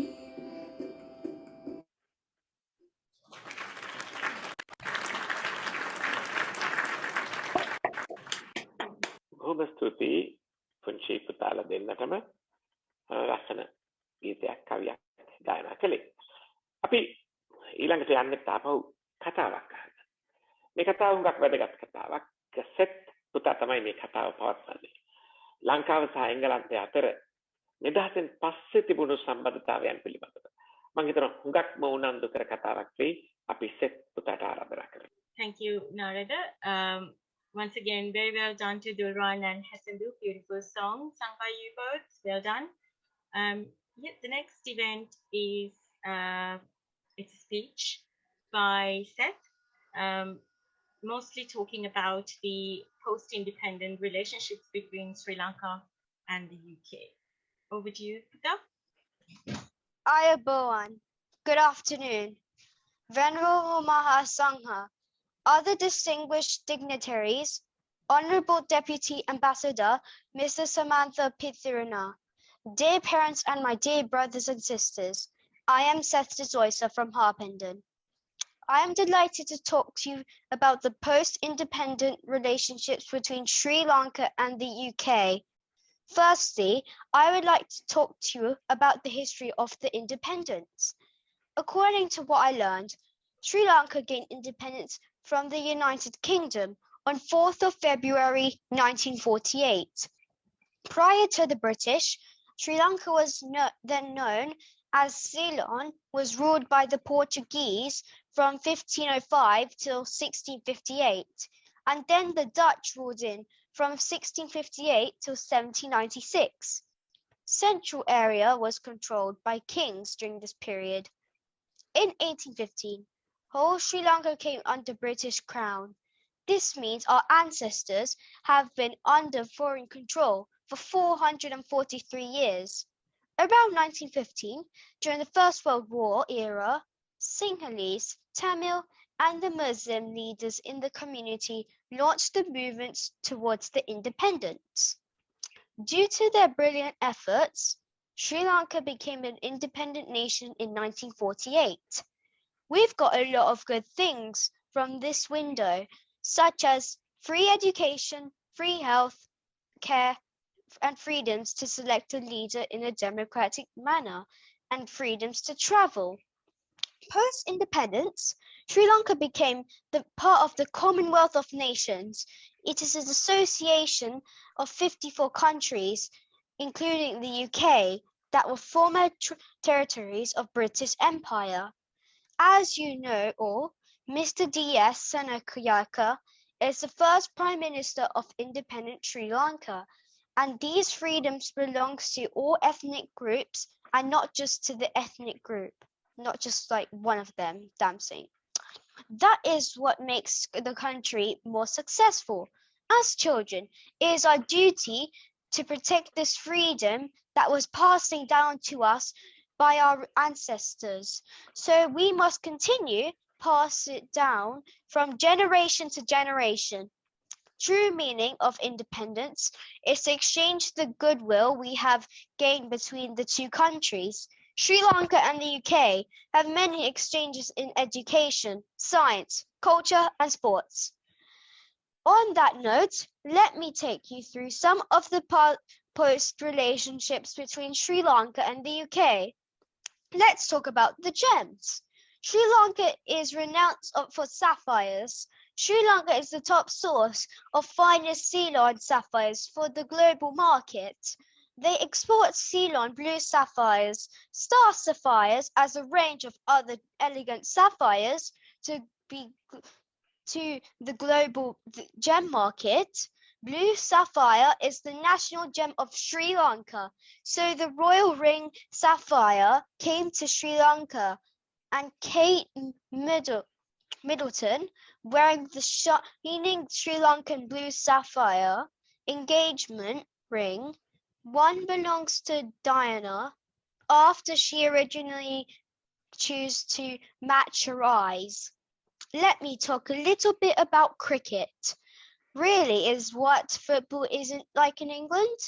බොහොම ස්තුතියි පුංචි පුතාලා දෙන්නටම ලස්සන ගීතයක් කවියක් ගායනා කළේ. අපි ඊළඟට යන්නේ තාපහු කතාවක් අහන්න. මේ කතාව හුඟක් වැදගත් කතාවක්. සෙත් පුතා තමයි මේ කතාව පවත්වන්නේ. ලංකාව සහ එංගලන්තය අතර නිදහසෙන් පස්සේ තිබුණු සම්බන්ධතාවයන් පිළිබඳව. මම හිතනවා හුඟක්ම උනන්දු කර කතාවක් වෙයි. අපි සෙත් පුතාට ආරාධනා කරමු. Thank you, Narada. Once again, very well done to Dulran and Hasandu. Beautiful song sung by you both. Well done. Yeah, the next event is it's a speech by Seth, mostly talking about the post-independent relationships between Sri Lanka and the UK. Over to you, Pita. Ayubowan. Good afternoon. Venerable Mahasangha, other distinguished dignitaries, Honourable Deputy Ambassador Mr. Samantha Pithirana, dear parents and my dear brothers and sisters, I am Seth Dezoisa from Harpenden. I am delighted to talk to you about the post-independent relationships between Sri Lanka and the UK. Firstly, I would like to talk to you about the history of the independence. According to what I learned, Sri Lanka gained independence from the United Kingdom on 4th of February 1948. Prior to the British, Sri Lanka was then known as Ceylon, was ruled by the Portuguese from 1505 till 1658, and then the Dutch ruled in from 1658 till 1796. Central area was controlled by kings during this period. In 1815, whole Sri Lanka came under British Crown. This means our ancestors have been under foreign control for 443 years. Around 1915, during the First World War era, Sinhalese, Tamil, and the Muslim leaders in the community launched the movements towards the independence. Due to their brilliant efforts, Sri Lanka became an independent nation in 1948. We've got a lot of good things from this window, such as free education, free health care, and freedoms to select a leader in a democratic manner, and freedoms to travel. Post-independence, Sri Lanka became the part of the Commonwealth of Nations. It is an association of 54 countries, including the UK, that were former territories of British Empire. As you know all, Mr. D.S. Senakayaka is the first Prime Minister of independent Sri Lanka, and these freedoms belong to all ethnic groups and not just to the ethnic group, not just like one of them, dancing. That is what makes the country more successful. As children, it is our duty to protect this freedom that was passing down to us by our ancestors. So we must continue pass it down from generation to generation. True meaning of independence is to exchange the goodwill we have gained between the two countries. Sri Lanka and the UK have many exchanges in education, science, culture, and sports. On that note, let me take you through some of the post relationships between Sri Lanka and the UK. Let's talk about the gems. Sri Lanka is renowned for sapphires. Sri Lanka is the top source of finest Ceylon sapphires for the global market. They export Ceylon blue sapphires, star sapphires as a range of other elegant sapphires to the global gem market. Blue sapphire is the national gem of Sri Lanka, so the royal ring sapphire came to Sri Lanka, and Kate Middleton, wearing the shining Sri Lankan blue sapphire engagement ring. One belongs to Diana after she originally choose to match your eyes. Let me talk a little bit about cricket. Really is what football isn't like in England.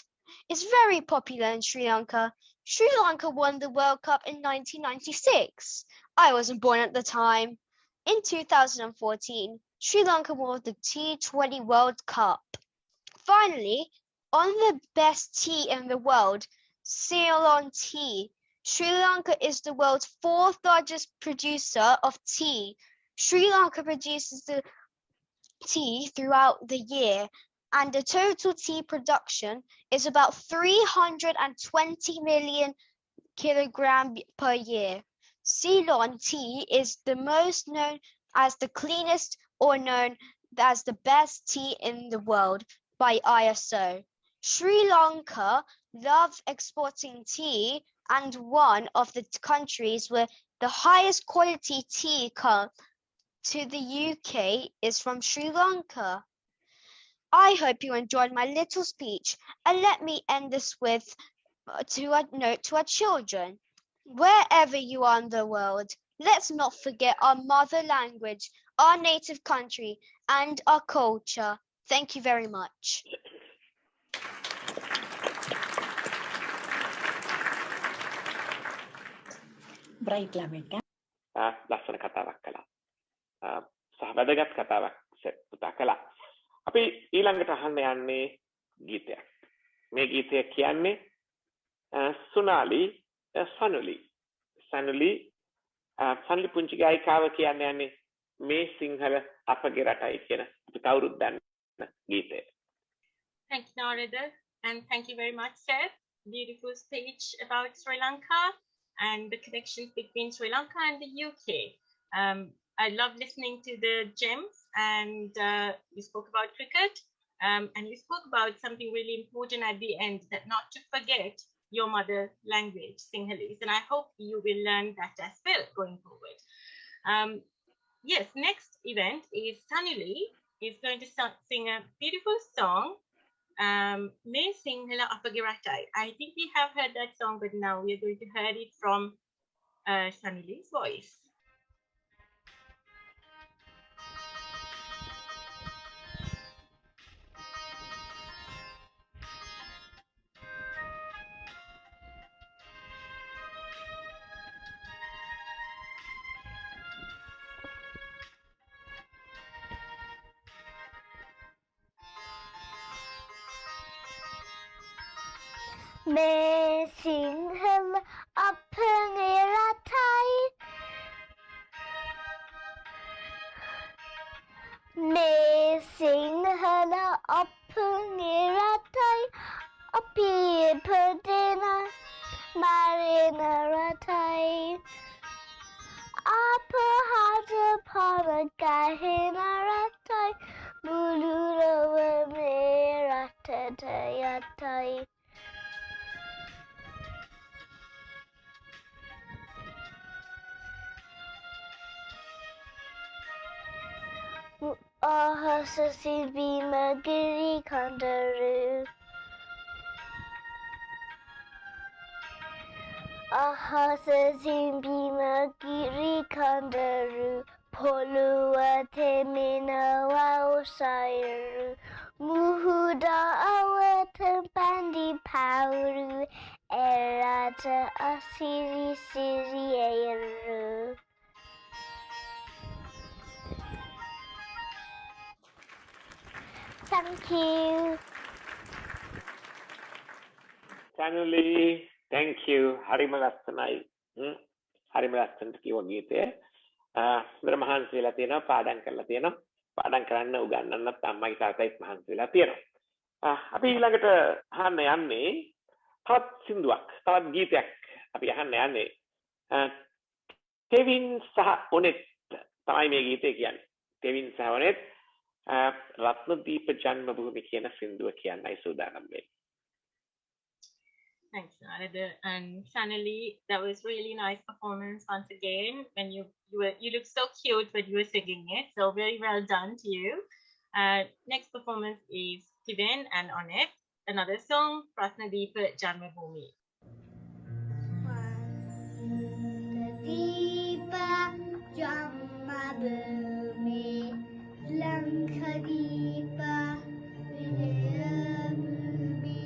It's very popular in Sri Lanka. Sri Lanka won the World Cup in 1996. I wasn't born at the time. In 2014, Sri Lanka won the T20 World Cup. Finally, on the best tea in the world, Ceylon tea. Sri Lanka is the world's fourth largest producer of tea. Sri Lanka produces the tea throughout the year, and the total tea production is about 320 million kilograms per year. Ceylon tea is the most known as the cleanest or known as the best tea in the world by ISO. Sri Lanka loves exporting tea, and one of the countries where the highest quality tea comes to the UK is from Sri Lanka. I hope you enjoyed my little speech, and let me end this with a note to our children. Wherever you are in the world, let's not forget our mother language, our native country, and our culture. Thank you very much. Bright ළමෙක් ලස්සන කතාවක් කළා. සහ වැදගත් කතාවක් පුතා කළා. අපි ඊළඟට අහන්න යන්නේ ගීතයක්. මේ ගීතය කියන්නේ සුනාලි සනුලි. සනුලි පුංචි ගායිකාව කියන්නේ යන්නේ මේ සිංහල අපගේ රටයි කියන අපි කවුරුත් දන්න ගීතය. Thank you, Narada, and thank you very much, Seth. Beautiful speech about Sri Lanka and the connections between Sri Lanka and the UK. I love listening to the gems, and you spoke about cricket, and you spoke about something really important at the end, that not to forget your mother language, Sinhalese, and I hope you will learn that as well going forward. Yes, next event is Sunny is going to sing a beautiful song, Me Singhala Apagiratai. I think we have heard that song, but now we are going to hear it from Sunny's voice. Me Sinhala Apagiratai. Me Singhala Apagiratai. Api Perdena Marina Ratai. Apa Haja Paragahina Ratai. Bulura Me Ratatayatai. Ahasasi Bima Giri Kandaru. Ahasasi Bima Giri Kandaru. Polua Temina Wausairu. Muhuda Awatan Pandi Pauru. Erata Asiri Siri Eru. Thank you. Sanuli, thank you. Harima lassanai. Harima lassanට කියව ගීතය. මම මහන්සි වෙලා තියෙනවා, පාඩම් කරලා තියෙනවා. පාඩම් කරන්න උගන්වන්නත් අම්මයි තාත්තයිත් මහන්සි වෙලා තියෙනවා. අපි ඊළඟට අහන්න යන්නේ තවත් සින්දුවක්, තවත් ගීතයක් අපි අහන්න යන්නේ. කෙවින් සහ ඔනෙත් තමයි මේ ගීතය කියන්නේ. කෙවින් සහ ඔනෙත් රත්නදීප ජන්මභූමි කියන සින්දුව කියන්නයි සූදානම් වෙන්නේ. Thanks, Narada. And Sanali, that was really nice performance once again. When you look so cute when you were singing it. So very well done to you. Next performance is Kiven and Onet, another song, Prasnadeepa Janmabhoomi. Jammabhoomi Lankadeepa Vijayabhoomi.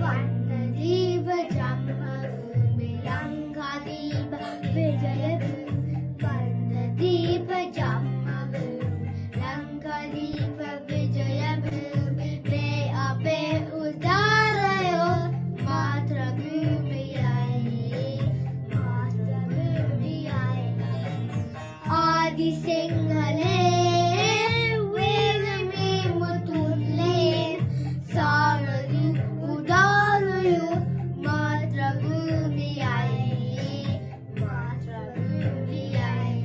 Vannadeeva Jammabhoomi Lankadeepa Vijayabhoomi. Vannadeeva Jammabhoomi Lankadeepa Vijayabhoomi. Me ape udarayo Matrabhoomiyayi Matrabhoomiyayi. Adi Singhale Vedami Mutulle Saradu udarayo Matrabhoomiyayi Matrabhoomiyayi.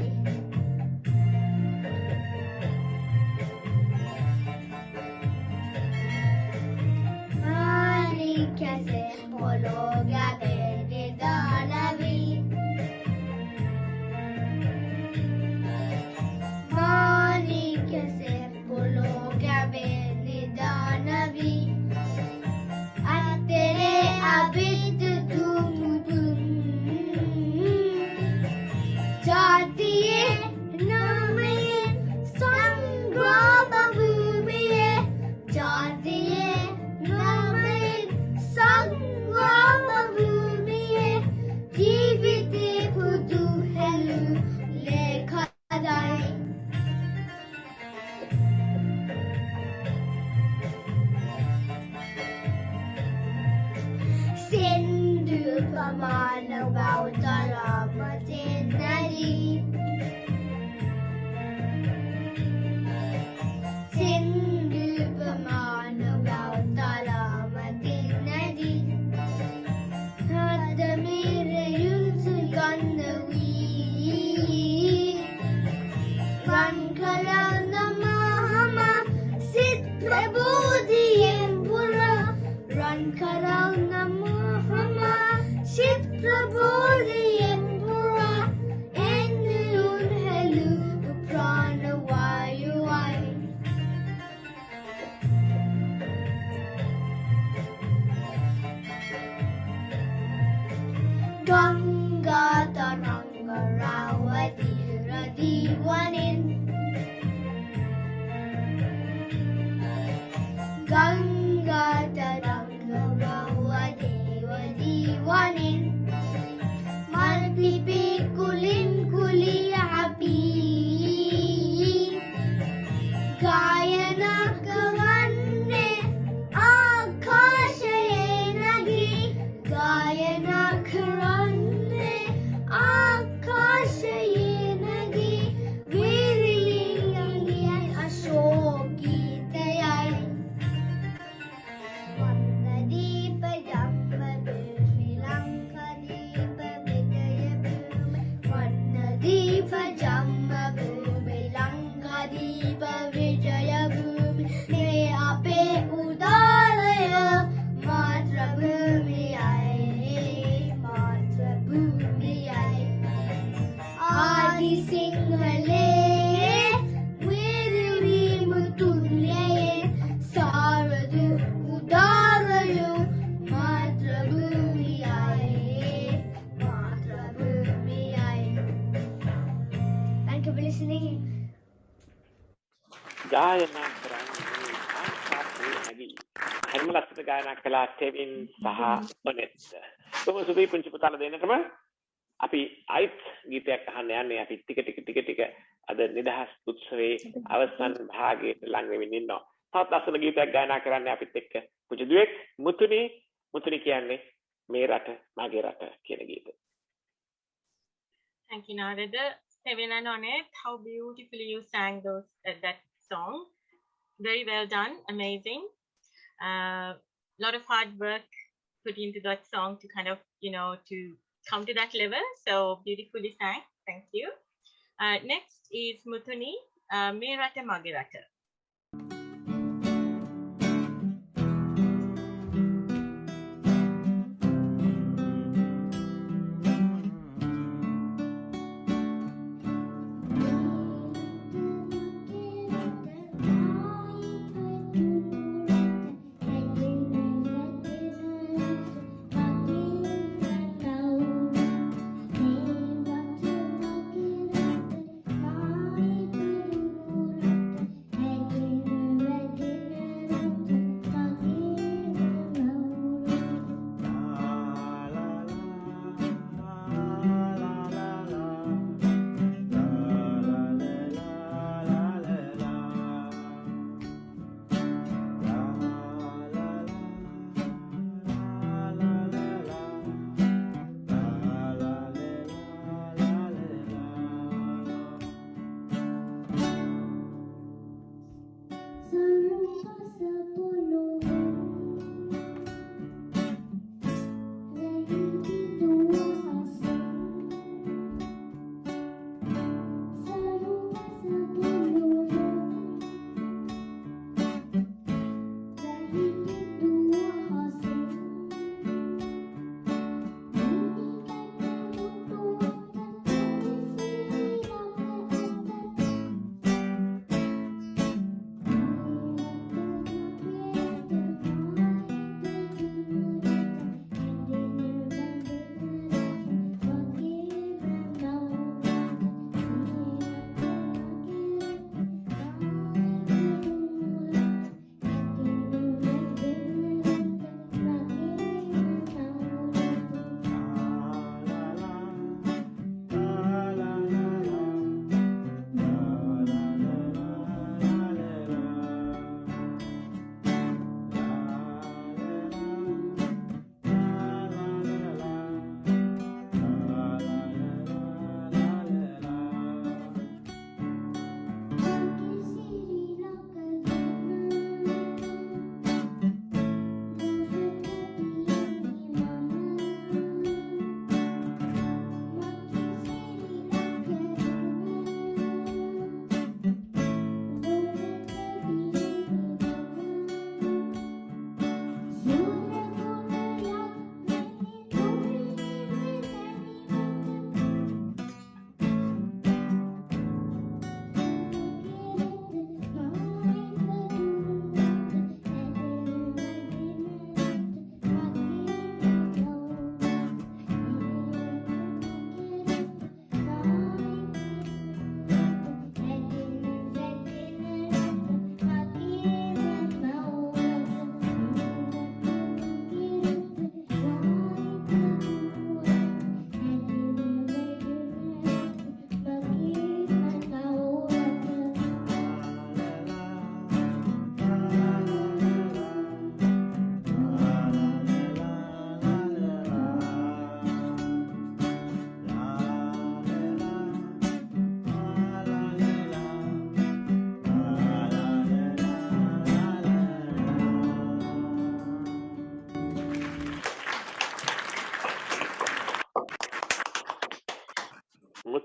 Manikase pologa bedanavi. Manikase pologa bedanavi. Attere abid tumudum. Jatiye namaye sangrama bhumiye. Jatiye namaye sangrama bhumiye. Jeevite pudu helu lekhadai. Sindhu pamana vautara matinari. Sindhu pamana vautara matinari. Hadamire yunsu gannavi. Rankala namahama sit prabodhiyem pura. Rankala namahama sit prabodhiyem pura. Endun helu prana vayuvai. Ganga taranga ravati radivanin. Ganga taranga ravati radivanin. Malpipi kulin kuli api. Gayana kavanne akashaye nagi. Gayana karanne akashaye nagi. Viriliyan ashokitayai. Vannadeepa Jammabhoomi Lankadeepa Vijayabhoomi. Vannadeepa Jammabhoomi Lankadeepa Vijayabhoomi. Me ape udarayo Matrabhoomiyayi Matrabhoomiyayi. Adi Singhale Vedami Mutulle Saradu udarayo Matrabhoomiyayi Matrabhoomiyayi. Thank you for listening. ගායනා කරන්නේ ආශාපේ නැගී. හැම ලස්සන ගායනා කළා ටෙවින් සහ ඔනෙත්. කොහොම සුපී පුංචි පුතාලා දෙන්නටම අපි අයිත් ගීතයක් අහන්න යන්නේ. අපි ටික අද නිදහස් උත්සවයේ අවසන් භාගයට ලං වෙමින් ඉන්නවා. තවත් ලස්සන ගීතයක් ගායනා කරන්නේ අපිත් එක්ක පුංචි දුවෙක් මුතුනි කියන්නේ මේ රට මගේ රට කියන ගීතය. Thank you, Narada. Seven and Onet, how beautifully you sang that song. Very well done, amazing. Lot of hard work put into that song to kind of, to come to that level. So beautifully sang. Thank you. Next is Muthuni, Me Rata Mage Rata.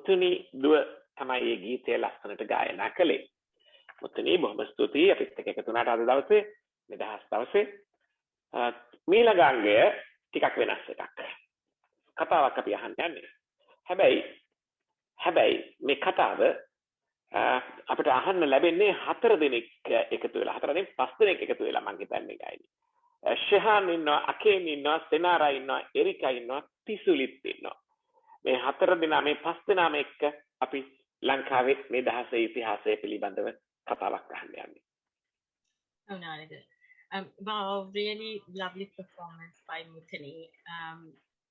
මුතුනි දුව තමයි මේ ගීතය ලස්සනට ගායනා කළේ. මුතුනි බොහොම ස්තුතියි අපිත් එක්ක එකතු වුණාට අද දවසේ නිදහස් දවසේ. මීළඟ අංගය ටිකක් වෙනස් එකක්. කතාවක් අපි අහන්න යන්නේ. හැබැයි මේ කතාව අපිට අහන්න ලැබෙන්නේ 4 දෙනෙක් එකතු වෙලා 4 දෙනෙක් 5 දෙනෙක් එකතු වෙලා මම හිතන්නේ ගායනය. ශෙහාන් ඉන්නවා, අකේන් ඉන්නවා, සෙනාරා ඉන්නවා, එරිකා ඉන්නවා, තිසුලිත් ඉන්නවා. මේ 4 දෙනා මේ 5 දෙනාම එක්ක අපි ලංකාවේ මේ දහසේ ඉතිහාසය පිළිබඳව කතාවක් අහන්න යන්නේ. Oh, no, wow, really lovely performance by Mutani.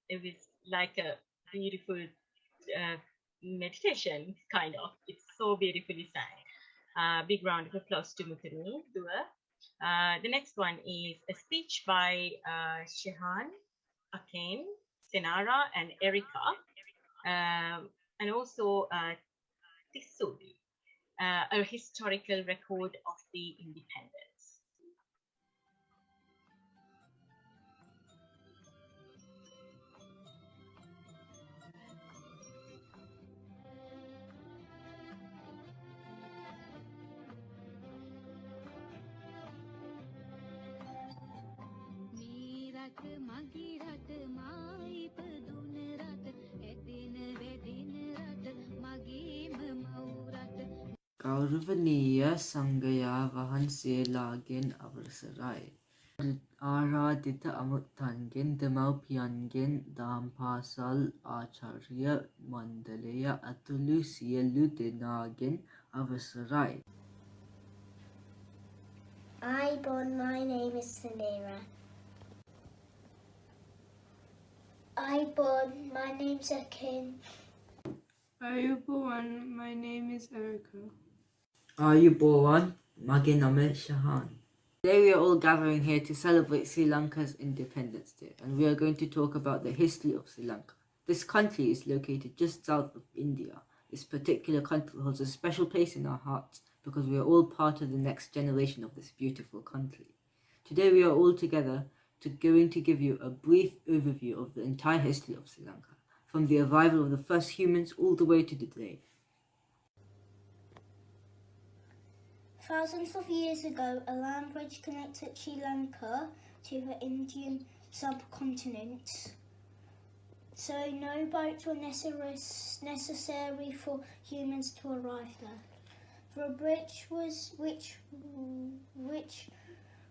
It was like a beautiful meditation, kind of. It's so beautifully sang. Big round of applause to Mutani. The next one is a speech by Shehan, Aken, Senara, and Erika, and also Tisuli, a historical record of the independence. ගෞරවනීය සංඝයා වහන්සේලාගෙන් අවසරයි. ආරාධිත අමුත්තන්ගෙන් දෙමව්පියන්ගෙන් දහම් පාසල් ආචාර්ය මණ්ඩලය ඇතුළු සියලු දෙනාගෙන් අවසරයි. Hi, Bon. My name is Sanera. Hi, Bon. My name's Akin. Ayubowan, my name is Erica. Ayubowan, mage name Shahan. Today we are all gathering here to celebrate Sri Lanka's Independence Day, and we are going to talk about the history of Sri Lanka. This country is located just south of India. This particular country holds a special place in our hearts because we are all part of the next generation of this beautiful country. Today we are all together going to give you a brief overview of the entire history of Sri Lanka, from the arrival of the first humans all the way to today. Thousands of years ago, a land bridge connected Sri Lanka to the Indian subcontinent, so no boats were necessary for humans to arrive there. The bridge which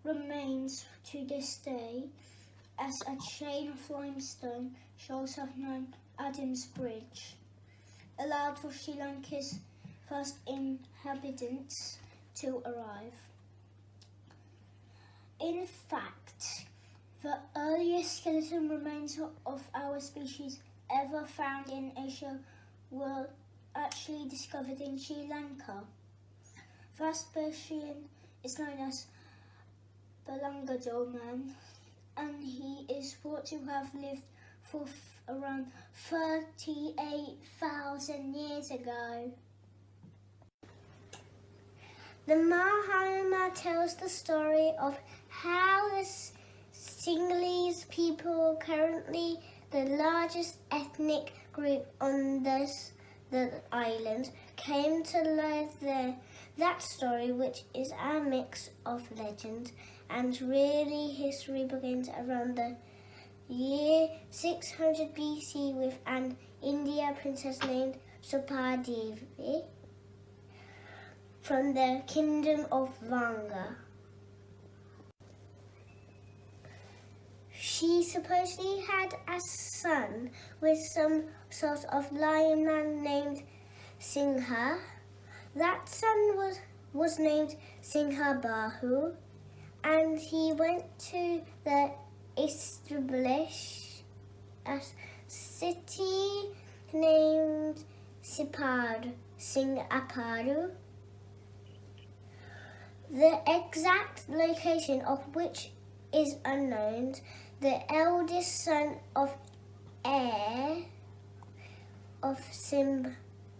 remains to this day as a chain of limestone shoals have known Adam's Bridge, allowed for Sri Lanka's first inhabitants to arrive. In fact, the earliest skeleton remains of our species ever found in Asia were actually discovered in Sri Lanka. First Persian is known as the Langado man, and he is thought to have lived for around 38,000 years ago. The Mahabharata tells the story of how the Sinhalese people, currently the largest ethnic group on the island, came to live there. That story, which is a mix of legend and really history, begins around the year 600 BC with an Indian princess named Supadevi from the kingdom of Vanga. She supposedly had a son with some sort of lion man named Singha. That son was named Singha Bahu, and he went to the established a city named Singaparu. The exact location of which is unknown. The eldest son of heir of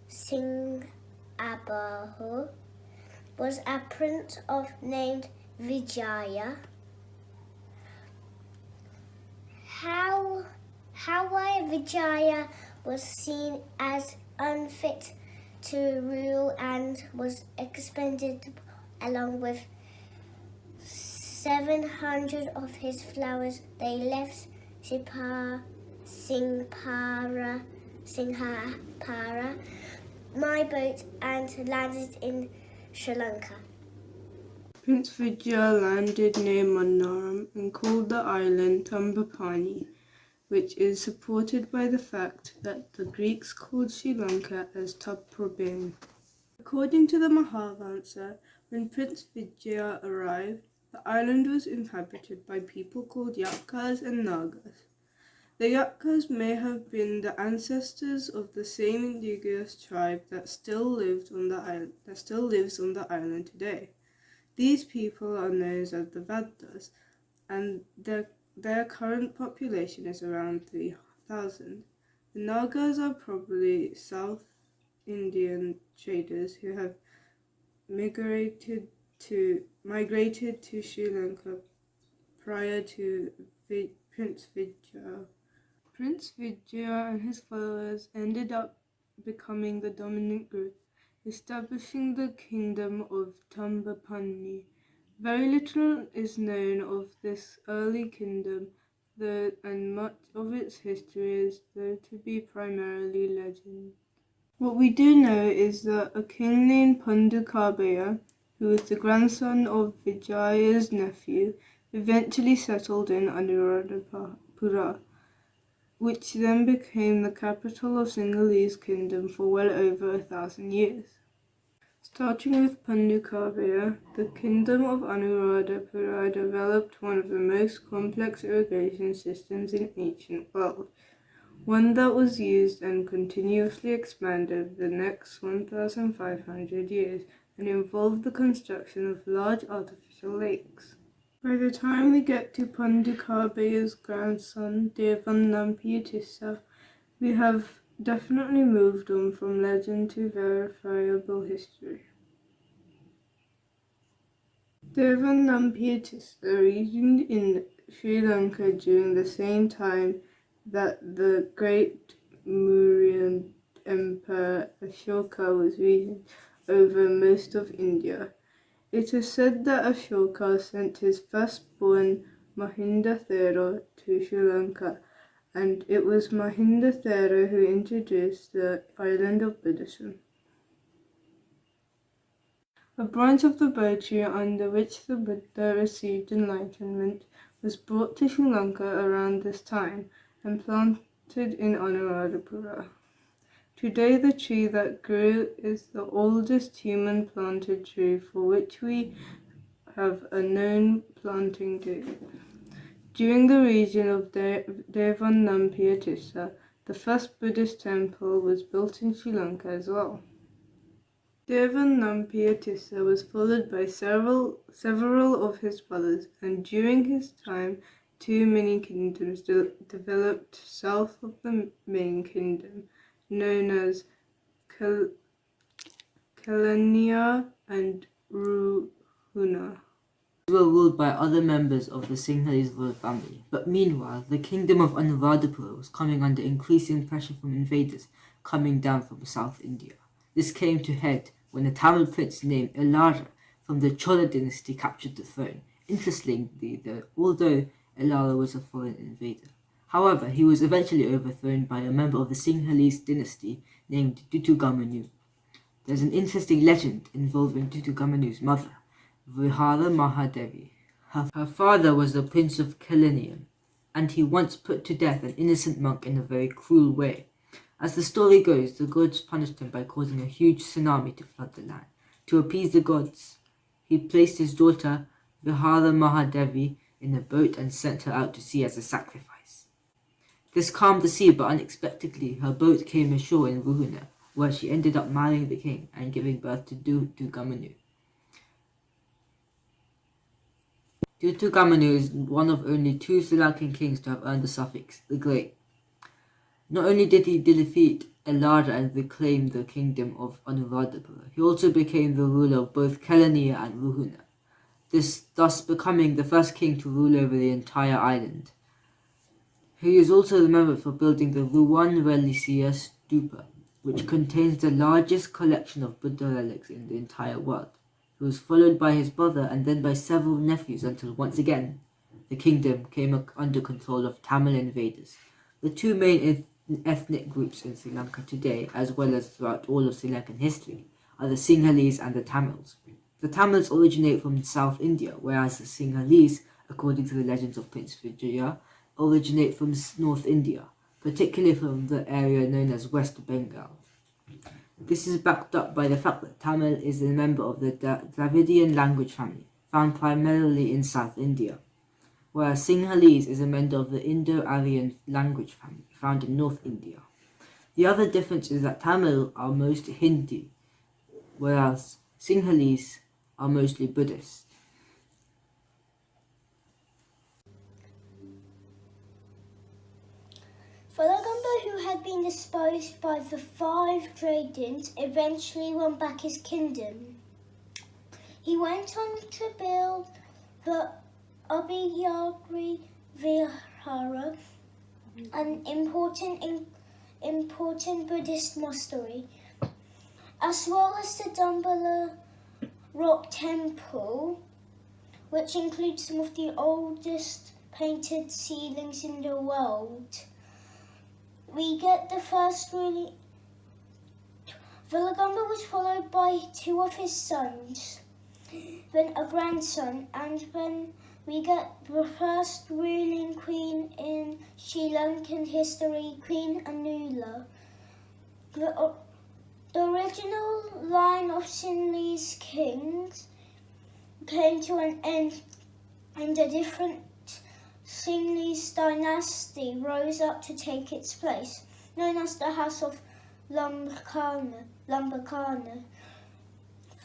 Singaparu was a prince named Vijaya. How Vijaya was seen as unfit to rule and was expended along with 700 of his followers. They left Singhapara, my boat, and landed in Sri Lanka. Prince Vijaya landed near Mannaram and called the island Tambapani, which is supported by the fact that the Greeks called Sri Lanka as Taprobane. According to the Mahavansa, when Prince Vijaya arrived, the island was inhabited by people called Yakas and Nagas. The Yakas may have been the ancestors of the same indigenous tribe that still lives on the island today. These people are known as the Vadas, and their current population is around 3,000. The Nagas are probably South Indian traders who have migrated to Sri Lanka prior to Prince Vijaya. Prince Vijaya and his followers ended up becoming the dominant group, establishing the kingdom of Tambapani. Very little is known of this early kingdom, and much of its history is thought to be primarily legend. What we do know is that a king named Pandukabaya, who was the grandson of Vijaya's nephew, eventually settled in Anuradhapura, which then became the capital of Sinhalese kingdom for well over 1,000 years. Starting with Pandukabaya, the kingdom of Anuradhapura developed one of the most complex irrigation systems in ancient world, one that was used and continuously expanded the next 1,500 years and involved the construction of large artificial lakes. By the time we get to Pandukabaya's grandson, Devannampiyatissa, we have definitely moved on from legend to verifiable history. Devannampiyatissa reigned in Sri Lanka during the same time that the great Mauryan Emperor Ashoka was reigning over most of India. It is said that Ashoka sent his firstborn Mahinda Thera to Sri Lanka, and it was Mahinda Thera who introduced the island of Buddhism. A branch of the Bodhi under which the Buddha received enlightenment was brought to Sri Lanka around this time and planted in Anuradhapura. Today the tree that grew is the oldest human planted tree for which we have a known planting date. During the reign of Devannampiyatissa, the first Buddhist temple was built in Sri Lanka as well. Devannampiyatissa was followed by several of his brothers, and during his time, two mini kingdoms developed south of the main kingdom, known as Kelaniya and Ruhuna. These were ruled by other members of the Sinhalese royal family, but meanwhile, the kingdom of Anuradhapura was coming under increasing pressure from invaders coming down from South India. This came to head when a Tamil prince named Elara from the Chola dynasty captured the throne. Interestingly, although Elara was a foreign invader, however, he was eventually overthrown by a member of the Sinhalese dynasty named Dutugamanu. There's an interesting legend involving Dutugamanu's mother, Vihara Mahadevi. Her father was the prince of Kelaniya, and he once put to death an innocent monk in a very cruel way. As the story goes, the gods punished him by causing a huge tsunami to flood the land. To appease the gods, he placed his daughter, Vihara Mahadevi, in a boat and sent her out to sea as a sacrifice. This calmed the sea, but unexpectedly, her boat came ashore in Ruhuna, where she ended up marrying the king and giving birth to Dutugamanu. Dutugamanu is one of only two Sri Lankan kings to have earned the suffix, the Great. Not only did he defeat Elara and reclaim the kingdom of Anuradhapura, he also became the ruler of both Kelaniya and Ruhuna, thus becoming the first king to rule over the entire island. He is also remembered for building the Ruwan Relisia Stupa, which contains the largest collection of Buddha relics in the entire world. He was followed by his brother and then by several nephews until once again the kingdom came under control of Tamil invaders. The two main ethnic groups in Sri Lanka today, as well as throughout all of Sri Lankan history, are the Sinhalese and the Tamils. The Tamils originate from South India, whereas the Sinhalese, according to the legends of Prince Vijaya, originate from North India, particularly from the area known as West Bengal. This is backed up by the fact that Tamil is a member of the Dravidian language family, found primarily in South India, whereas Sinhalese is a member of the Indo-Aryan language family, found in North India. The other difference is that Tamil are most Hindi, whereas Sinhalese are mostly Buddhist. Vilagamba, who had been disposed by the 5 Dradins, eventually won back his kingdom. He went on to build the Abhiyagri Vihara, an important Buddhist monastery, as well as the Dumbala Rock Temple, which includes some of the oldest painted ceilings in the world. We get the first really... Vilagamba was followed by 2 of his sons, then a grandson, and then we get the first ruling queen in Sri Lankan history, Queen Anula. The original line of Sinhalese kings came to an end, and a different Sinhalese dynasty rose up to take its place, known as the House of Lumbakana.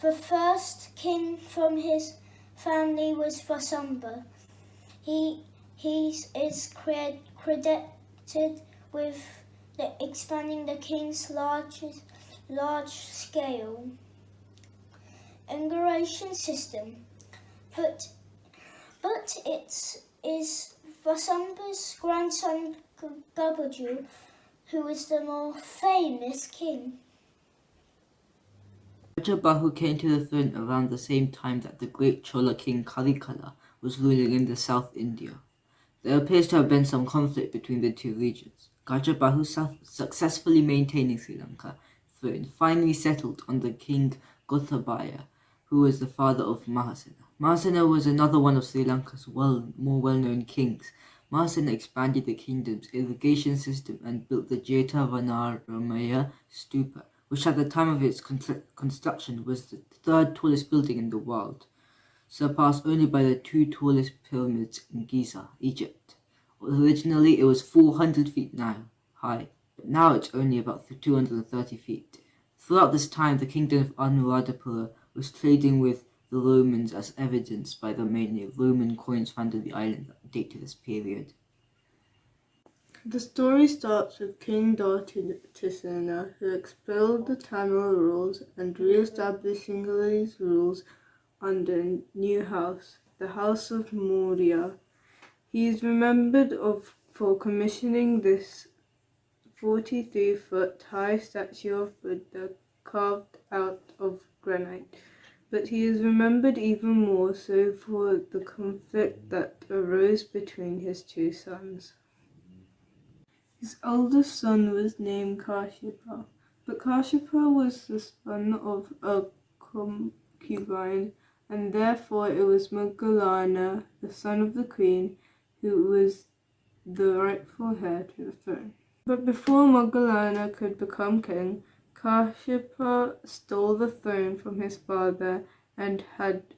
The first king from his family was Vasamba. He is credited with expanding the king's large scale irrigation system, but it is Vasamba's grandson Gabaju who is the more famous king. Rajabahu came to the throne around the same time that the great Chola king Karikala was ruling in the South India. There appears to have been some conflict between the two regions. Rajabahu, successfully maintaining Sri Lanka throne, finally settled under King Gotabaya, who was the father of Mahasena. Mahasena was another one of Sri Lanka's more well-known kings. Mahasena expanded the kingdom's irrigation system and built the Jetavanaramaya Stupa, which at the time of its construction was the 3rd tallest building in the world, surpassed only by the 2 tallest pyramids in Giza, Egypt. Originally, it was 400 feet high, but now it's only about 230 feet. Throughout this time, the kingdom of Anuradhapura was trading with the Romans, as evidenced by the mainly Roman coins found in the island that date to this period. The story starts with King Dartisena, who expelled the Tamil rules and re-established Sinhalese rules under a new house, the House of Maurya. He is remembered for commissioning this 43-foot high statue of Buddha carved out of granite, but he is remembered even more so for the conflict that arose between his 2 sons. His eldest son was named Kashyapa, but Kashyapa was the son of a concubine, and therefore it was Moggallana, the son of the queen, who was the rightful heir to the throne. But before Moggallana could become king, Kashyapa stole the throne from his father and had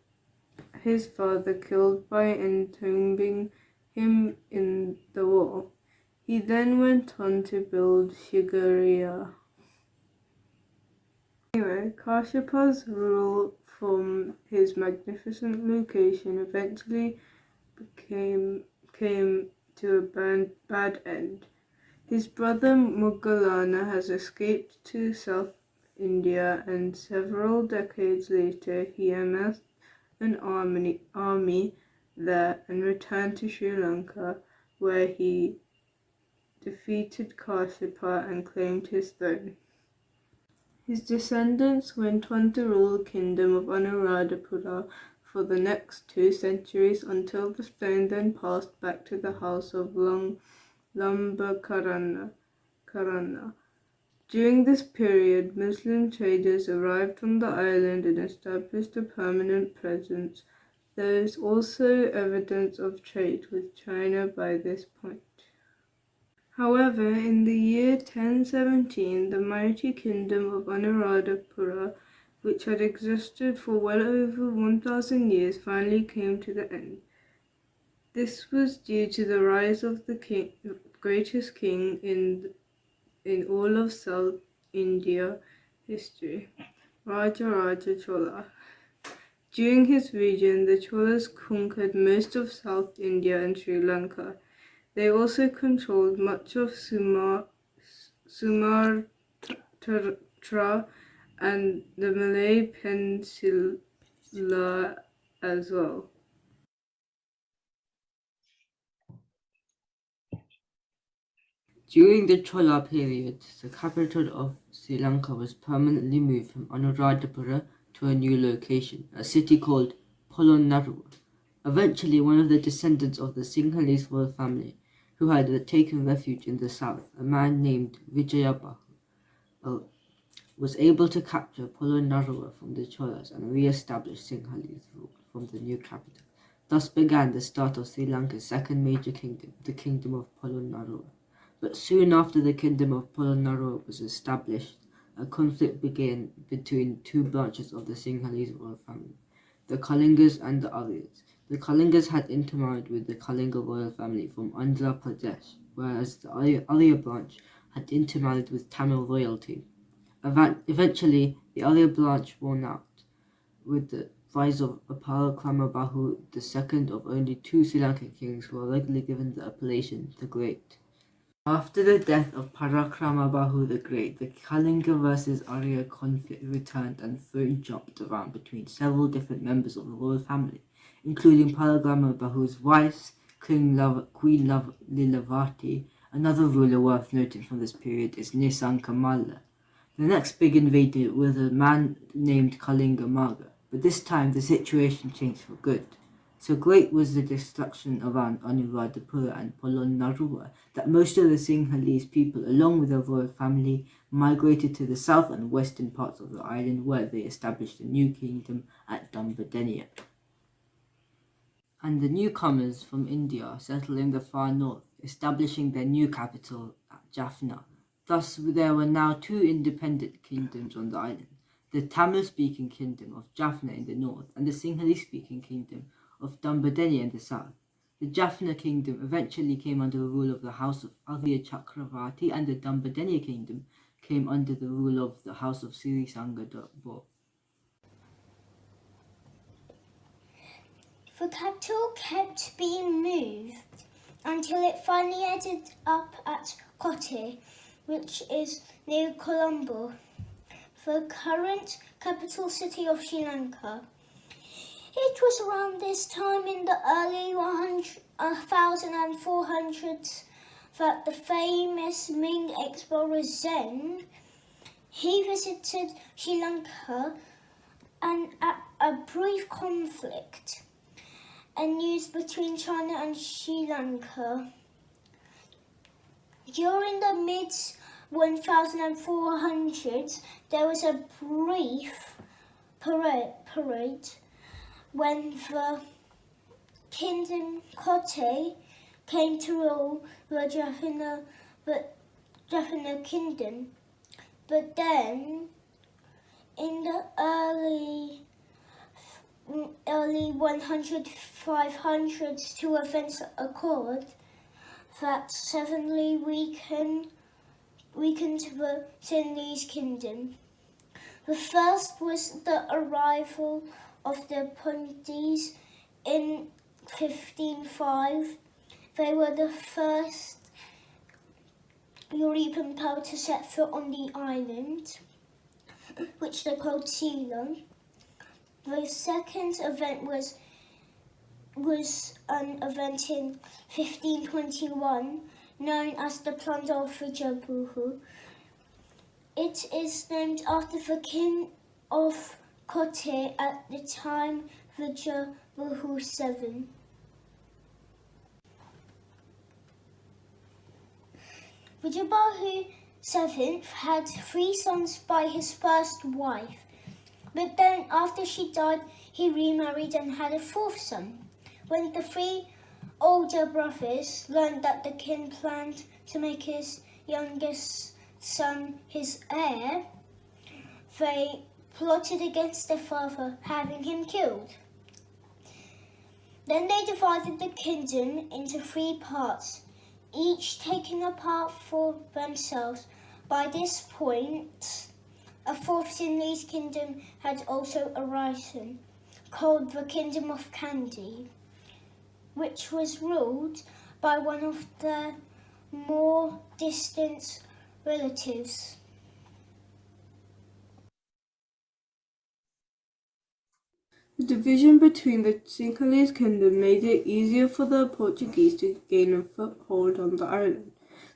his father killed by entombing him in the wall. He then went on to build Shigariya. Anyway, Kashyapa's rule from his magnificent location eventually came to a bad end. His brother Moggallana has escaped to South India, and several decades later he amassed an army there and returned to Sri Lanka, where he defeated Kashyapa and claimed his throne. His descendants went on to rule the kingdom of Anuradhapura for the next 2 centuries until the throne then passed back to the house of Lambakarana. During this period, Muslim traders arrived on the island and established a permanent presence. There is also evidence of trade with China by this point. However, in the year 1017, the mighty kingdom of Anuradhapura, which had existed for well over 1,000 years, finally came to the end. This was due to the rise of the greatest king in all of South India history, Raja Chola. During his reign, the Cholas conquered most of South India and Sri Lanka. They also controlled much of Sumatra and the Malay Peninsula as well. During the Chola period, the capital of Sri Lanka was permanently moved from Anuradhapura to a new location, a city called Polonnaruwa. Eventually, one of the descendants of the Sinhalese royal family, who had taken refuge in the south, a man named Vijayabahu, was able to capture Polonnaruwa from the Cholas and re-establish Sinhalese rule from the new capital. Thus began the start of Sri Lanka's second major kingdom, the Kingdom of Polonnaruwa. But soon after the Kingdom of Polonnaruwa was established, a conflict began between 2 branches of the Sinhalese royal family, the Kalingas and the Aryas. The Kalingas had intermarried with the Kalinga royal family from Andhra Pradesh, whereas the Arya branch had intermarried with Tamil royalty. Eventually, the Arya branch won out, with the rise of Parakramabahu, the second of only 2 Sri Lankan kings who are regularly given the appellation the Great. After the death of Parakramabahu the Great, the Kalinga versus Arya conflict returned and throne jumped around between several different members of the royal family, including Parakramabahu's wives, Queen Lilavati. Another ruler worth noting from this period is Nisankamala. The next big invader was a man named Kalinga Maga, but this time the situation changed for good. So great was the destruction around Anuradhapura and Polonnaruwa that most of the Sinhalese people, along with their royal family, migrated to the south and western parts of the island, where they established a new kingdom at Dambadeniya. And the newcomers from India settled in the far north, establishing their new capital at Jaffna. Thus there were now 2 independent kingdoms on the island, the Tamil-speaking kingdom of Jaffna in the north and the Sinhalese-speaking kingdom of Dambadeniya in the south. The Jaffna kingdom eventually came under the rule of the house of Arya Chakravarti, and the Dambadeniya kingdom came under the rule of the house of Sri Sangadabo. The capital kept being moved until it finally ended up at Kotte, which is near Colombo, the current capital city of Sri Lanka. It was around this time in the early 1400s that the famous Ming explorer Zen, he visited Sri Lanka, and at a brief conflict ensued between China and Sri Lanka. During the mid-1400s, there was a brief parade when the Kingdom Kotte came to rule the Jaffna Kingdom. But then, in the early 500s, 2 events occurred that suddenly weakened the Sinhalese kingdom. The first was the arrival of the Punjabis in 1505. They were the first European power to set foot on the island, which they called Ceylon. The second event was an event in 1521, known as the Plunder of Vijayabahu. It is named after the king of Kotte at the time, Vijayabahu VII. Vijayabahu VII had 3 sons by his first wife, but then after she died, he remarried and had a 4th son. When the 3 older brothers learned that the king planned to make his youngest son his heir, they plotted against their father, having him killed. Then they divided the kingdom into 3 parts, each taking a part for themselves. By this point, a 4th Sinhalese kingdom had also arisen, called the Kingdom of Kandy, which was ruled by one of their more distant relatives. The division between the Sinhalese kingdom made it easier for the Portuguese to gain a foothold on the island.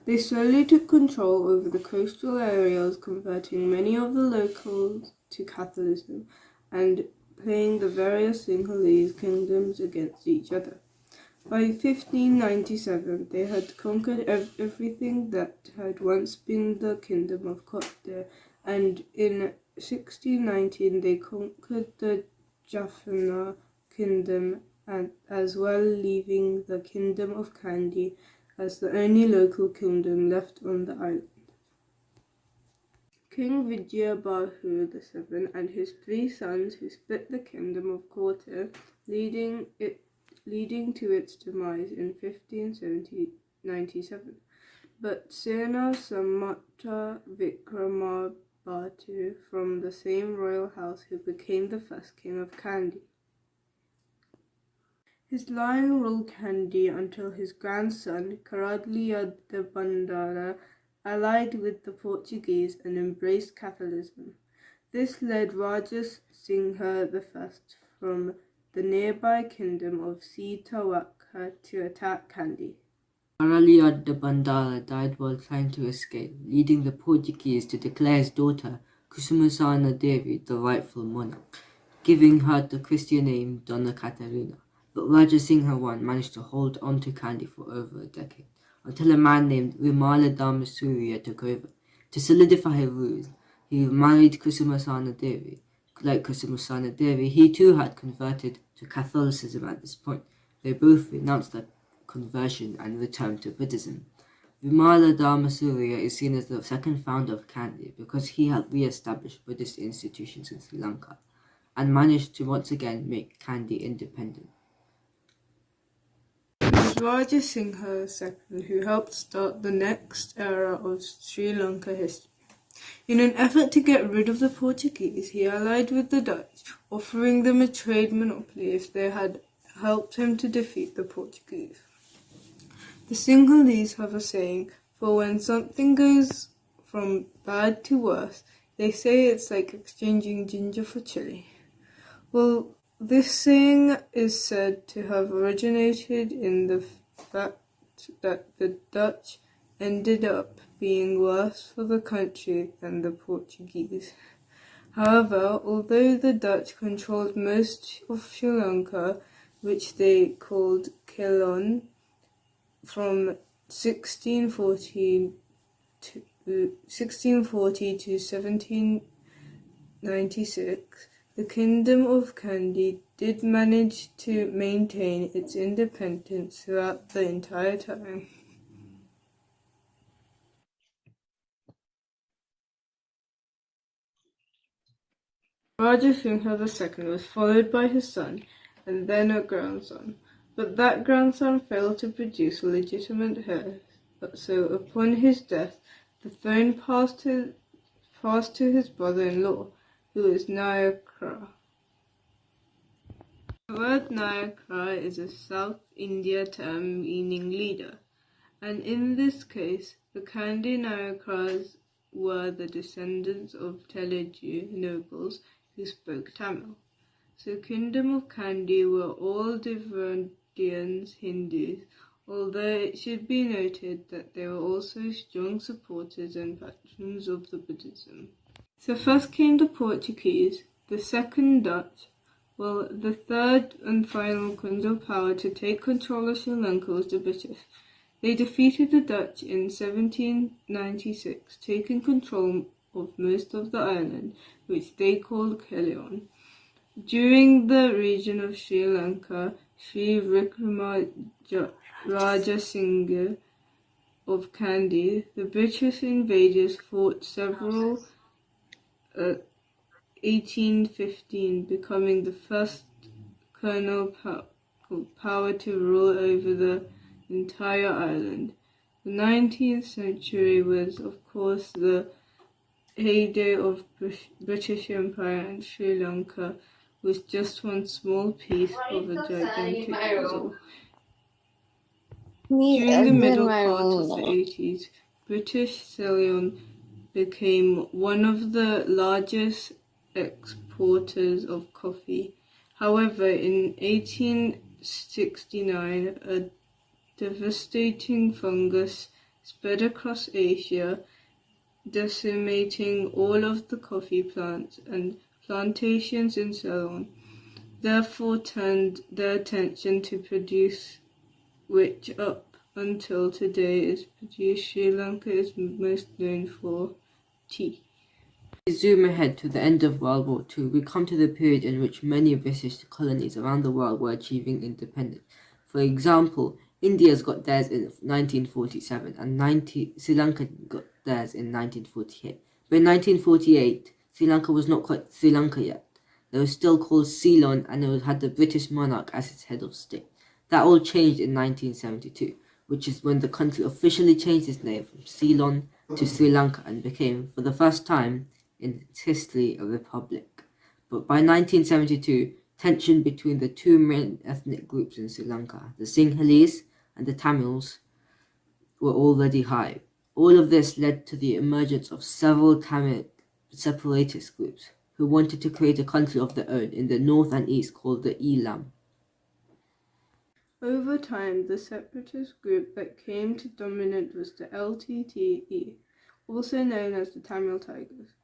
They slowly took control over the coastal areas, converting many of the locals to Catholicism and playing the various Sinhalese kingdoms against each other. By 1597, they had conquered everything that had once been the Kingdom of Kotte, and in 1619 they conquered the Jaffna Kingdom as well, leaving the Kingdom of Kandy as the only local kingdom left on the island. King Vijayabahu VII and his 3 sons who split the Kingdom of Kotte, leading to its demise in 1597. But Sena Samata Vikramabatu from the same royal house who became the first king of Kandy. His line ruled Kandy until his grandson Karadliya the Bandara allied with the Portuguese and embraced Catholicism. This led Raja Singha I from the nearby kingdom of Sitawaka to attack Kandy. Arlesey the Bandara died while trying to escape, leading the Portuguese to declare his daughter Kusumasana Devi the rightful monarch, giving her the Christian name Donna Catarina. But Raja Singha I managed to hold on to Kandy for over a decade, until a man named Vimala Dharmasuriya took over. To solidify his rule, he married Kusumasana Devi. Like Kusumasana Devi, he too had converted to Catholicism at this point. They both renounced their conversion and returned to Buddhism. Vimala Dharmasuriya is seen as the second founder of Kandy because he had re-established Buddhist institutions in Sri Lanka and managed to once again make Kandy independent. It was Raja Singha II who helped start the next era of Sri Lanka history. In an effort to get rid of the Portuguese, he allied with the Dutch, offering them a trade monopoly if they had helped him to defeat the Portuguese. The Sinhalese have a saying, for when something goes from bad to worse, they say it's like exchanging ginger for chili. Well, this saying is said to have originated in the fact that the Dutch ended up being worse for the country than the Portuguese. However, although the Dutch controlled most of Sri Lanka, which they called Ceylon, from 1640 to 1796, the Kingdom of Kandy did manage to maintain its independence throughout the entire time. Raja Singha II was followed by his son and then a grandson, but that grandson failed to produce a legitimate heir, so upon his death the throne passed to his brother-in-law, who is Nayakra. The word Nayakra is a South India term meaning leader, and in this case the Kandy Nayakras were the descendants of Telugu nobles who spoke Tamil. So Kingdom of Kandy were all Dravidians Hindus, although it should be noted that they were also strong supporters and patrons of the Buddhism. So first came the Portuguese, the second Dutch, while the third and final Congo power to take control of Sri Lanka was the British. They defeated the Dutch in 1796, taking control of most of the island, which they called Ceylon. During the region of Sri Lanka, Sri Vikramaditya Singh of Kandy, the British invaders fought several 1815, becoming the first colonial power to rule over the entire island. The 19th century was, of course, the heyday of British Empire, and Sri Lanka was just one small piece of a gigantic puzzle. During the middle part of the 80s, British Ceylon became one of the largest exporters of coffee. However, in 1869, a devastating fungus spread across Asia, decimating all of the coffee plants and plantations in Ceylon, therefore turned their attention to produce which up until today is produced. Sri Lanka is most known for tea. We zoom ahead to the end of World War II, we come to the period in which many British colonies around the world were achieving independence. For example, India's got theirs in 1947 and Sri Lanka got theirs in 1948. But in 1948, Sri Lanka was not quite Sri Lanka yet. They were still called Ceylon and it had the British monarch as its head of state. That all changed in 1972, which is when the country officially changed its name from Ceylon to Sri Lanka and became, for the first time in its history, a republic. But by 1972, tension between the two main ethnic groups in Sri Lanka, the Sinhalese and the Tamils, were already high. All of this led to the emergence of several Tamil separatist groups who wanted to create a country of their own in the north and east called the Elam. Over time, the separatist group that came to dominate was the LTTE, also known as the Tamil Tigers.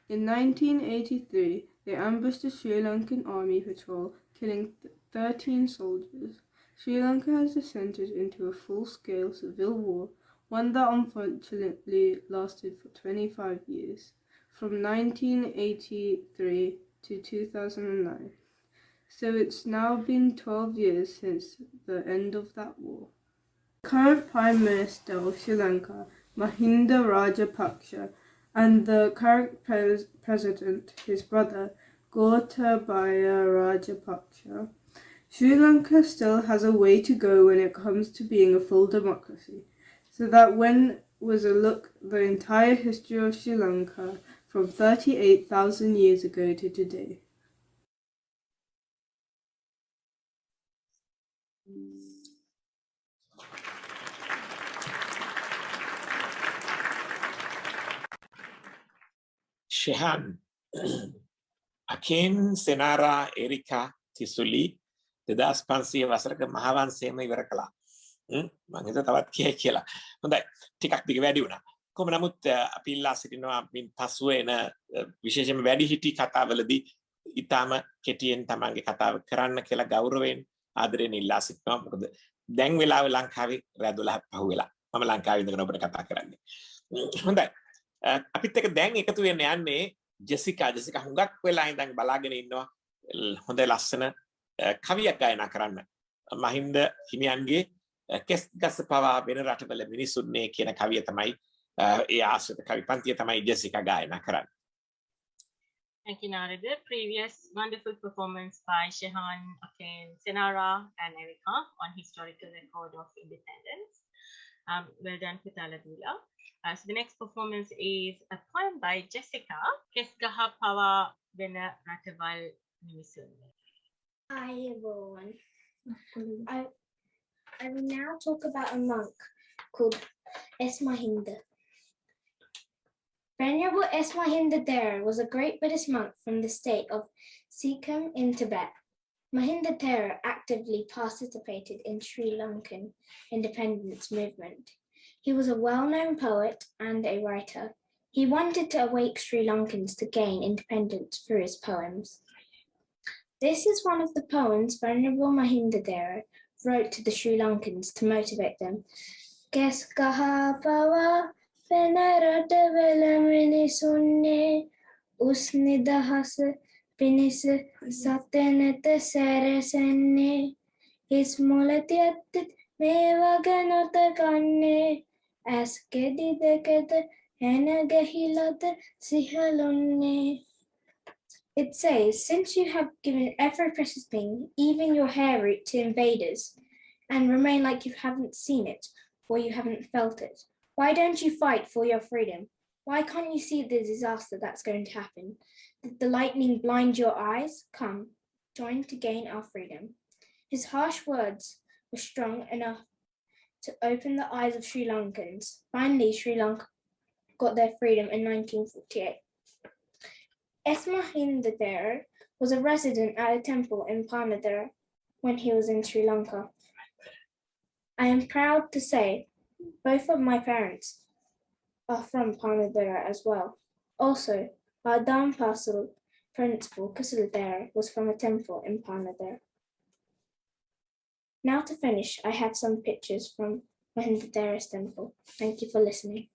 In 1983, they ambushed the Sri Lankan Army patrol, killing 13 soldiers. Sri Lanka has descended into a full-scale civil war, one that unfortunately lasted for 25 years, from 1983 to 2009. So it's now been 12 years since the end of that war. The current Prime Minister of Sri Lanka, Mahinda Rajapaksa, and the current president, his brother, Gotabaya Rajapaksa. Sri Lanka still has a way to go when it comes to being a full democracy. So that when was a look the entire history of Sri Lanka from 38,000 years ago to today. Shehan, Akin, Senara, Erika, Tisuli, 2500 වසරක මහවංශයම ඉවර කළා. මම හිතුවා තවත් කියයි කියලා. හොඳයි. ටිකක් දිග වැඩි වුණා. කොහොම නමුත් අපි ඉල්ලා සිටිනවා මින් පසුව එන විශේෂයෙන්ම වැඩිහිටි කතාවලදී ඊටම කෙටියෙන් තමන්ගේ කතාව කරන්න කියලා ගෞරවයෙන් ආදරයෙන් ඉල්ලා සිටිනවා. මොකද දැන් වෙලාවේ ලංකාවේ රෑ 12ක් පහුවෙලා. මම ලංකාවේ ඉඳගෙන ඔබට කතා කරන්නේ. හොඳයි. අපිත් එක්ක දැන් එකතු වෙන්න යන්නේ ජෙසිකා හුඟක් වෙලා ඉඳන් බලාගෙන ඉන්නවා හොඳ ලස්සන කවියක් ගායනා කරන්න. මහින්ද හිමියන්ගේ කෙස් ගස පවා වෙන රටවල මිනිසුන්නේ කියන කවිය තමයි ඒ ආශ්‍රිත කවි පන්තිය තමයි ජෙසිකා ගායනා කරන්නේ. Thank you, Narada. Previous wonderful performance by Shehan, Akin, Senara, and Erika on historical record of independence. Well done, Putaladula. So the next performance is a poem by Jessica, Kesgaha Pawa Vena Rataval Minisunne. Hi everyone. I will now talk about a monk called S. Mahinda. Venerable S. Mahinda There was a great Buddhist monk from the state of Sikkim in Tibet. Mahinda Thera actively participated in Sri Lankan independence movement. He was a well-known poet and a writer. He wanted to awake Sri Lankans to gain independence through his poems. This is one of the poems Venerable Mahinda Thera wrote to the Sri Lankans to motivate them. Kes kaha pawa penarata velamini sunne usnidahasa පිණිස සතනත සැරසෙන්නේ හිස් මුලතියත් මේ වග නොතකන්නේ ඇස් කෙඩි දෙකද හැන ගැහිලද සිහලුන්නේ. It says, since you have given every precious thing, even your hair root, to invaders, and remain like you haven't seen it or you haven't felt it, why don't you fight for your freedom? Why can't you see the disaster that's going to happen? Did the lightning blind your eyes? Come, join to gain our freedom. His harsh words were strong enough to open the eyes of Sri Lankans. Finally, Sri Lanka got their freedom in 1948. S. Mahinda Thera was a resident at a temple in Panadera when he was in Sri Lanka. I am proud to say both of my parents are from Panadera as well. Also, our Dam Parcel principal, Kusala Thera, was from a temple in Panadera. Now to finish, I have some pictures from Mahinda Thera's temple. Thank you for listening.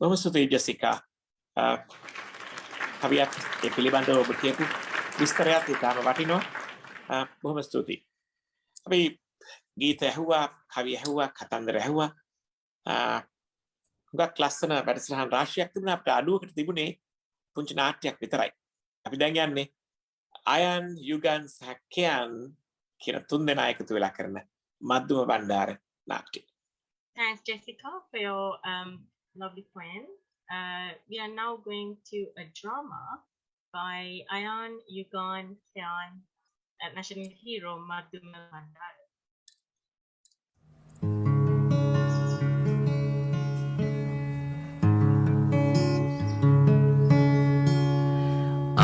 බොහොම ස්තුතියි Jessica. කවියක් ඒ පිළිබඳව ඔබ කියපු විස්තරයත් ඉතාම වටිනවා. බොහොම ස්තුතියි. අපි ගීත ඇහුවා, කවි ඇහුවා, කතන්දර ඇහුවා. හුඟක් ලස්සන වැඩසටහන් රාශියක් තිබුණා. අපිට අඩුවකට තිබුණේ පුංචි නාට්‍යයක් විතරයි. අපි දැන් යන්නේ අයන්, යුගන් සහ කයන් කියන තුන් දෙනා එකතු වෙලා කරන මධ්‍යම බණ්ඩාර නාට්‍යය. Thanks, Jessica, for your lovely poem. We are now going to a drama by Ayan, Yugan, Kyan, national hero Madhuma Bandara.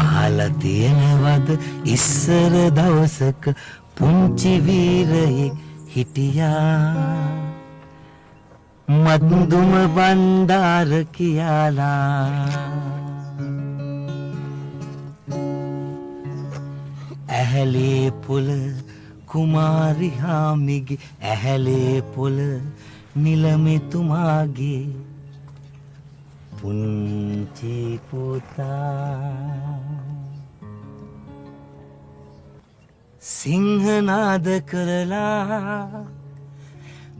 අහලා තියෙනවද ඉස්සර දවසක පුංචි වීරයෙක් හිටියා මද්දුම බණ්ඩාර කියලා ඇහැලේ පොළ කුමාරි හාමිගේ ඇහැලේ පොළ නිලමෙතුමාගේ පුංචි පුතා සිංහනාද කරලා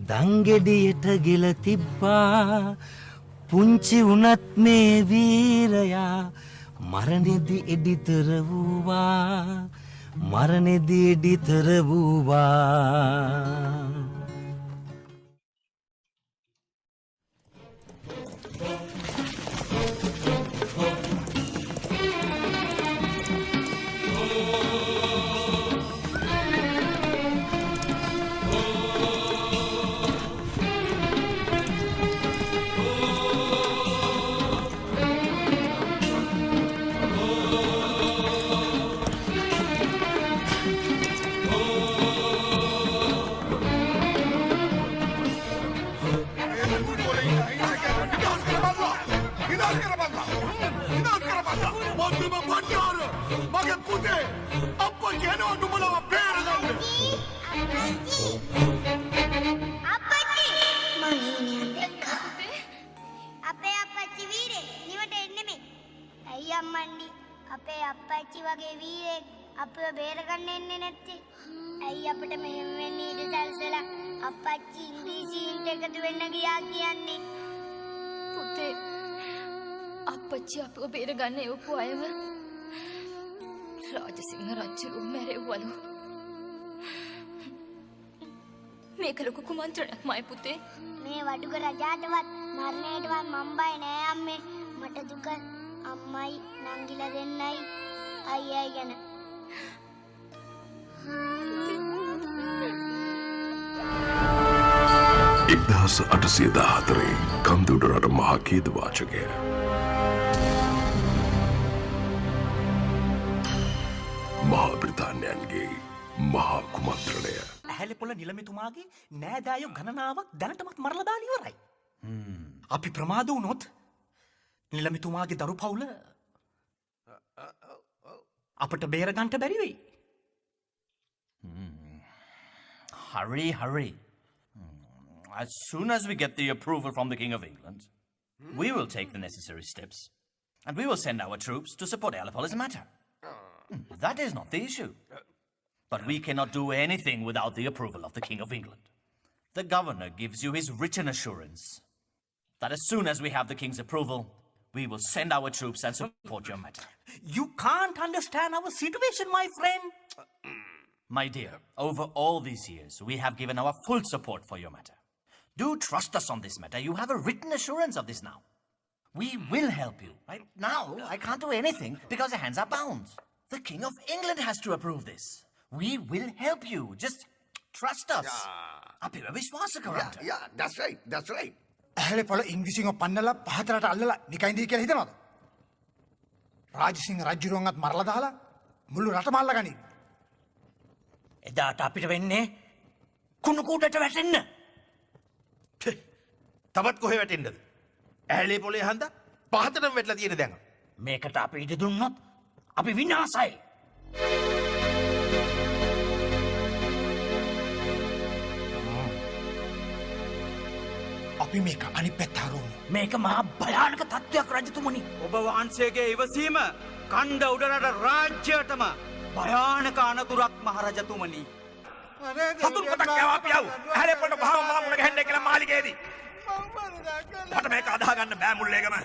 දංගෙඩියට ගෙල තිබ්බා පුංචි වුණත් මේ වීරයා මරණෙදි එඩිතර වූවා මරණෙදි එඩිතර වූවා. අපච්චි අපව බේරගන්න එවපු අයව රාජසිංහ රජු මැරෙව්වලු. මේක ලොකු කුමන්ත්‍රණයක් මයි පුතේ. මේ වඩුක රජාටවත් මරණයටවත් මම බය නෑ අම්මේ. මට දුක අම්මයි නංගිලා දෙන්නයි අයියයි ගැන. 1814 කන්දුඩරට මහා කීද වාචකය. මහා බ්‍රිතාන්‍යයන්ගේ මහා කුමන්ත්‍රණය. ඇහැලෙපොළ නිලමෙතුමාගේ නෑදෑයෝ ගණනාවක් දැනටමත් මරලා දාලා ඉවරයි. අපි ප්‍රමාද වුණොත් නිලමෙතුමාගේ දරු පවුල අපට බේර ගන්නට බැරි වෙයි. Hurry. As soon as we get the approval from the King of England, we will take the necessary steps and we will send our troops to support Arlesey's matter. That is not the issue. But we cannot do anything without the approval of the King of England. The governor gives you his written assurance that as soon as we have the King's approval, we will send our troops and support your matter. You can't understand our situation, my friend. My dear, over all these years, we have given our full support for your matter. Do trust us on this matter. You have a written assurance of this now. We will help you. Right now, I can't do anything because the hands are bound. The King of England has to approve this. We will help you. Just trust us. Yeah, that's right. ඇහැලෙපොළ ඉංග්‍රීසියෙන් පන්නලා පහතරට අල්ලලා නිකයින්දී කියලා හිතනවද? රාජසිංහ රජුරුවන්වත් මරලා දාලා මුළු රටම අල්ලගනි. එදාට අපිට වෙන්නේ කුණු කූඩට වැටෙන්න. තවත් කොහෙ වැටෙන්නද? ඇහැලෙපොළේ හන්ද පහතරම වැටලා තියෙන දැන්. මේකට අපි ඉඩ දුන්නොත් අපි විනාසයි. අපි මේක අනිත් පැත්ත හරවමු. මේක මහා භයානක තත්ත්වයක් රජතුමනි. ඔබ වහන්සේගේ ඉවසීම කණ්ඩ උඩරට රාජ්‍යයටම භයානක අනතුරක් මහරජතුමනි. හතුන් පතක් යවාපියව. ඇහැලෙපොළට බහම මාමුණ ගහන්නේ කියලා මාලිගේදී. මට මේක අදා ගන්න බෑ මුල්ලේගම.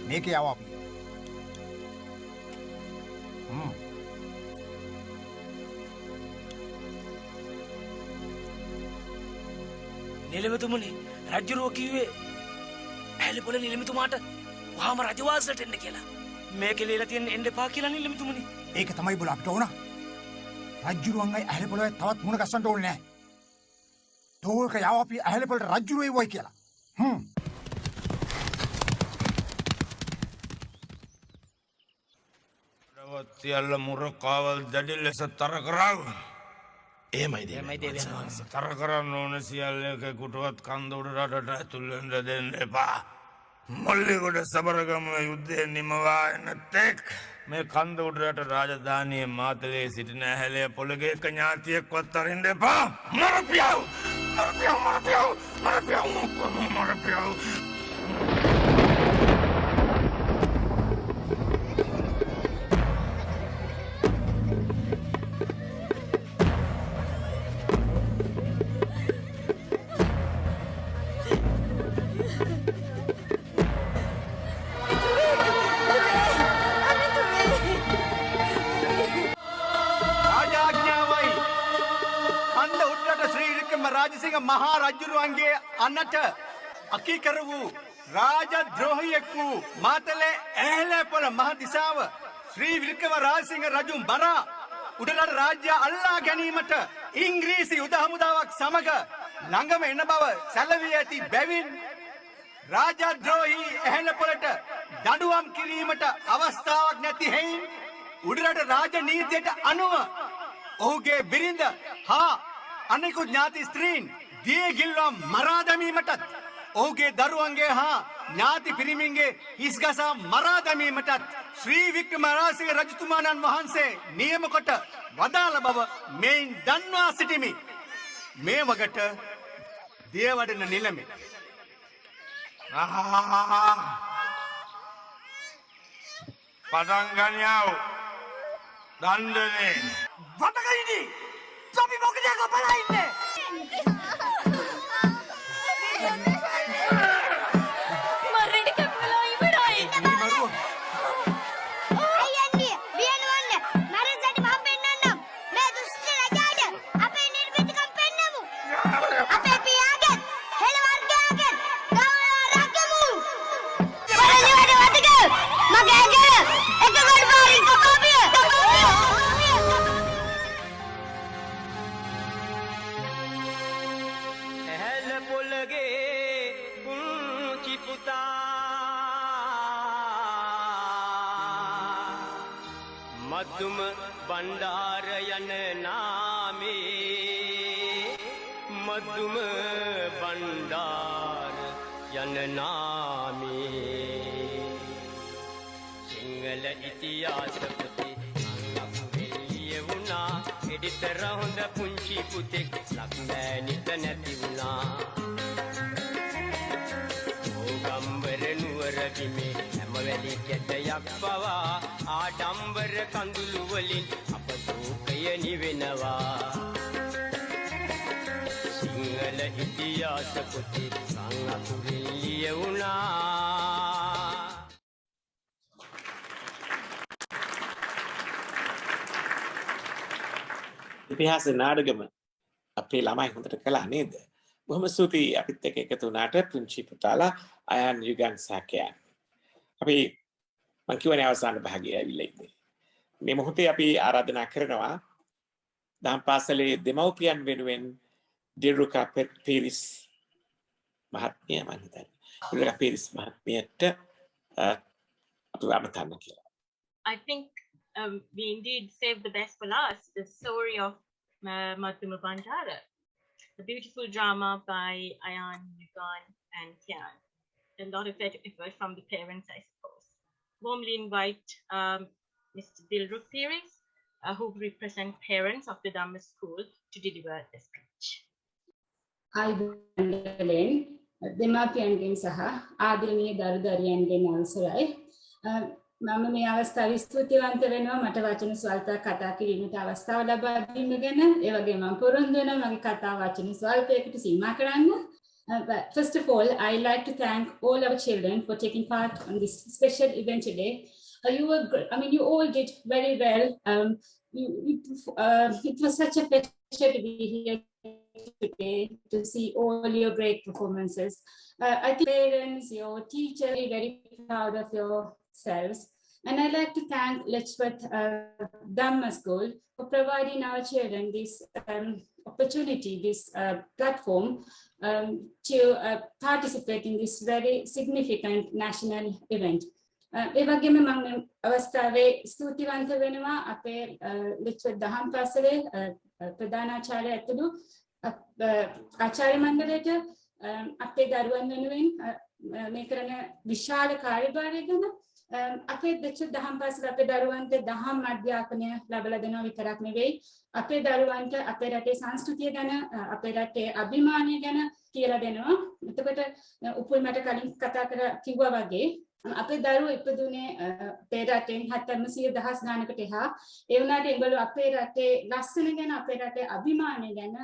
මේකේ යවාපිය. නිලමෙතුමනි රජුරෝ කිව්වේ ඇහැලෙපොළ නිලමෙතුමාට වහාම රජවාසලට එන්න කියලා. මේකේ ලියලා තියෙන එන්න එපා කියලා නිලමෙතුමනි. ඒක තමයි බල අපිට ඕන. රජුරුවන්ගේ ඇහැලෙපොළේ තවත් මුණ ගස්සන්න ඕනේ නැහැ. තෝල්ක යවාපිය ඇහැලෙපොළට රජුරෝ එවයි කියලා. සියල්ල මුරකාවල් දැඩි ලෙස තර කරව. එහෙමයි දෙවියන් වහන්සේ. තර කරන්න ඕන සියල්ල එකෙකුටවත් කන්ද උඩරටට ඇතුල් වෙන්න දෙන්න එපා. මොල්ලිගොඩ සබරගම යුද්ධය නිමවා එන තෙක් මේ කන්ද උඩරට රාජධානියේ මාතලේ සිටින ඇහැලෙපොළගේ එක ඥාතියෙක්වත් අරින්න එපා. මරපියව. රාජසිංහ මහා රජුරුවන්ගේ අනට අකීකර වූ රාජද්‍රෝහියෙක් වූ මාතලේ ඇහැලෙපොළ මහ දිසාව ශ්‍රී වික්‍රම රාජසිංහ රජුන් බරා උඩරට රාජ්‍ය අල්ලා ගැනීමට ඉංග්‍රීසි යුද හමුදාවක් සමග ළඟම එන බව සැලවී ඇති බැවින් රාජද්‍රෝහී ඇහැලෙපොළට දඬුවම් කිරීමට අවස්ථාවක් නැති හේයින් උඩරට රාජනීතියට අනුව ඔහුගේ බිරිඳ හා අනෙකුත් ඥාති ස්ත්‍රීන් දිය ගිල්වා මරා දැමීමටත් ඔහුගේ දරුවන්ගේ හා ඥාති පිරිමින්ගේ හිස්ගසා මරා දැමීමටත් ශ්‍රී වික්‍රම රාජසිංහ රජතුමාණන් වහන්සේ නියම කොට වදාළ බව මෙයින් දන්වා සිටිමි. මේ වගට දියවඩන නිලමේ පටන් ගනියව දණ්ඩනේ වටකයිනි අපි මොකද කපලා ඉන්නේ? මරණට කපලා ඉවරයි. අයියන්ඩි ඇහැල පොළගේ පුංචි පුතා මදුම බණ්ඩාර යන නාමේ මදුම බණ්ඩාර යන නාමේ සිංහල ඉතිහාස පොතේ අංගපුරෙල්ලිය වුණා එඩිතර හොඳ පුංචි පුතෙක් ලක්මෑනිට නැති වුණා ඕගම්බර නුවර බිමේ හැම වැලි කැටයක් පවා ආඩම්බර කඳුළු වලින් අප ශෝකය නිවෙනවා සිංහල ඉතිහාස පොතේ අංගපුරෙල්ලිය වුණා ඉතිහාස නාටකම අපේ ළමයි හොඳට කළා නේද? බොහොම ස්තුතියි අපිත් එක්ක එකතු වුණාට පුංචි පුතාලා අයන් යුගන් සාකයන්. අපි මම කියවනේ අවසාන භාගය ඇවිල්ලා ඉන්නේ. මේ මොහොතේ අපි ආරාධනා කරනවා දහම් පාසලේ දෙමව්පියන් වෙනුවෙන් දිරුකා පීරිස් මහත්මිය මම හිතන්නේ. දිරුකා පීරිස් මහත්මියට අපි වමතන්න කියලා. I think we indeed saved the best for last, the story of Madhuma Bandara, a beautiful drama by Ayan, Yugan and Kian. A lot of effort from the parents, I suppose. Warmly invite Mr. Dilruk Piris, who represent parents of the Dhamma school, to deliver the speech. අයිබෝලෙන් දෙමාපියන්ගෙන් සහ ආදරණීය දරු දරුවන්ගෙන් අවසරයි. මම මේ අවස්ථාවේ ස්තුතිවන්ත වෙනවා මට වචන ස්වල්පයක් කතා කිරීමට අවස්ථාව ලබා දීම ගැන. ඒ වගේම මම පොරොන්දු වෙනවා මගේ කතා වචන ස්වල්පයකට සීමා කරන්න. But first of all, I'd like to thank all our children for taking part on this special event today. You all did very well. It was such a pleasure to be here today to see all your great performances. I think parents, your teachers are very proud of yourselves. And I'd like to thank Letchworth Dhamma School for providing our children this opportunity, this platform to participate in this very significant national event. ඒ වගේම මම අවස්ථාවේ ස්තුතිවන්ත වෙනවා අපේ Letchworth දහම් පාසලේ ප්‍රධානාචාර්ය ඇතුළු ආචාර්ය මණ්ඩලයට අපේ දරුවන් වෙනුවෙන් මේ කරන විශාල කාර්යභාරය ගැන අපේ Letchworth දහම් පාසල අපේ දරුවන්ට දහම් අධ්‍යාපනය ලබා දෙනවා විතරක් නෙවෙයි අපේ දරුවන්ට අපේ රටේ සංස්කෘතිය ගැන අපේ රටේ අභිමානය ගැන කියලා දෙනවා. එතකොට උපුල් මට කලින් කතා කිව්වා වගේ අපේ දරුවෝ ඉපදුනේ අපේ රටෙන් 700,000 ගානකට එහා. ඒ වුණාට ඒගොල්ලෝ අපේ රටේ ලස්සන ගැන අපේ රටේ අභිමානය ගැන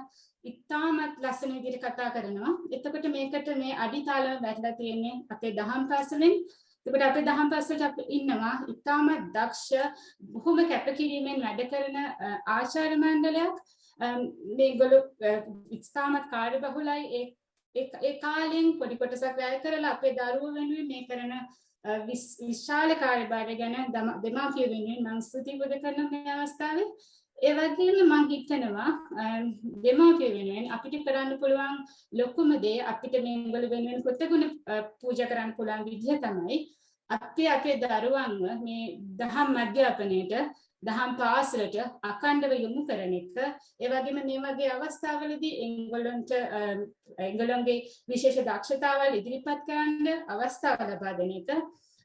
ඉතාමත් ලස්සන විදිහට කතා කරනවා. එතකොට මේකට මේ අඩිතාලම වැටලා තියෙන්නේ අපේ දහම් පාසලෙන්. එතකොට අපේ දහම් පාසලට ඉන්නවා ඉතාමත් දක්ෂ බොහොම කැපකිරීමෙන් වැඩ කරන ආචාර්ය මණ්ඩලයක්. මේගොල්ලෝ ඉතාමත් කාර්යබහුලයි. ඒ කාලෙන් පොඩි කොටසක් වැය කරලා අපේ දරුවෝ වෙනුවෙන් මේ කරන විශාල කාර්යභාරය ගැන දෙමාපියෝ වෙනුවෙන් මම ස්තුතිවද කරන මේ අවස්ථාවේ. ඒ වගේම මම හිතනවා දෙමාපියෝ වෙනුවෙන් අපිට කරන්න පුළුවන් ලොකුම දේ අපිට මේගොල්ලෝ වෙනුවෙන් කෘතගුණ පූජා කරන්න පුළුවන් විදිහ තමයි අපේ දරුවන්ව මේ දහම් අධ්‍යාපනයේට දහම් පාසලට අඛණ්ඩව යොමු කරන එක. ඒ වගේම මේ වගේ අවස්ථාවලදී එංගලන්ගේ විශේෂ දක්ෂතාවල් ඉදිරිපත් කරන්න අවස්ථාව ලබා දෙන එක.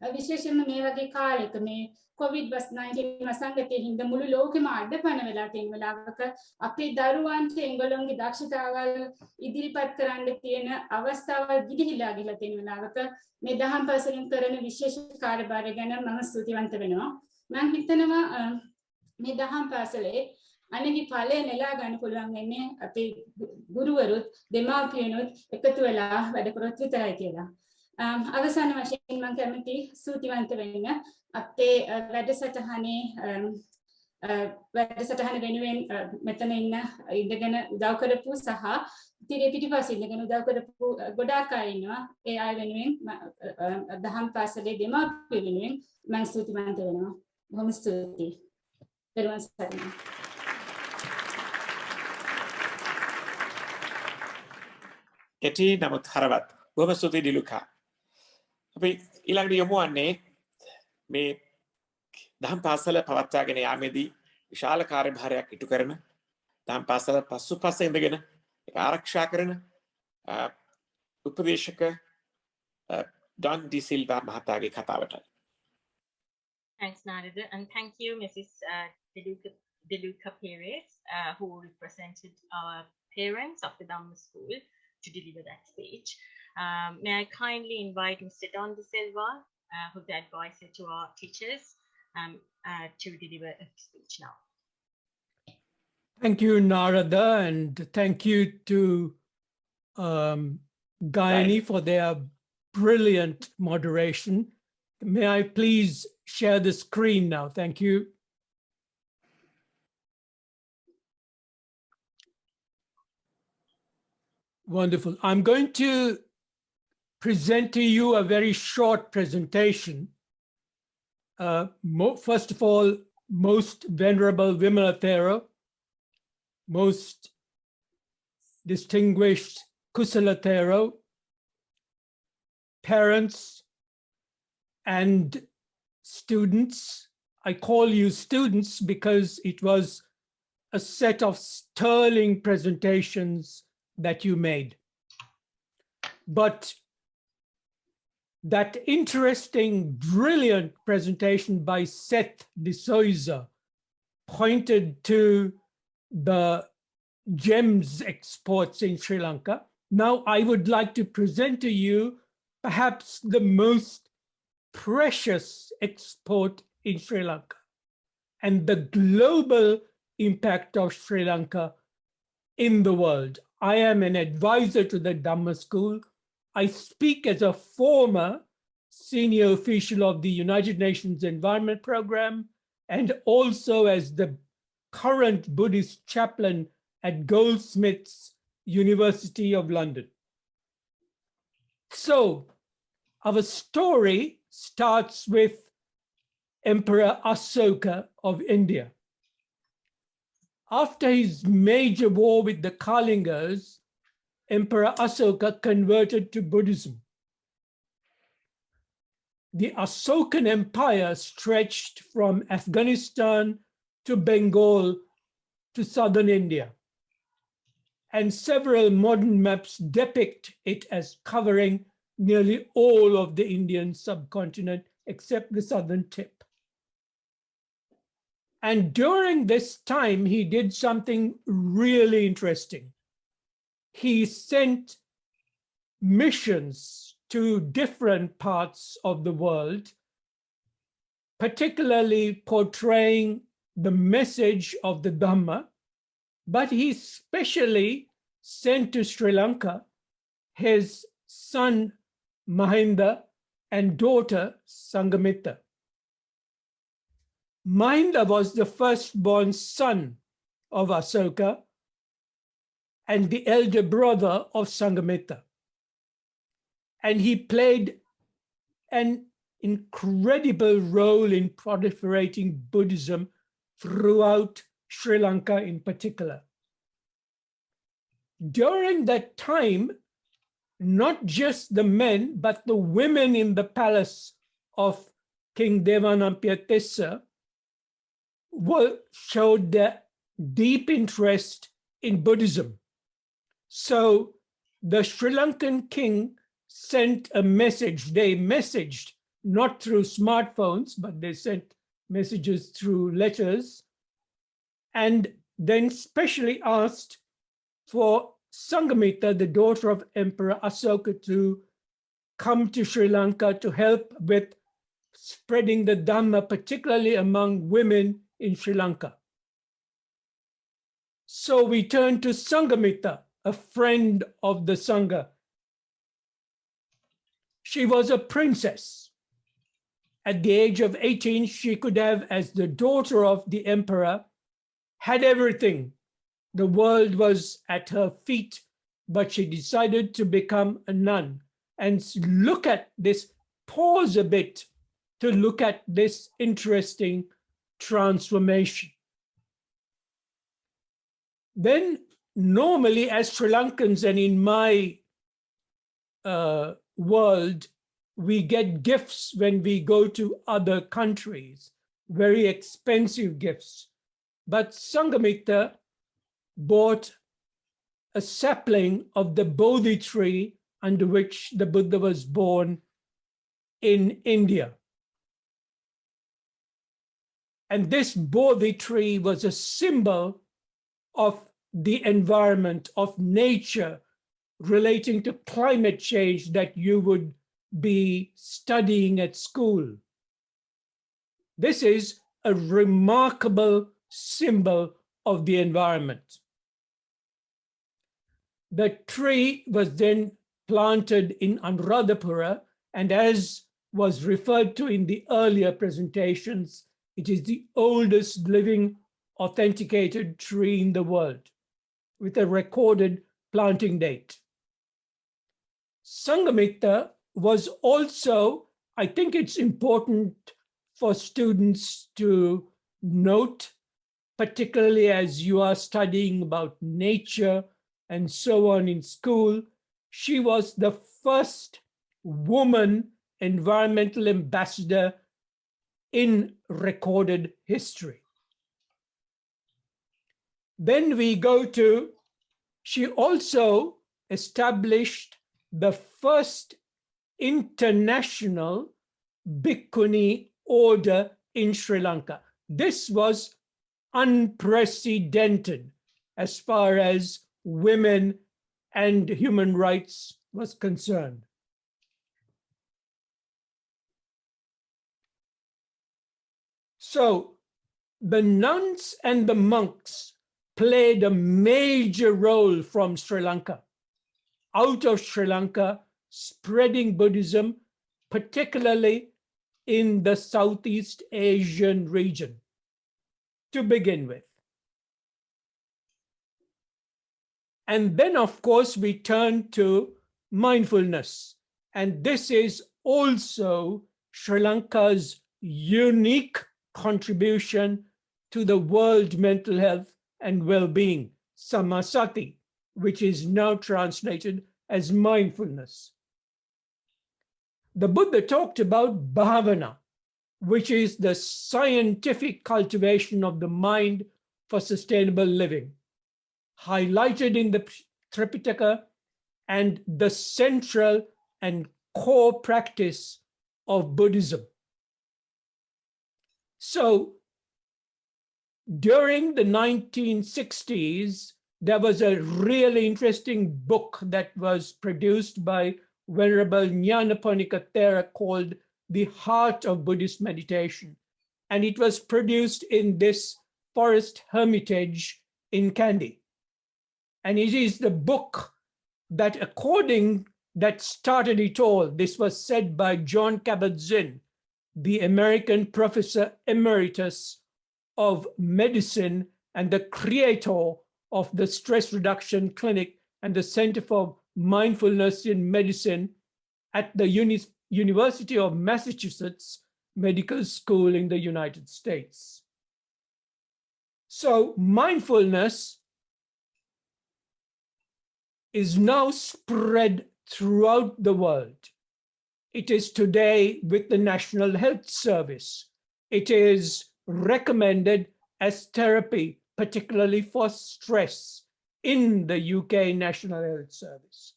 විශේෂයෙන්ම මේ වගේ කාලයක මේ COVID-19 වසංගතයේ හින්දා මුළු ලෝකෙම අඩපණ වෙලා තියෙන වෙලාවක අපේ දරුවන්ට එංගලන්ගේ දක්ෂතාවල් ඉදිරිපත් කරන්න තියෙන අවස්ථාවල් ගිලිහිලා තියෙන වෙලාවක මේ දහම් පාසලෙන් කරන විශේෂ කාර්යභාරය ගැන මම ස්තුතිවන්ත වෙනවා. මම හිතනවා මේ දහම් පාසලේ අනෙහි ඵලය නෙලා ගන්න පුළුවන් වෙන්නේ අපේ ගුරුවරුත් දෙමාපියනුත් එකතු වෙලා වැඩ කරොත් විතරයි කියලා. අවසාන වශයෙන් මම කැමති ස්තුතිවන්ත වෙන්න අපේ වැඩසටහනේ වැඩසටහන වෙනුවෙන් මෙතන ඉඳගෙන උදව් කරපු සහ තිරේ පිටිපස්සේ ඉඳගෙන උදව් කරපු ගොඩාක් අය ඉන්නවා. ඒ අය වෙනුවෙන් දහම් පාසලේ දෙමාපිය වෙනුවෙන් මම ස්තුතිවන්ත වෙනවා. බොහොම ස්තුතියි. පෙරවන් සරණයි. කෙටි නමුත් හරවත්. බොහොම ස්තුතියි ඩිලුකා. අපි ඊළඟට යමු වන්නේ මේ දහම් පාසල පවත්වාගෙන යාමේදී විශාල කාර්යභාරයක් ඉටු කරන දහම් පාසල පසුපස ඉඳගෙන ඒක ආරක්ෂා කරන උපදේශක ඩොන් ඩි සිල්වා මහතාගේ කතාවටයි. Thanks, Narada, and thank you, Mrs. Deluca Perez, who represented our parents of the Dhamma School to deliver that speech. May I kindly invite Mr. Don De Silva, who's the advisor to our teachers, to deliver a speech now. Thank you, Narada, and thank you to Gayani for their brilliant moderation. May I please share the screen now? Thank you. Wonderful. I'm going to present to you a very short presentation. First of all, most venerable Vimala Thero, most distinguished Kusala Thero, parents and students. I call you students because it was a set of sterling presentations that you made. But that interesting, brilliant presentation by Seth D'Souza pointed to the gems exports in Sri Lanka. Now I would like to present to you perhaps the most precious export in Sri Lanka and the global impact of Sri Lanka in the world. I am an advisor to the Dhamma School. I speak as a former senior official of the United Nations Environment Programme and also as the current Buddhist chaplain at Goldsmiths University of London. So our story starts with Emperor Asoka of India. After his major war with the Kalingas, Emperor Asoka converted to Buddhism. The Asokan Empire stretched from Afghanistan to Bengal to southern India, and several modern maps depict it as covering nearly all of the Indian subcontinent except the southern tip. And during this time, he did something really interesting. He sent missions to different parts of the world, particularly portraying the message of the Dhamma, but he specially sent to Sri Lanka his son Mahinda and daughter Sanghamitta. Mahinda was the firstborn son of Asoka and the elder brother of Sanghamitta. And he played an incredible role in proliferating Buddhism throughout Sri Lanka in particular. During that time, not just the men, but the women in the palace of King Devanampia Tissa showed their deep interest in Buddhism. So the Sri Lankan king sent a message. They messaged not through smartphones, but they sent messages through letters, and then specially asked for Sanghamitta, the daughter of Emperor Asoka, to come to Sri Lanka to help with spreading the Dhamma, particularly among women in Sri Lanka. So we turn to Sanghamitta, a friend of the Sangha. She was a princess, at the age of 18, she could have, as the daughter of the emperor, had everything. The world was at her feet, but she decided to become a nun. And look at this, pause a bit to look at this interesting transformation. Then normally as Sri Lankans and in my world, we get gifts when we go to other countries, very expensive gifts. But Sanghamitta bought a sapling of the Bodhi tree under which the Buddha was born in India. And this Bodhi tree was a symbol of the environment, of nature, relating to climate change that you would be studying at school. This is a remarkable symbol of the environment. The tree was then planted in Anuradhapura, and as was referred to in the earlier presentations, it is the oldest living authenticated tree in the world with a recorded planting date. Sanghamitta was also, I think it's important for students to note, particularly as you are studying about nature and so on in school, she was the first woman environmental ambassador in recorded history. Then we go to, she also established the first international Bhikkhuni order in Sri Lanka. This was unprecedented as far as women and human rights was concerned. So the nuns and the monks played a major role from Sri Lanka, out of Sri Lanka, spreading Buddhism, particularly in the Southeast Asian region, to begin with. And then, of course, we turn to mindfulness. And this is also Sri Lanka's unique contribution to the world mental health and well-being, Samasati, which is now translated as mindfulness. The Buddha talked about bhavana, which is the scientific cultivation of the mind for sustainable living, highlighted in the Tripitaka and the central and core practice of Buddhism. So during the 1960s, there was a really interesting book that was produced by Venerable Nyanaponika Thera called The Heart of Buddhist Meditation. And it was produced in this forest hermitage in Kandy. And it is the book that that started it all. This was said by John Kabat-Zinn, the American professor emeritus of medicine and the creator of the Stress Reduction Clinic and the Center for Mindfulness in Medicine at the University of Massachusetts Medical School in the United States. So mindfulness is now spread throughout the world. It is today with the National Health Service. It is recommended as therapy, particularly for stress, in the UK National Health Service.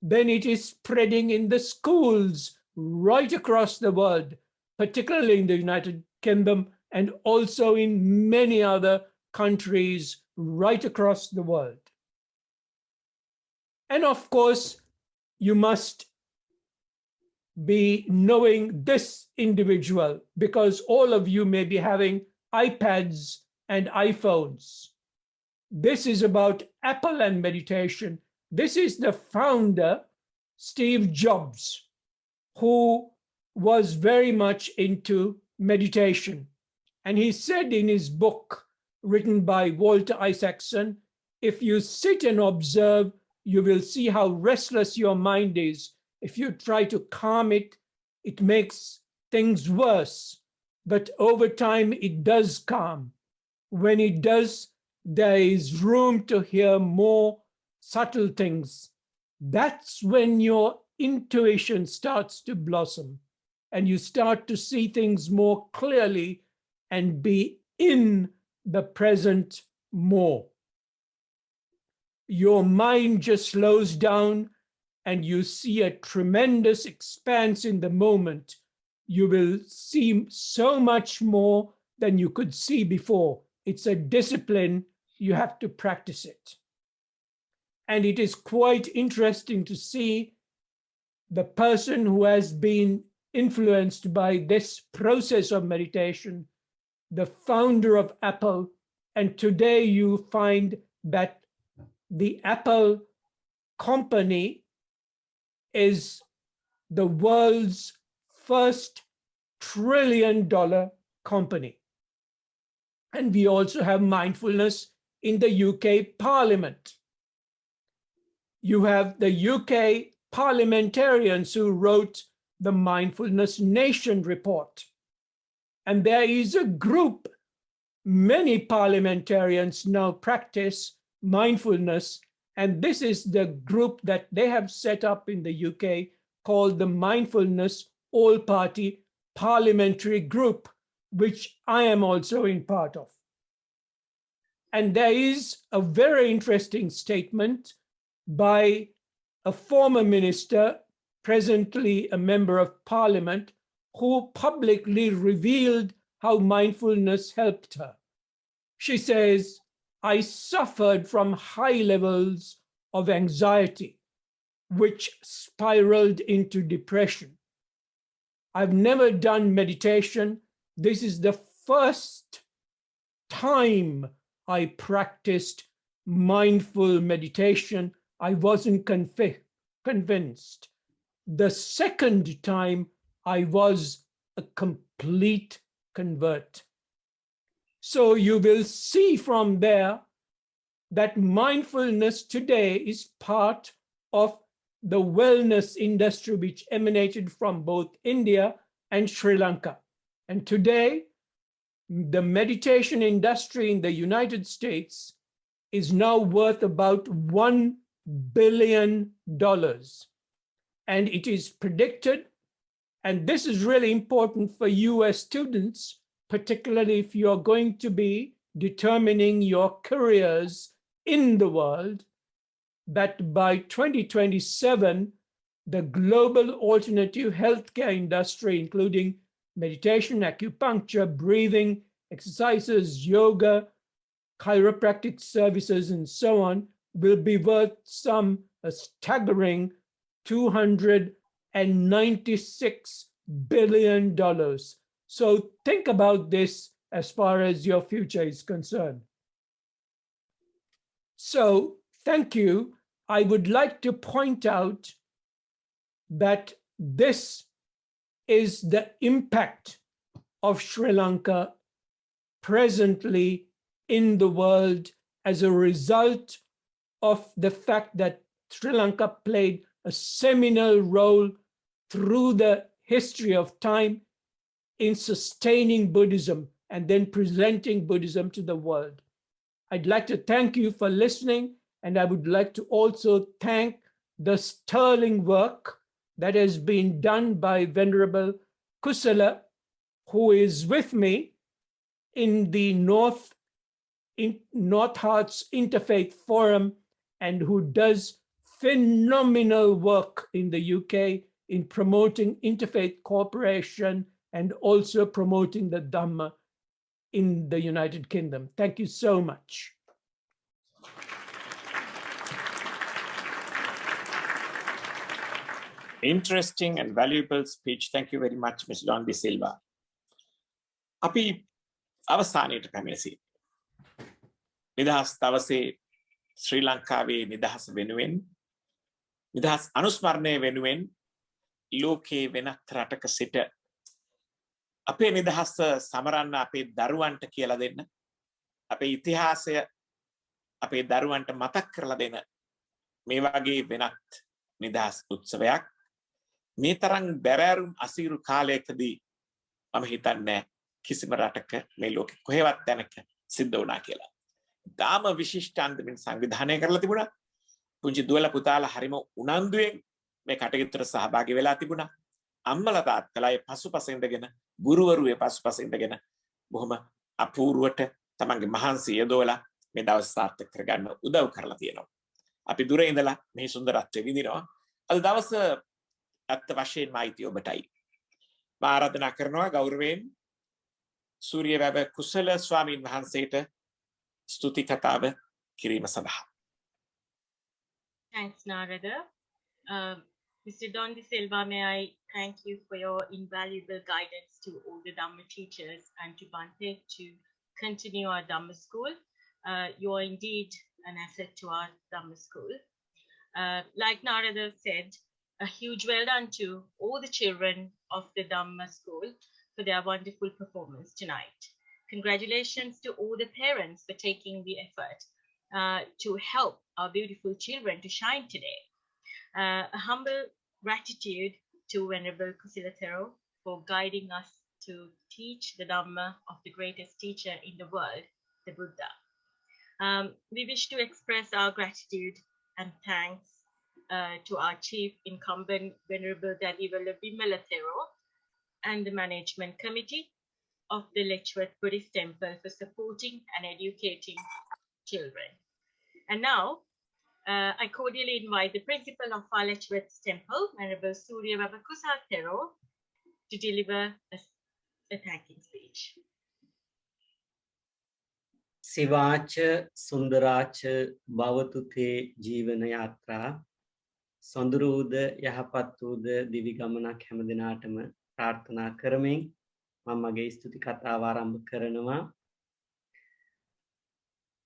Then it is spreading in the schools right across the world, particularly in the United Kingdom and also in many other countries right across the world. And of course, you must be knowing this individual because all of you may be having iPads and iPhones. This is about Apple and meditation. This is the founder, Steve Jobs, who was very much into meditation. And he said in his book, written by Walter Isaacson, if you sit and observe, you will see how restless your mind is. If you try to calm it, it makes things worse. But over time, it does calm. When it does, there is room to hear more subtle things. That's when your intuition starts to blossom and you start to see things more clearly and be in the present more. Your mind just slows down and you see a tremendous expanse in the moment. You will see so much more than you could see before. It's a discipline, you have to practice it. And it is quite interesting to see the person who has been influenced by this process of meditation, the founder of Apple. And today you find that the Apple company is the world's first trillion-dollar company. And we also have mindfulness in the UK Parliament. You have the UK parliamentarians who wrote the Mindfulness Nation report. And there is a group, many parliamentarians now practice mindfulness, and this is the group that they have set up in the UK called the Mindfulness All-Party Parliamentary Group, which I am also in part of. And there is a very interesting statement by a former minister, presently a member of parliament, who publicly revealed how mindfulness helped her. She says, I suffered from high levels of anxiety, which spiraled into depression. I've never done meditation. This is the first time I practiced mindful meditation. I wasn't convinced. The second time, I was a complete convert. So you will see from there that mindfulness today is part of the wellness industry, which emanated from both India and Sri Lanka. And today, the meditation industry in the United States is now worth about $1 billion. And it is predicted, and this is really important for you as students, particularly if you're going to be determining your careers in the world, that by 2027, the global alternative healthcare industry, including meditation, acupuncture, breathing, exercises, yoga, chiropractic services, and so on, will be worth a staggering $296 billion. So think about this as far as your future is concerned. So thank you. I would like to point out that this is the impact of Sri Lanka presently in the world as a result of the fact that Sri Lanka played a seminal role through the history of time in sustaining Buddhism and then presenting Buddhism to the world. I'd like to thank you for listening, and I would like to also thank the sterling work that has been done by Venerable Kusala, who is with me in the North Hearts Interfaith Forum and who does phenomenal work in the UK in promoting interfaith cooperation and also promoting the Dhamma in the United Kingdom. Thank you so much. Interesting and valuable speech. Thank you very much, Mr. Don De Silva. අපි අවසානයට පැමිණෙසි. නිදහස් දවසේ ශ්‍රී ලංකාවේ නිදහස වෙනුවෙන් නිදහස් අනුස්මරණය වෙනුවෙන් ලෝකේ වෙනත් රටක සිට අපේ නිදහස සමරන්න අපේ දරුවන්ට කියලා දෙන්න. අපේ ඉතිහාසය අපේ දරුවන්ට මතක් කරලා දෙන මේ වගේ වෙනත් නිදහස් උත්සවයක් මේ තරම් බැරෑරුම් අසීරු කාලයකදී මම හිතන්නේ කිසිම රටක මේ ලෝකෙ කොහෙවත් තැනක සිද්ධ වුණා කියලා. දාම විශිෂ්ට අන්දමින් සංවිධානය කරලා තිබුණා. පුංචි දුවලා පුතාලා හරිම උනන්දුවෙන් මේ කටයුත්තට සහභාගී වෙලා තිබුණා. අම්මලා තාත්තලා ඒ පසුපස ඉඳගෙන ගුරුවරු ඒ පසුපස ඉඳගෙන බොහොම අපූර්වට තමන්ගේ මහන්සිය යොදවලා මේ දවස් සාර්ථක කරගන්න උදව් කරලා තියෙනවා. අපි දුර ඉඳලා මේ සුන්දරත්වය විඳිනවා. අද දවස අත්ත වශයෙන්ම අයිති ඔබටයි. මම ආරාධනා කරනවා ගෞරවයෙන් සූර්යවැව කුසල ස්වාමීන් වහන්සේට ස්තුති කතාව කිරීම සඳහා. Thanks, Narada. Mr. Don De Silva, may I thank you for your invaluable guidance to all the Dhamma teachers and to Bante to continue our Dhamma school. You are indeed an asset to our Dhamma school. Like Narada said, a huge well done to all the children of the Dhamma school for their wonderful performance tonight. Congratulations to all the parents for taking the effort to help our beautiful children to shine today. A humble gratitude to Venerable Kusilatero for guiding us to teach the Dhamma of the greatest teacher in the world, the Buddha. We wish to express our gratitude and thanks to our chief incumbent, Venerable Dadivala Vimalatero, and the management committee of the Letchworth Buddhist Temple for supporting and educating children. And now, I cordially invite the principal of our Letchworth Temple, Venerable Surya Babakusatero, to deliver a thanking speech. Sivacha Sundaracha Bhavatute Jeevana Yatra Sanduruda Yahapatuda Divigamanak Hamadinatama Prarthana Karamiන් මම මගේ ස්තුති කතාව ආරම්භ කරනවා.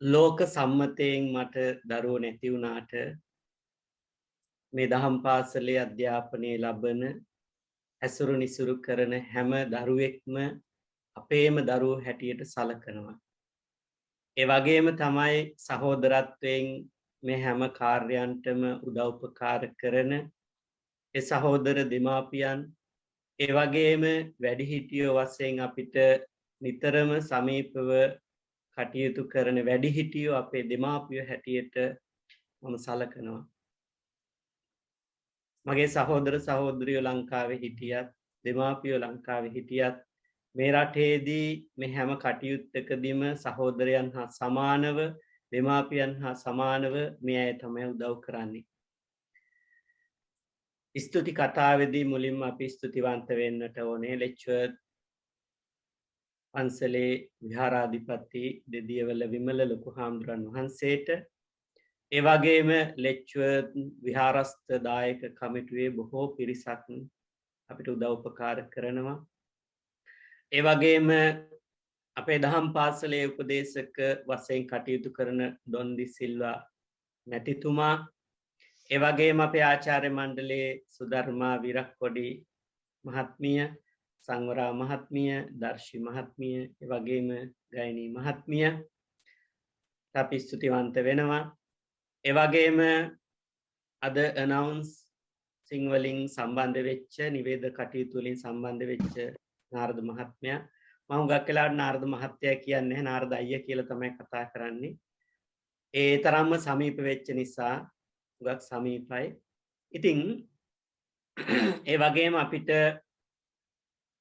ලෝක සම්මතයෙන් මට දරුවෝ නැති වුණාට මේ දහම් පාසලේ අධ්‍යාපනය ලබන ඇසුරු නිසුරු කරන හැම දරුවෙක්ම අපේම දරුවෝ හැටියට සලකනවා. ඒ වගේම තමයි සහෝදරත්වයෙන් මේ හැම කාර්යයන්ටම උදව්පකාර කරන ඒ සහෝදර දෙමාපියන් ඒ වගේම වැඩිහිටියෝ වශයෙන් අපිට නිතරම සමීපව කටයුතු කරන වැඩිහිටියෝ අපේ දෙමාපියෝ හැටියට මම සලකනවා. මගේ සහෝදර සහෝදරියෝ ලංකාවේ හිටියත් දෙමාපියෝ ලංකාවේ හිටියත් මේ රටේදී මේ හැම කටයුත්තකදීම සහෝදරයන් හා සමානව දෙමාපියන් හා සමානව මේ අය තමයි උදව් කරන්නේ. ස්තුති කතාවේදී මුලින්ම අපි ස්තුතිවන්ත වෙන්නට ඕනේ Letchworth පන්සලේ විහාරාධිපති දෙදියවල විමල ලොකු හාමුදුරන් වහන්සේට, ඒ වගේම Letchworth විහාරස්ථ දායක කමිටුවේ බොහෝ පිරිසක් අපිට උදව්පකාර කරනවා. ඒ වගේම අපේ දහම් පාසලේ උපදේශක වශයෙන් කටයුතු කරන ඩොන් ඩි සිල්වා මැතිතුමා, ඒ වගේම අපේ ආචාර්ය මණ්ඩලයේ සුධර්මා විරක්කොඩි මහත්මිය, සංවරා මහත්මිය, දර්ශි මහත්මිය, ඒ වගේම ගයනී මහත්මිය අපි ස්තුතිවන්ත වෙනවා. ඒ වගේම අද announcing වලින් සම්බන්ධ වෙච්ච නිවේද කටයුතු වලින් සම්බන්ධ වෙච්ච නාරද මහත්මයා, මම හුඟක් වෙලාවට නාරද මහත්තයා කියන්නේ නාරද අයියා කියලා තමයි කතා කරන්නේ. ඒ තරම්ම සමීප වෙච්ච නිසා හුඟක් සමීපයි. ඉතින් ඒ වගේම අපිට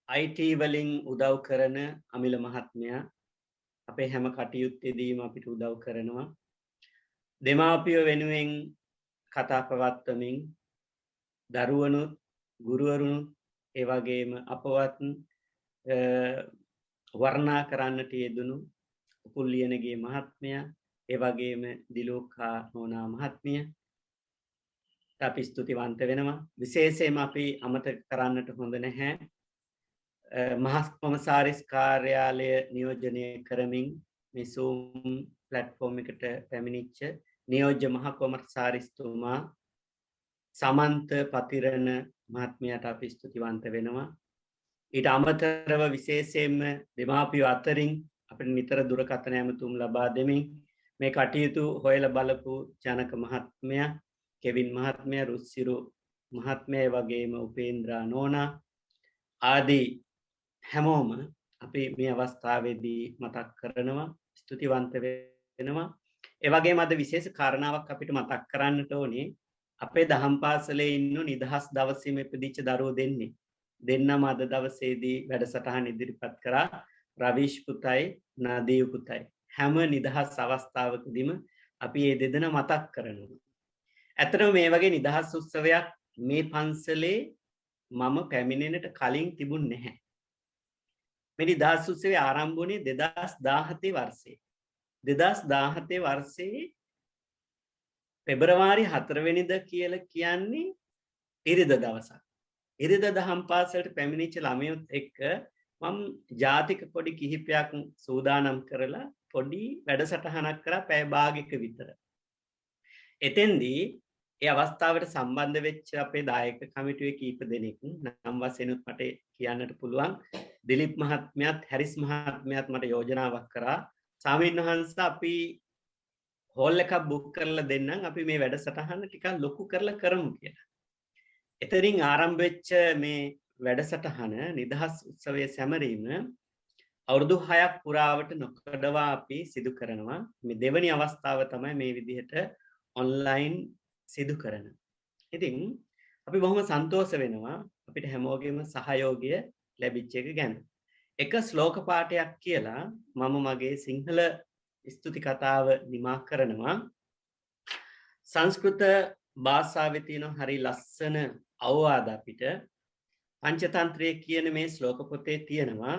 IT වලින් උදව් කරන අමිල මහත්මයා අපේ හැම කටයුත්තේදීම අපිට උදව් කරනවා. දෙමාපියෝ වෙනුවෙන් කතා පවත්වමින් දරුවනුත් ගුරුවරුනුත් ඒ වගේම අපවත් වර්ණා කරන්නට යෙදුණු උපුල්ලියනගේ මහත්මයා, ඒ වගේම දිලෝකා නෝනා මහත්මිය අපි ස්තුතිවන්ත වෙනවා. විශේෂයෙන්ම අපි අමතක කරන්නට හොඳ නැහැ මහස්කොමසාරිස් කාර්යාලය නියෝජනය කරමින් මේ Zoom platform එකට පැමිණිච්ච නියෝජ්‍ය මහකොමසාරිස්තුමා සමන්ත පතිරණ මහත්මයාට අපි ස්තුතිවන්ත වෙනවා. ඊට අමතරව විශේෂයෙන්ම දෙමාපියෝ අතරින් අපිට නිතර දුරකථන ඇමතුම් ලබා දෙමින් මේ කටයුතු හොයලා බලපු ජනක මහත්මයා, කෙවින් මහත්මයා, රුස්සිරු මහත්මයා වගේම උපේන්ද්‍රා නෝනා ආදී හැමෝම අපි මේ අවස්ථාවේදී මතක් කරනවා, ස්තුතිවන්ත වෙනවා. ඒ වගේම අද විශේෂ කාරණාවක් අපිට මතක් කරන්නට ඕනේ. අපේ දහම් පාසලේ ඉන්න නිදහස් දවසේම ඉපදිච්ච දරුවෝ දෙන්නම අද දවසේදී වැඩසටහන ඉදිරිපත් කරා. රවිෂ් පුතයි, නදීව් පුතයි. හැම නිදහස් අවස්ථාවකදීම අපි මේ දෙදෙනා මතක් කරනවා. ඇත්තටම මේ වගේ නිදහස් උත්සවයක් මේ පන්සලේ මම පැමිණෙන්නට කලින් තිබුණ නැහැ. මේ නිදහස් උත්සවය ආරම්භ වුණේ 2017 වර්ෂයේ. 2017 වර්ෂයේ පෙබරවාරි 4 වෙනිදා කියලා කියන්නේ ඉරිදා දවසක්. ඉරිදා දහම් පාසලට පැමිණිච්ච ළමයොත් එක්ක මම ජාතික කොඩි කිහිපයක් සූදානම් කරලා පොඩි වැඩසටහනක් කරා පැය භාගයක විතර. එතෙන්දී ඒ අවස්ථාවට සම්බන්ධ වෙච්ච අපේ දායක කමිටුවේ කීප දෙනෙක් නම් වශයෙන් මට කියන්නට පුළුවන්. දිලිප් මහත්මයාත් හැරිස් මහත්මයාත් මට යෝජනාවක් කරා. ස්වාමීන් වහන්සේ අපි හෝල් එකක් බුක් කරලා දෙන්නම්, අපි මේ වැඩසටහන ටිකක් ලොකු කරලා කරමු කියලා. එතනින් ආරම්භ වෙච්ච මේ වැඩසටහන නිදහස් උත්සවයේ සැමරීම අවුරුදු 6ක් පුරාවට නොකඩවා අපි සිදු කරනවා. මේ දෙවැනි අවස්ථාව තමයි මේ විදිහට ඔන්ලයින් සිදු කරන. ඉතින් අපි බොහොම සන්තෝෂ වෙනවා අපිට හැමෝගෙම සහයෝගය ලැබිච්ච එක ගැන. එක ශ්ලෝක පාඨයක් කියලා මම මගේ සිංහල ස්තුති කතාව නිමා කරනවා. සංස්කෘත භාෂාවේ තියෙන හරි ලස්සන අවවාද අපිට පංචතන්ත්‍රයේ කියන මේ ශ්ලෝක පොතේ තියෙනවා.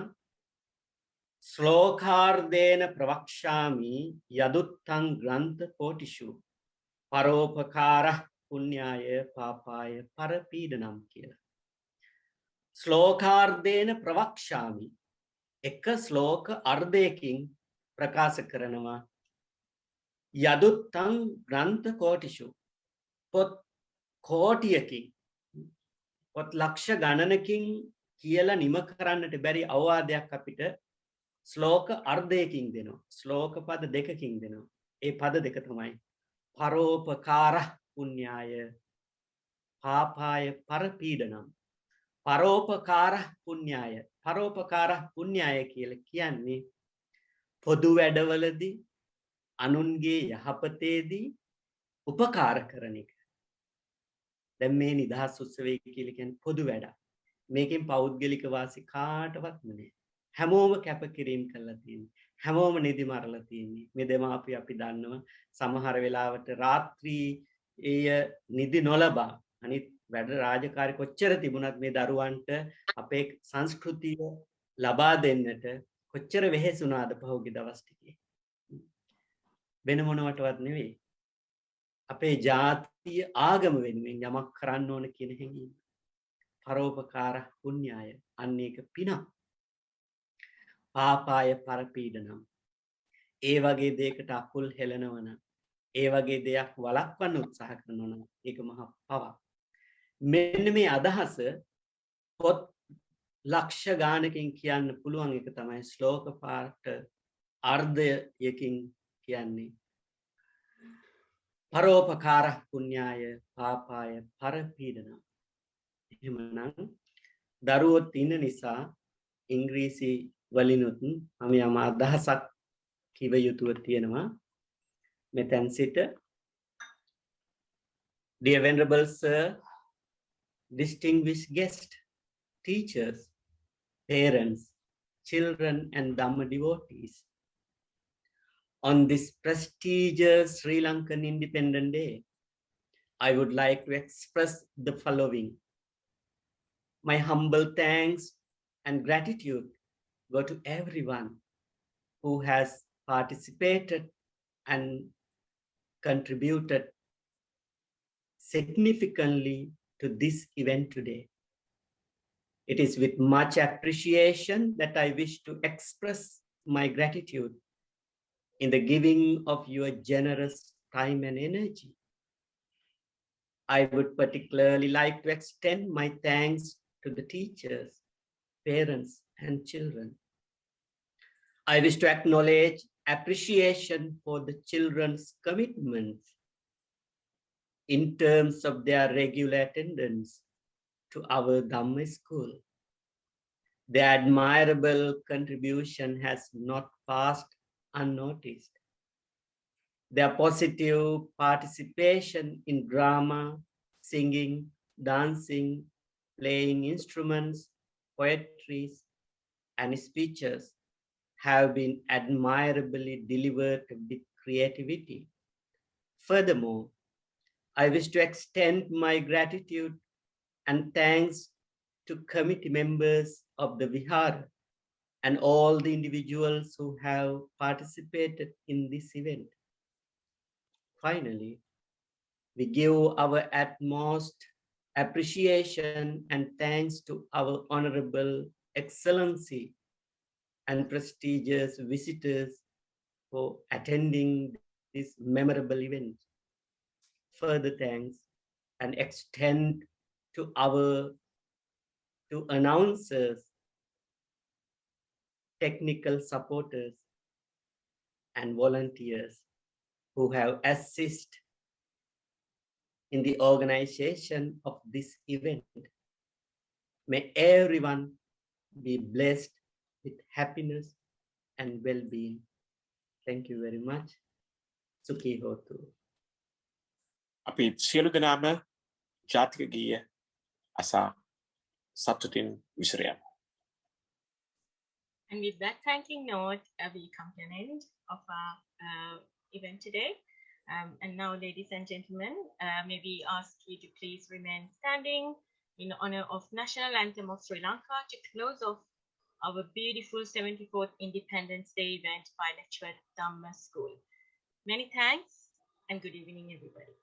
ශ්ලෝකාර්ධේන ප්‍රවක්ෂාමි යදුත්තං ග්‍රන්ථ කෝටිෂු පරෝපකාර පුඤ්ඤාය පාපාය පරපීඩනම් කියලා. ශ්ලෝකාර්ධේන ප්‍රවක්ෂාමි, එක ශ්ලෝක අර්ධයකින් ප්‍රකාශ කරනවා. යදුත්තං ග්‍රන්ථ කෝටිෂු, පොත් කෝටියකින්, පොත් ලක්ෂ ගණනකින් කියලා නිම කරන්නට බැරි අවවාදයක් අපිට ශ්ලෝක අර්ධයකින් දෙනවා. ශ්ලෝක පද දෙකකින් දෙනවා. ඒ පද දෙක තමයි පරෝපකාර පුඤ්ඤාය පාපාය පරපීඩනම්. පරෝපකාර පුඤ්ඤාය, පරෝපකාර පුඤ්ඤාය කියලා කියන්නේ පොදු වැඩවලදී අනුන්ගේ යහපතේදී උපකාර කරන එක. දැන් මේ නිදහස් උත්සවය කියලා කියන්නේ පොදු වැඩක්. මේකෙන් පෞද්ගලික වාසි කාටවත් නෙමෙයි. හැමෝම කැපකිරීම කරලා තියෙන්නේ. හැමෝම නිදි මරලා තියෙන්නේ. මේ දෙමාපිය අපි දන්නවා සමහර වෙලාවට රාත්‍රියේ නිදි නොලබා අනිත් වැඩ රාජකාරී කොච්චර තිබුණත් මේ දරුවන්ට අපේ සංස්කෘතිය ලබා දෙන්නට කොච්චර වෙහෙසුණාද පහුගිය දවස් ටිකේ. වෙන මොනවටවත් නෙවෙයි. අපේ ජාතිය ආගම වෙනුවෙන් යමක් කරන්න ඕන කියන හැඟීම. පරෝපකාර පුඤ්ඤාය, අන්න ඒක පිනක්. පාපාය පරපීඩනම්, ඒ වගේ දෙයකට අකුල් හෙලනවන, ඒ වගේ දෙයක් වළක්වන්න උත්සාහ කරනවා නම් ඒක මහා පවක්. මෙන්න මේ අදහස පොත් ලක්ෂ ගානකින් කියන්න පුළුවන් එක තමයි ශ්ලෝක පාඨ අර්ධයකින් කියන්නේ. පරෝපකාර පුඤ්ඤාය පාපාය පරපීඩනම්. එහෙමනම් දරුවොත් ඉන්න නිසා ඉංග්‍රීසි වලිනුත් මම යම් අදහසක් කිව යුතුව තියෙනවා. මෙතෙන් සිට Dear Venerable Sir, distinguished guests, teachers, parents, children and Dhamma devotees, on this prestigious Sri Lankan Independence Day, I would like to express the following. My humble thanks and gratitude go to everyone who has participated and contributed significantly to this event today. It is with much appreciation that I wish to express my gratitude in the giving of your generous time and energy. I would particularly like to extend my thanks to the teachers, parents, and children. I wish to acknowledge appreciation for the children's commitment in terms of their regular attendance to our Dhamma school. Their admirable contribution has not passed unnoticed. Their positive participation in drama, singing, dancing, playing instruments, poetry, and speeches have been admirably delivered with creativity. Furthermore, I wish to extend my gratitude and thanks to committee members of the Vihara and all the individuals who have participated in this event. Finally, we give our utmost appreciation and thanks to our Honorable Excellency and prestigious visitors for attending this memorable event. Further thanks and extend to announcers, technical supporters, and volunteers who have assisted in the organization of this event. May everyone be blessed with happiness and well-being. Thank you very much. Sukhi hotu. අපි සියලු දෙනාම ජාතික ගීය අසා සතුටින් විසිර යමු. And with that thanking note, we come to an end of our event today. And now, ladies and gentlemen, may we ask you to please remain standing in honor of National Anthem of Sri Lanka to close off our beautiful 74th Independence Day event by Letchworth Dhamma School. Many thanks and good evening, everybody.